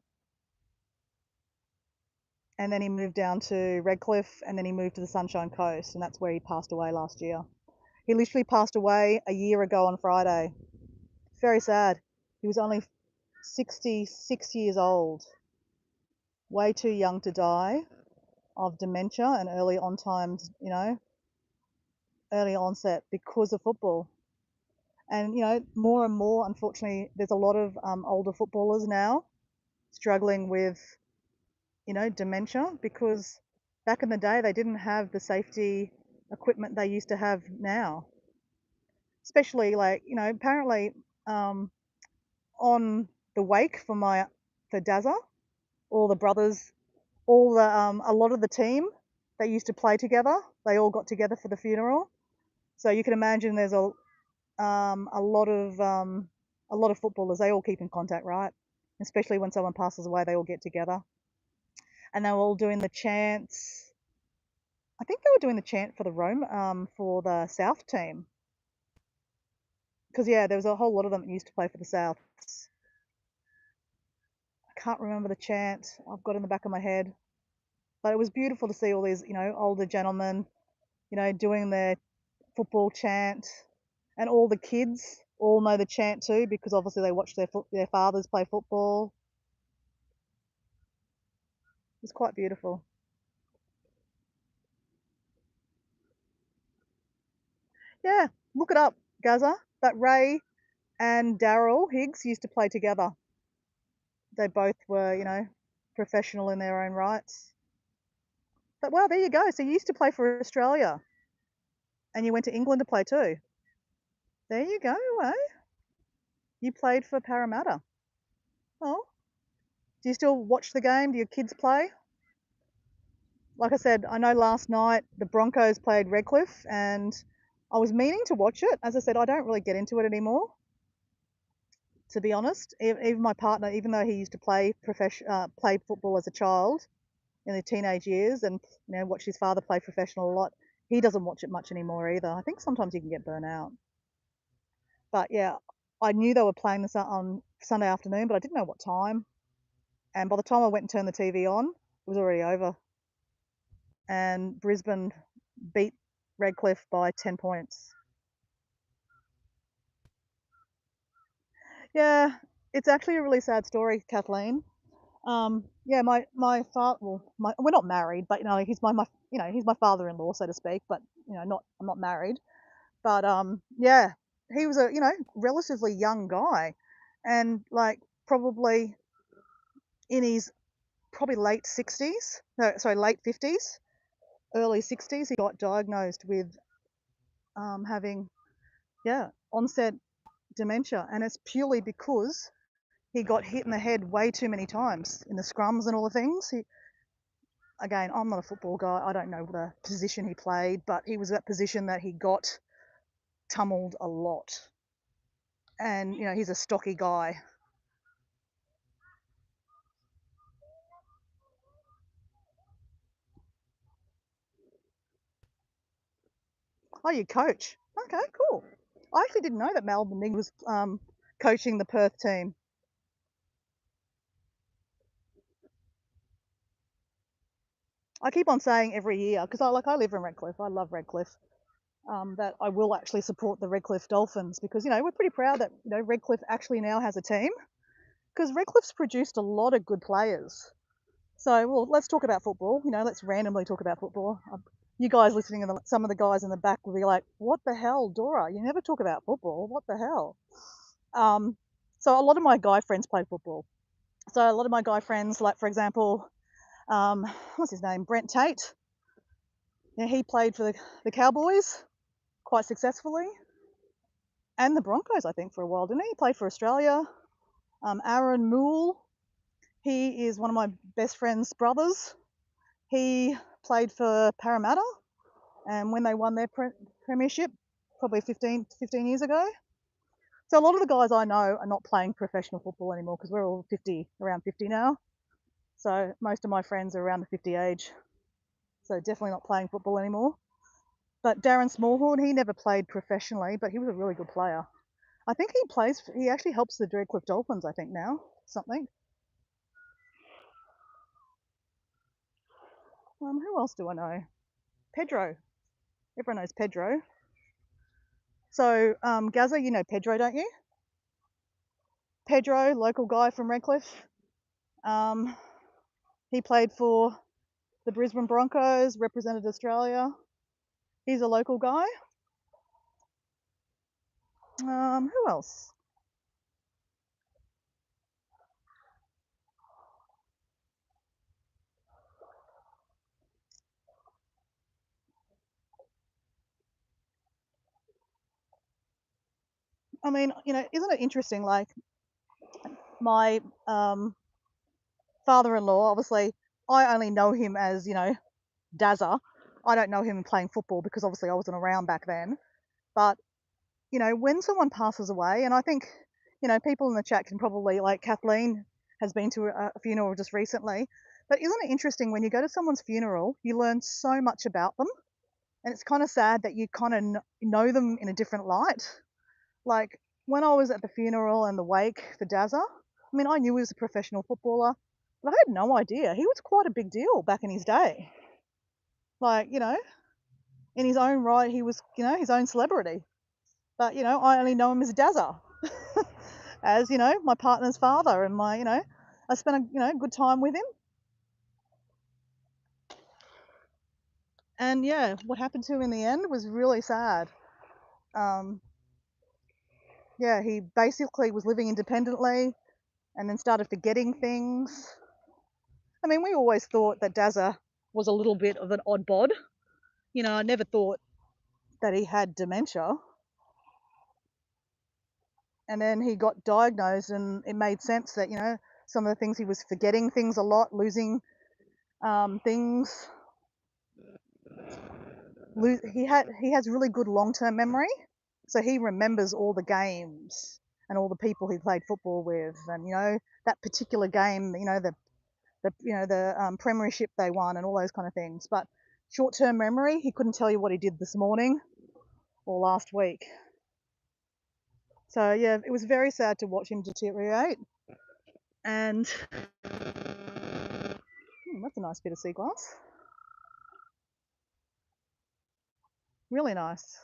And then he moved down to Redcliffe, and then he moved to the Sunshine Coast, and that's where he passed away last year. He literally passed away a year ago on Friday. Very sad. He was only 66 years old. Way too young to die of dementia and early onset because of football. And more and more, unfortunately, there's a lot of older footballers now struggling with dementia because back in the day they didn't have the safety equipment they used to have now. Especially apparently on the wake for Dazza, all the brothers, all the a lot of the team that used to play together, they all got together for the funeral. So you can imagine there's a lot of footballers. They all keep in contact, right? Especially when someone passes away, they all get together, and they were all doing the chants. I think they were doing the chant for the for the South team, because yeah, there was a whole lot of them that used to play for the Souths. I can't remember the chant. I've got it in the back of my head, but it was beautiful to see all these older gentlemen, doing their football chant, and all the kids all know the chant too because obviously they watch their fathers play football. It's quite beautiful. Yeah, look it up. Gaza, but Ray and Daryl Higgs used to play together. They both were, professional in their own rights. But wow, there you go. So you used to play for Australia and you went to England to play too. There you go, eh? You played for Parramatta. Oh, do you still watch the game? Do your kids play? Like I said, I know last night the Broncos played Redcliffe and I was meaning to watch it. As I said, I don't really get into it anymore, to be honest. Even my partner, even though he used to play football as a child in the teenage years and watch his father play professional a lot, he doesn't watch it much anymore either. I think sometimes you can get burnt out. But yeah, I knew they were playing this on Sunday afternoon, but I didn't know what time. And by the time I went and turned the TV on, it was already over. And Brisbane beat Redcliffe by 10 points. Yeah, it's actually a really sad story, Kathleen. Yeah, my father. Well, we're not married, but he's my he's my father-in-law, so to speak. But I'm not married. But yeah, he was a relatively young guy, and like probably in his probably late 60s. No, sorry, late 50s, early 60s. He got diagnosed with having onset dementia, and it's purely because he got hit in the head way too many times in the scrums and all the things. Again, I'm not a football guy. I don't know the position he played, but he was that position that he got tumbled a lot. And, he's a stocky guy. Oh, you coach? Okay, cool. I actually didn't know that Melbourne Ning was coaching the Perth team. I keep on saying every year, because I live in Redcliffe. I love Redcliffe. That I will actually support the Redcliffe Dolphins because, we're pretty proud that, Redcliffe actually now has a team because Redcliffe's produced a lot of good players. So, well, let's talk about football. Let's randomly talk about football. You guys listening, and some of the guys in the back will be like, "What the hell, Dora? You never talk about football. What the hell?" Um, so a lot of my guy friends play football. So a lot of my guy friends, like for example, what's his name, Brent Tate. Yeah, he played for the Cowboys quite successfully, and the Broncos, I think, for a while, didn't he? He played for Australia. Aaron Moole, he is one of my best friend's brothers. He played for Parramatta, and when they won their premiership, probably 15 years ago. So a lot of the guys I know are not playing professional football anymore because we're all around 50 now. So most of my friends are around the 50 age. So definitely not playing football anymore. But Darren Smallhorn, he never played professionally, but he was a really good player. I think he actually helps the Redcliffe Dolphins, I think now, something. Who else do I know? Pedro. Everyone knows Pedro. So, Gaza, you know Pedro, don't you? Pedro, local guy from Redcliffe. He played for the Brisbane Broncos, represented Australia. He's a local guy. Who else? I mean, isn't it interesting? Like my father-in-law, obviously, I only know him as Dazza. I don't know him playing football because obviously I wasn't around back then. But when someone passes away, and I think people in the chat can probably, like Kathleen has been to a funeral just recently. But isn't it interesting when you go to someone's funeral, you learn so much about them, and it's kind of sad that you kind of know them in a different light. Like when I was at the funeral and the wake for Dazza, I mean, I knew he was a professional footballer, but I had no idea. He was quite a big deal back in his day. Like, in his own right, he was, his own celebrity. But, I only know him as Dazza, as, my partner's father and I spent a, good time with him. And yeah, what happened to him in the end was really sad. yeah, he basically was living independently and then started forgetting things. I mean, we always thought that Dazza was a little bit of an odd bod. You know, I never thought that he had dementia. And then he got diagnosed, and it made sense that, you know, some of the things he was forgetting things a lot, losing things. He has really good long-term memory, so he remembers all the games and all the people he played football with, and you know that particular game, you know the premiership they won and all those kind of things. But short-term memory, he couldn't tell you what he did this morning or last week. So yeah, it was very sad to watch him deteriorate. And that's a nice bit of sea glass. Really nice.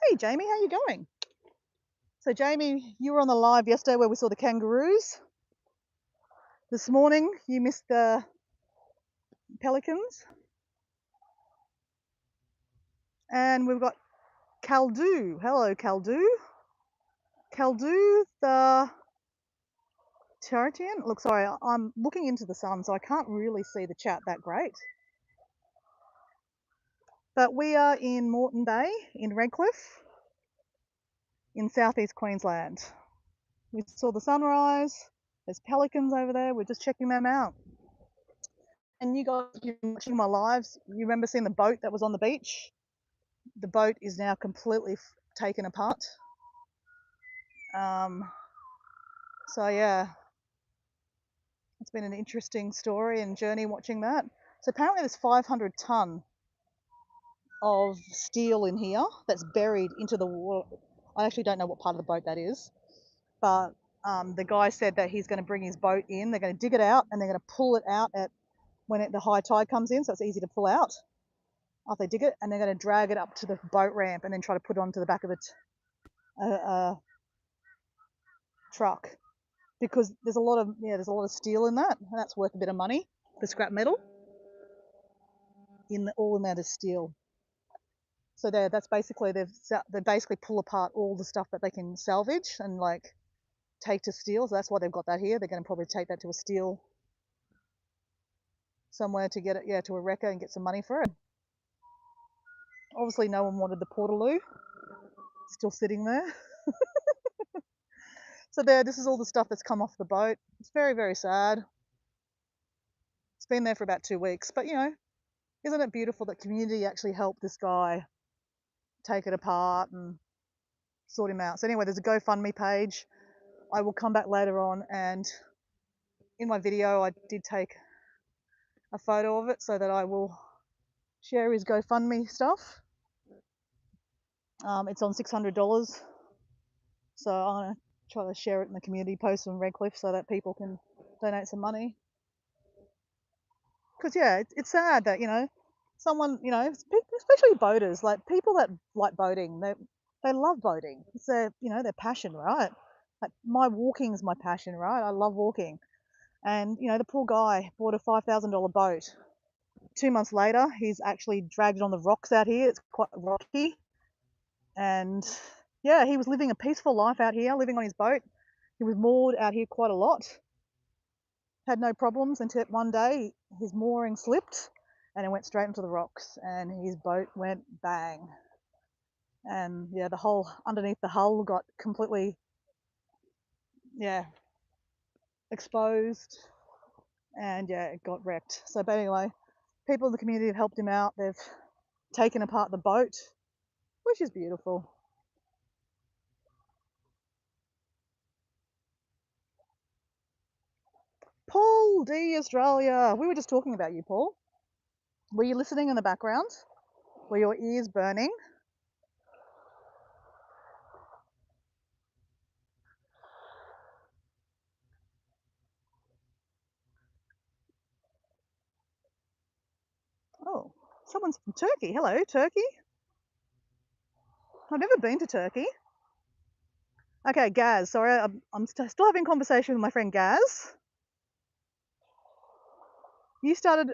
Hey Jamie, how you going? So Jamie, you were on the live yesterday where we saw the kangaroos. This morning you missed the pelicans. And we've got Kaldu. Hello Kaldu. Kaldu the Terratian. Look, sorry, I'm looking into the sun, so I can't really see the chat that great. But we are in Moreton Bay in Redcliffe in southeast Queensland. We saw the sunrise. There's pelicans over there. We're just checking them out. And you guys, if you're watching my lives, you remember seeing the boat that was on the beach? The boat is now completely taken apart. So yeah, it's been an interesting story and journey watching that. So apparently there's 500 tonne of steel in here that's buried into the water. I actually don't know what part of the boat that is, but the guy said that he's going to bring his boat in. They're going to dig it out and they're going to pull it out at when the high tide comes in, so it's easy to pull out after they dig it, and they're going to drag it up to the boat ramp and then try to put it onto the back of a truck, because there's a lot of steel in that, and that's worth a bit of money. The scrap metal all in that is steel. So that's basically they basically pull apart all the stuff that they can salvage and like take to steel. So that's why they've got that here. They're going to probably take that to a steel somewhere to get it, to a wrecker and get some money for it. Obviously, no one wanted the Portaloo. Still sitting there. So this is all the stuff that's come off the boat. It's very, very sad. It's been there for about 2 weeks, but you know, isn't it beautiful that community actually helped this guy take it apart and sort him out? So anyway, there's a GoFundMe page. I will come back later on, and in my video I did take a photo of it so that I will share his GoFundMe stuff. It's on $600, so I'm going to try to share it in the community post on Redcliffe so that people can donate some money. Because yeah, it's sad that, you know, someone, you know, especially boaters, like people that like boating, they love boating. It's their passion, right? Like my walking is my passion, right? I love walking. And you know, the poor guy bought a $5,000 boat. 2 months later, he's actually dragged it on the rocks out here. It's quite rocky. And yeah, he was living a peaceful life out here, living on his boat. He was moored out here quite a lot. Had no problems until one day his mooring slipped and it went straight into the rocks and his boat went bang. And yeah, the whole underneath the hull got completely exposed, and yeah, it got wrecked. So but anyway, people in the community have helped him out. They've taken apart the boat, which is beautiful. Paul D. Australia. We were just talking about you, Paul. Were you listening in the background? Were your ears burning? Oh, someone's from Turkey. Hello, Turkey. I've never been to Turkey. Okay, Gaz. Sorry, I'm still having a conversation with my friend Gaz. You started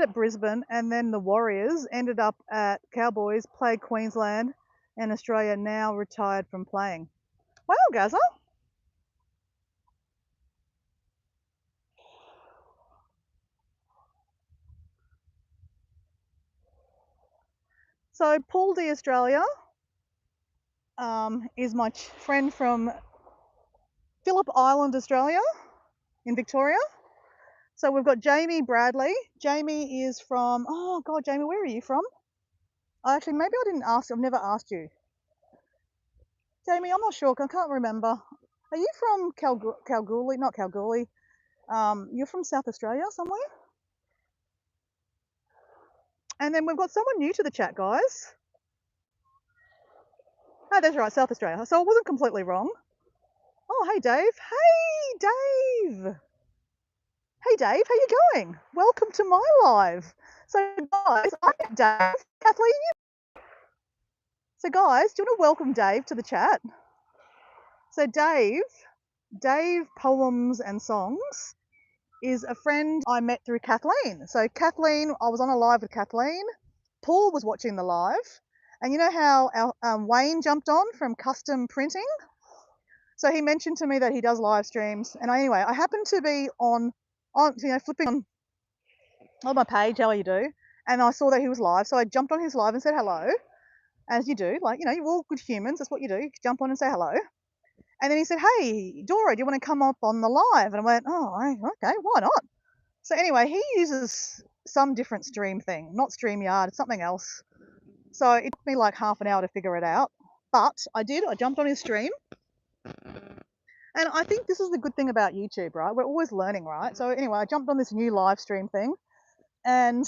at Brisbane, and then the Warriors ended up at Cowboys, played Queensland, and Australia, now retired from playing. Wow, Gaza. So Paul D Australia is my friend from Phillip Island, Australia, in Victoria. So we've got Jamie Bradley. Jamie is from, oh God, Jamie, where are you from? Actually, maybe I didn't ask, I've never asked you. Jamie, I'm not sure, I can't remember. Are you from Kalgoorlie? Not Kalgoorlie. You're from South Australia somewhere? And then we've got someone new to the chat, guys. Oh, that's right, South Australia. So I wasn't completely wrong. Oh, hey, Dave. Hey, Dave. Hey, Dave, how you going? Welcome to my live. So, guys, I met Dave. Kathleen, so, guys, do you want to welcome Dave to the chat? So, Dave Poems and Songs is a friend I met through Kathleen. So, Kathleen, I was on a live with Kathleen. Paul was watching the live. And you know how our, Wayne jumped on from Custom Printing? So he mentioned to me that he does live streams. And anyway, I happened to be on flipping on my page, how you do. And I saw that he was live. So I jumped on his live and said hello, as you do. Like, you're all good humans. That's what you do. You jump on and say hello. And then he said, hey, Dora, do you want to come up on the live? And I went, oh, okay, why not? So anyway, he uses some different stream thing, not StreamYard, something else. So it took me like half an hour to figure it out. But I did. I jumped on his stream. And I think this is the good thing about YouTube, right? We're always learning, right? So anyway, I jumped on this new live stream thing. And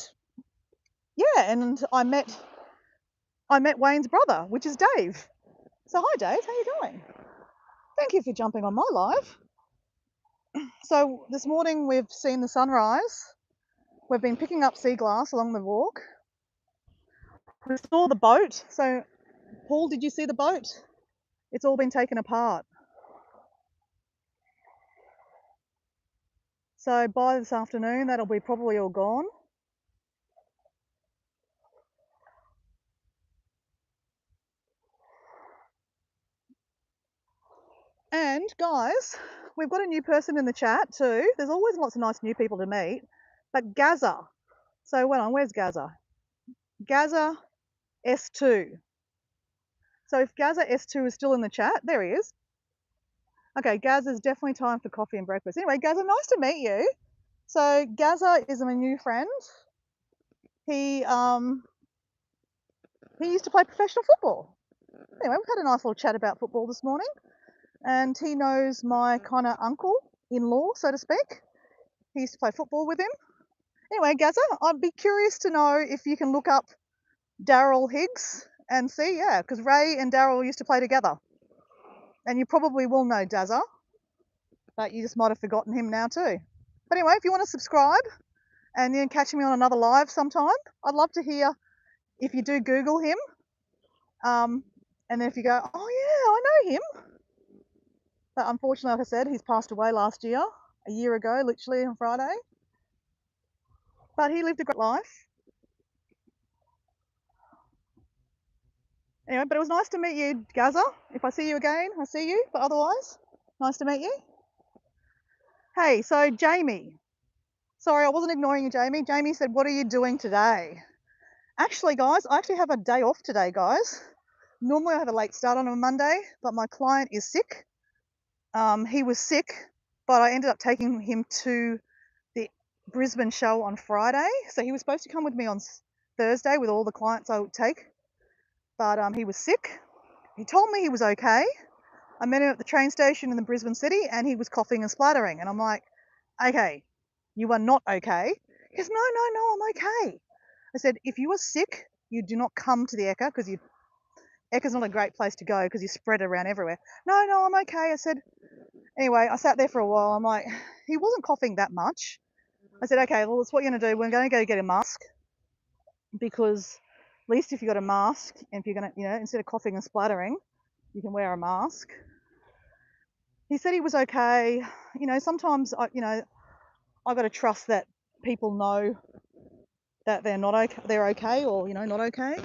yeah, and I met Wayne's brother, which is Dave. So hi, Dave. How you going? Thank you for jumping on my live. So this morning we've seen the sunrise. We've been picking up sea glass along the walk. We saw the boat. So, Paul, did you see the boat? It's all been taken apart. So by this afternoon, that'll be probably all gone. And guys, we've got a new person in the chat too. There's always lots of nice new people to meet. But Gaza. So where's Gaza? Gaza S2. So if Gaza S2 is still in the chat, there he is. Okay, Gaza's definitely time for coffee and breakfast. Anyway, Gaza, nice to meet you. So Gaza is my new friend. He used to play professional football. Anyway, we've had a nice little chat about football this morning. And he knows my kind of uncle-in-law, so to speak. He used to play football with him. Anyway, Gaza, I'd be curious to know if you can look up Daryl Higgs and see, yeah, because Ray and Daryl used to play together. And you probably will know Dazza, but you just might have forgotten him now too. But anyway, if you want to subscribe and then catch me on another live sometime, I'd love to hear if you do Google him. And then if you go, oh yeah, I know him. But unfortunately, like I said, he's passed away last year, a year ago, literally on Friday. But he lived a great life. Anyway, but it was nice to meet you, Gaza. If I see you again, I see you. But otherwise, nice to meet you. Hey, so Jamie. Sorry, I wasn't ignoring you, Jamie. Jamie said, what are you doing today? Actually, guys, I actually have a day off today, guys. Normally I have a late start on a Monday, but my client is sick. He was sick, but I ended up taking him to the Brisbane show on Friday. So he was supposed to come with me on Thursday with all the clients I would take, but he was sick. He told me he was okay. I met him at the train station in the Brisbane city and he was coughing and splattering. And I'm like, okay, you are not okay. He goes, no, I'm okay. I said, if you are sick, you do not come to the Ekka because Ekka's not a great place to go because you spread around everywhere. No, I'm okay. I said, anyway, I sat there for a while. I'm like, he wasn't coughing that much. I said, okay, well, that's what you're going to do. We're going to go get a mask because at least if you've got a mask and if you're going to, instead of coughing and splattering, you can wear a mask. He said he was okay. Sometimes, I got to trust that people know that they're not okay, they're okay or, not okay.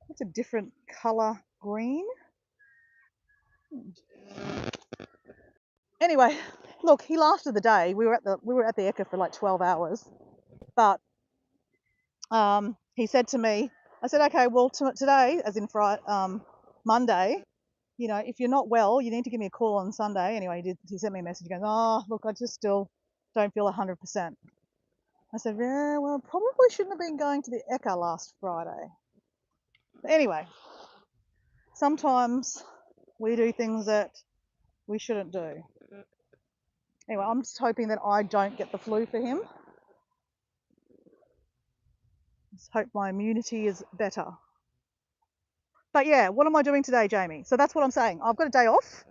It's a different colour green. Anyway, look, he lasted the day. We were at the Ekka for like 12 hours, but he said to me, I said, okay, well today, as in Friday, Monday, you know, if you're not well, you need to give me a call on Sunday. Anyway, he sent me a message. He goes, oh, look, I just still don't feel 100%. I said, yeah, well, probably shouldn't have been going to the Ekka last Friday. But anyway, sometimes we do things that we shouldn't do. Anyway, I'm just hoping that I don't get the flu for him. Just hope my immunity is better. But yeah, what am I doing today, Jamie? So that's what I'm saying. I've got a day off.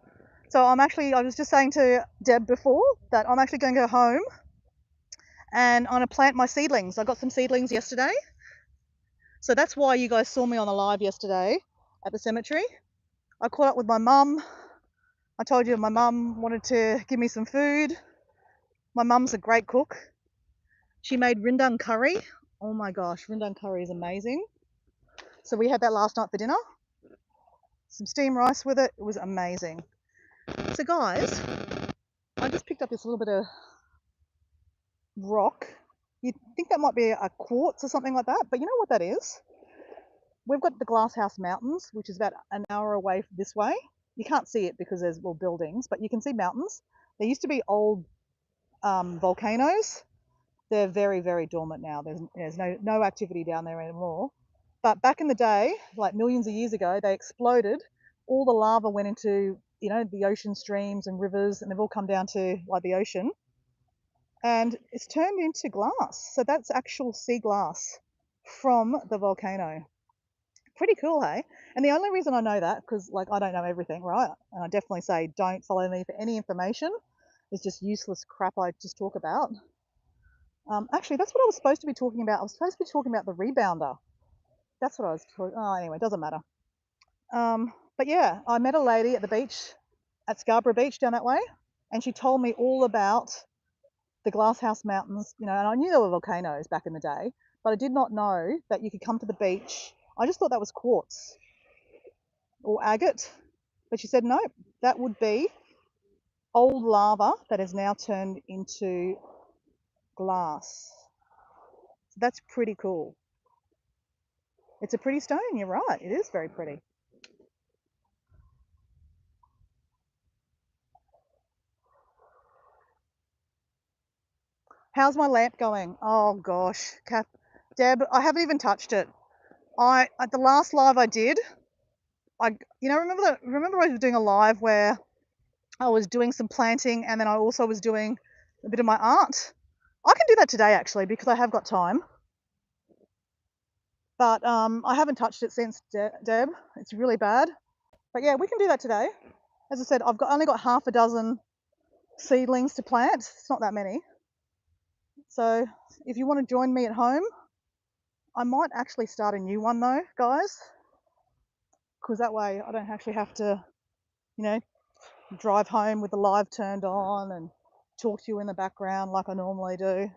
So I was just saying to Deb before that I'm actually going to go home and I'm going to plant my seedlings. I got some seedlings yesterday. So that's why you guys saw me on the live yesterday at the cemetery. I caught up with my mum. I told you my mum wanted to give me some food. My mum's a great cook. She made rindang curry. Oh my gosh, rindang curry is amazing. So we had that last night for dinner. Some steamed rice with it. It was amazing. So guys, I just picked up this little bit of rock. You'd think that might be a quartz or something like that, but you know what that is? We've got the Glasshouse Mountains, which is about an hour away this way. You can't see it because there's buildings, but you can see mountains. There used to be old volcanoes. They're very, very dormant now. There's no activity down there anymore. But back in the day, like millions of years ago, they exploded. All the lava went into, you know, the ocean streams and rivers, and they've all come down to like the ocean. And it's turned into glass. So that's actual sea glass from the volcano. Pretty cool, hey? And the only reason I know that, because like I don't know everything, right? And I definitely say don't follow me for any information. It's just useless crap I just talk about. Actually, that's what I was supposed to be talking about. I was supposed to be talking about the rebounder. That's what I was talking. Oh, anyway, it doesn't matter. But yeah, I met a lady at the beach, at Scarborough Beach down that way, and she told me all about the Glasshouse Mountains, you know, and I knew there were volcanoes back in the day, but I did not know that you could come to the beach. I just thought that was quartz or agate, but she said, no, that would be old lava that has now turned into glass. So that's pretty cool. It's a pretty stone, you're right, it is very pretty. How's my lamp going? Oh gosh, Deb, I haven't even touched it. At the last live I did, remember I was doing a live where I was doing some planting and then I also was doing a bit of my art. I can do that today actually because I have got time. But I haven't touched it since, Deb. It's really bad. But yeah, we can do that today. As I said, I've only got half a dozen seedlings to plant. It's not that many. So if you want to join me at home, I might actually start a new one though, guys. Because that way I don't actually have to, you know, drive home with the live turned on and talk to you in the background like I normally do.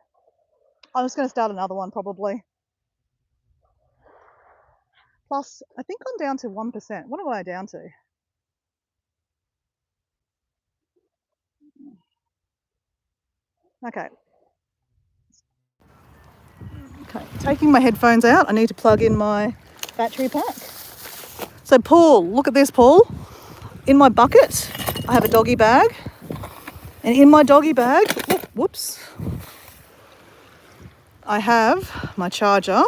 I'm just going to start another one probably. Plus, I think I'm down to 1%. What am I down to? Okay. Okay, taking my headphones out, I need to plug in my battery pack. So Paul, look at this, Paul. In my bucket, I have a doggy bag. And in my doggy bag, whoops, I have my charger.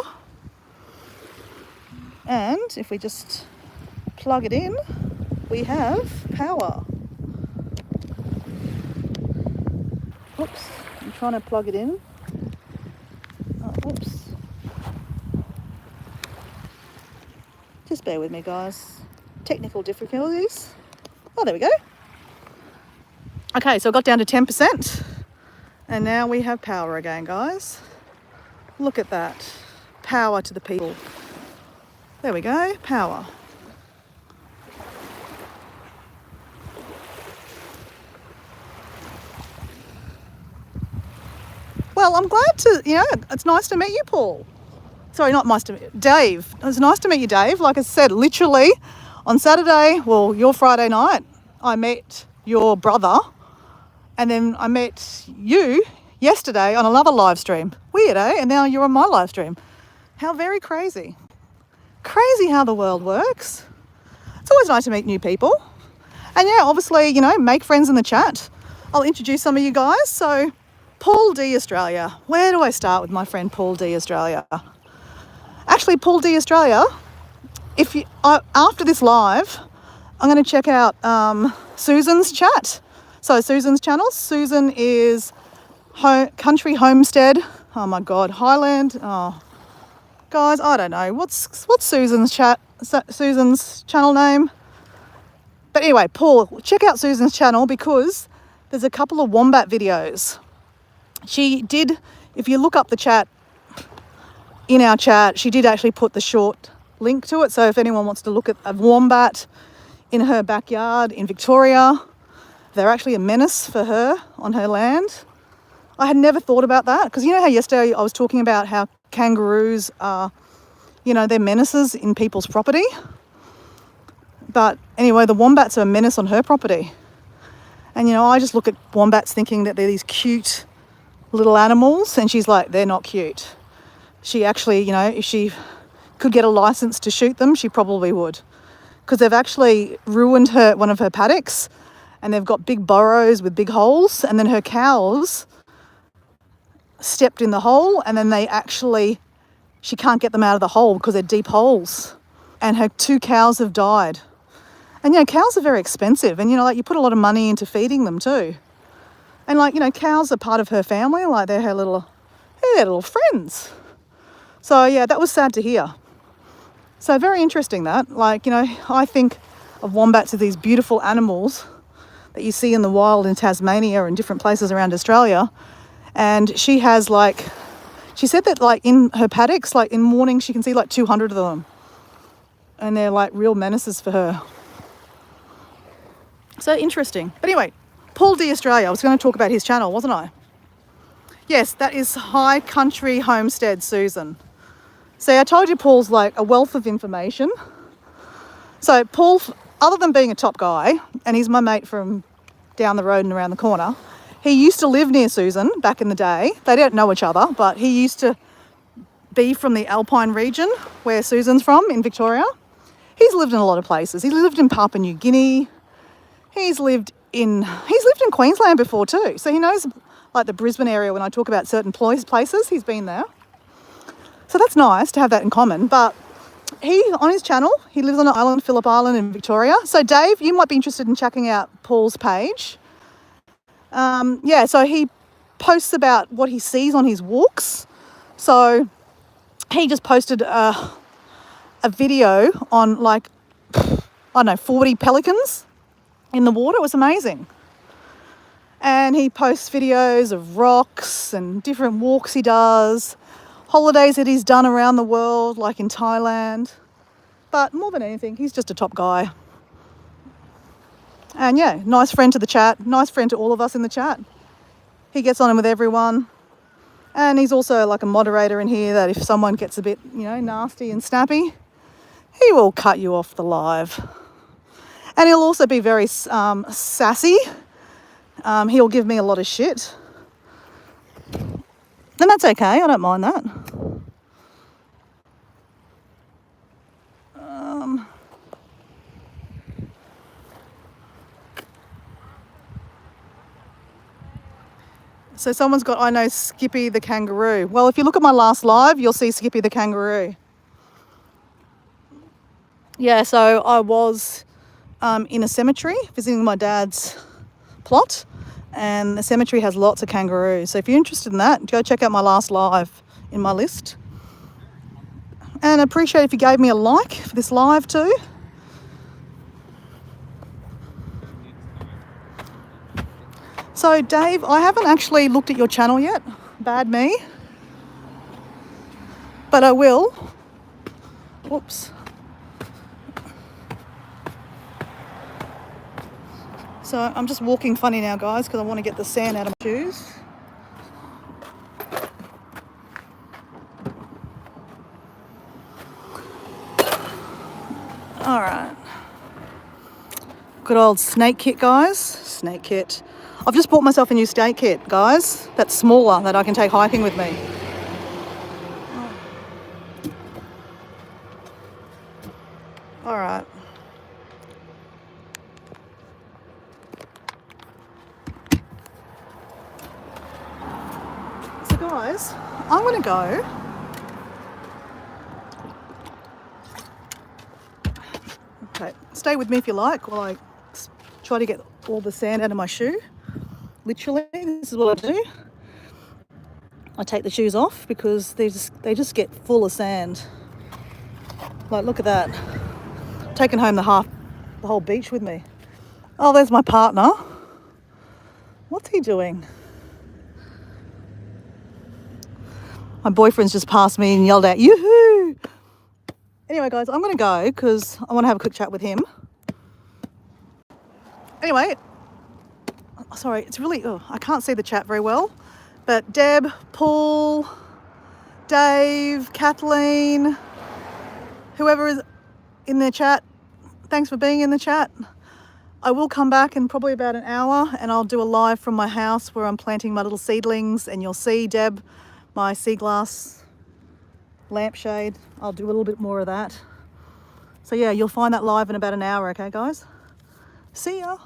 And if we just plug it in, we have power. Oops, I'm trying to plug it in. Oh, oops. Just bear with me, guys. Technical difficulties. Oh, there we go. Okay, so I got down to 10%. And now we have power again, guys. Look at that. Power to the people. There we go, power. Well, I'm glad to, it's nice to meet you, Paul. Sorry, not nice to meet you, Dave. It's nice to meet you, Dave. Like I said, literally on Saturday, well, your Friday night, I met your brother, and then I met you yesterday on another live stream. Weird, eh? And now you're on my live stream. How very crazy. Crazy how the world works. It's always nice to meet new people. And yeah, obviously, you know, make friends in the chat. I'll introduce some of you guys. So, Paul D Australia. Where do I start with my friend Paul D Australia? Actually, Paul D Australia, if you after this live, I'm going to check out Susan's chat. So Susan's channel. Susan is Country Homestead. Oh my God, Highland. Oh, guys, I don't know what's Susan's Susan's channel name. But anyway, Paul, check out Susan's channel because there's a couple of wombat videos. She did, if you look up the chat, in our chat, she did actually put the short link to it. So if anyone wants to look at a wombat in her backyard in Victoria, they're actually a menace for her on her land. I had never thought about that because you know how yesterday I was talking about how kangaroos are, you know, they're menaces in people's property. But anyway, the wombats are a menace on her property. And, you know, I just look at wombats thinking that they're these cute little animals. And she's like, they're not cute. She actually, you know, if she could get a license to shoot them, she probably would. Because they've actually ruined one of her paddocks. And they've got big burrows with big holes. And then her cows stepped in the hole. And then she can't get them out of the hole because they're deep holes. And her 2 cows have died. And, you know, cows are very expensive and, you know, like you put a lot of money into feeding them too. And like, you know, cows are part of her family, like they're her little friends. So yeah, that was sad to hear. So very interesting that, like, you know, I think of wombats as these beautiful animals that you see in the wild in Tasmania and different places around Australia. And she has she said that like in her paddocks, like in morning, she can see like 200 of them. And they're like real menaces for her. So interesting. But anyway, Paul D Australia, I was going to talk about his channel, wasn't I? Yes, that is High Country Homestead Susan. See, I told you Paul's like a wealth of information. So Paul, other than being a top guy, and he's my mate from down the road and around the corner, he used to live near Susan back in the day. They don't know each other, but he used to be from the Alpine region where Susan's from in Victoria. He's lived in a lot of places. He lived in Papua New Guinea. He's lived in Queensland before too. So he knows like the Brisbane area when I talk about certain places, he's been there. So that's nice to have that in common. But on his channel, he lives on an island, Phillip Island in Victoria. So Dave, you might be interested in checking out Paul's page. Yeah, so he posts about what he sees on his walks. So he just posted a video on like, I don't know, 40 pelicans in the water. It was amazing. And he posts videos of rocks and different walks he does, holidays that he's done around the world, like in Thailand. But more than anything, he's just a top guy. And yeah, nice friend to the chat, nice friend to all of us in the chat. He gets on with everyone. And he's also like a moderator in here that if someone gets a bit, you know, nasty and snappy, he will cut you off the live. And he'll also be very sassy. He'll give me a lot of shit. And that's okay, I don't mind that. So someone's got, I know Skippy the kangaroo. Well, if you look at my last live, you'll see Skippy the kangaroo. Yeah, so I was in a cemetery visiting my dad's plot, and the cemetery has lots of kangaroos. So if you're interested in that, go check out my last live in my list. And I appreciate if you gave me a like for this live too. So Dave, I haven't actually looked at your channel yet. Bad me. But I will. Whoops. So I'm just walking funny now, guys, because I want to get the sand out of my shoes. All right. Good old snake kit, guys. Snake kit. I've just bought myself a new snake kit, guys. That's smaller, that I can take hiking with me. All right. So guys, I'm gonna go. Okay, stay with me if you like while I try to get all the sand out of my shoe. Literally, this is what I do. I take the shoes off because they just get full of sand. Like, look at that. Taking home the whole beach with me. Oh, there's my partner. What's he doing? My boyfriend's just passed me and yelled out, "Yoo-hoo!" Anyway, guys, I'm going to go because I want to have a quick chat with him. Anyway, sorry, it's really, I can't see the chat very well. But Deb, Paul, Dave, Kathleen, whoever is in the chat, thanks for being in the chat. I will come back in probably about an hour and I'll do a live from my house where I'm planting my little seedlings, and you'll see, Deb, my sea glass lampshade. I'll do a little bit more of that. So yeah, you'll find that live in about an hour, okay guys? See ya.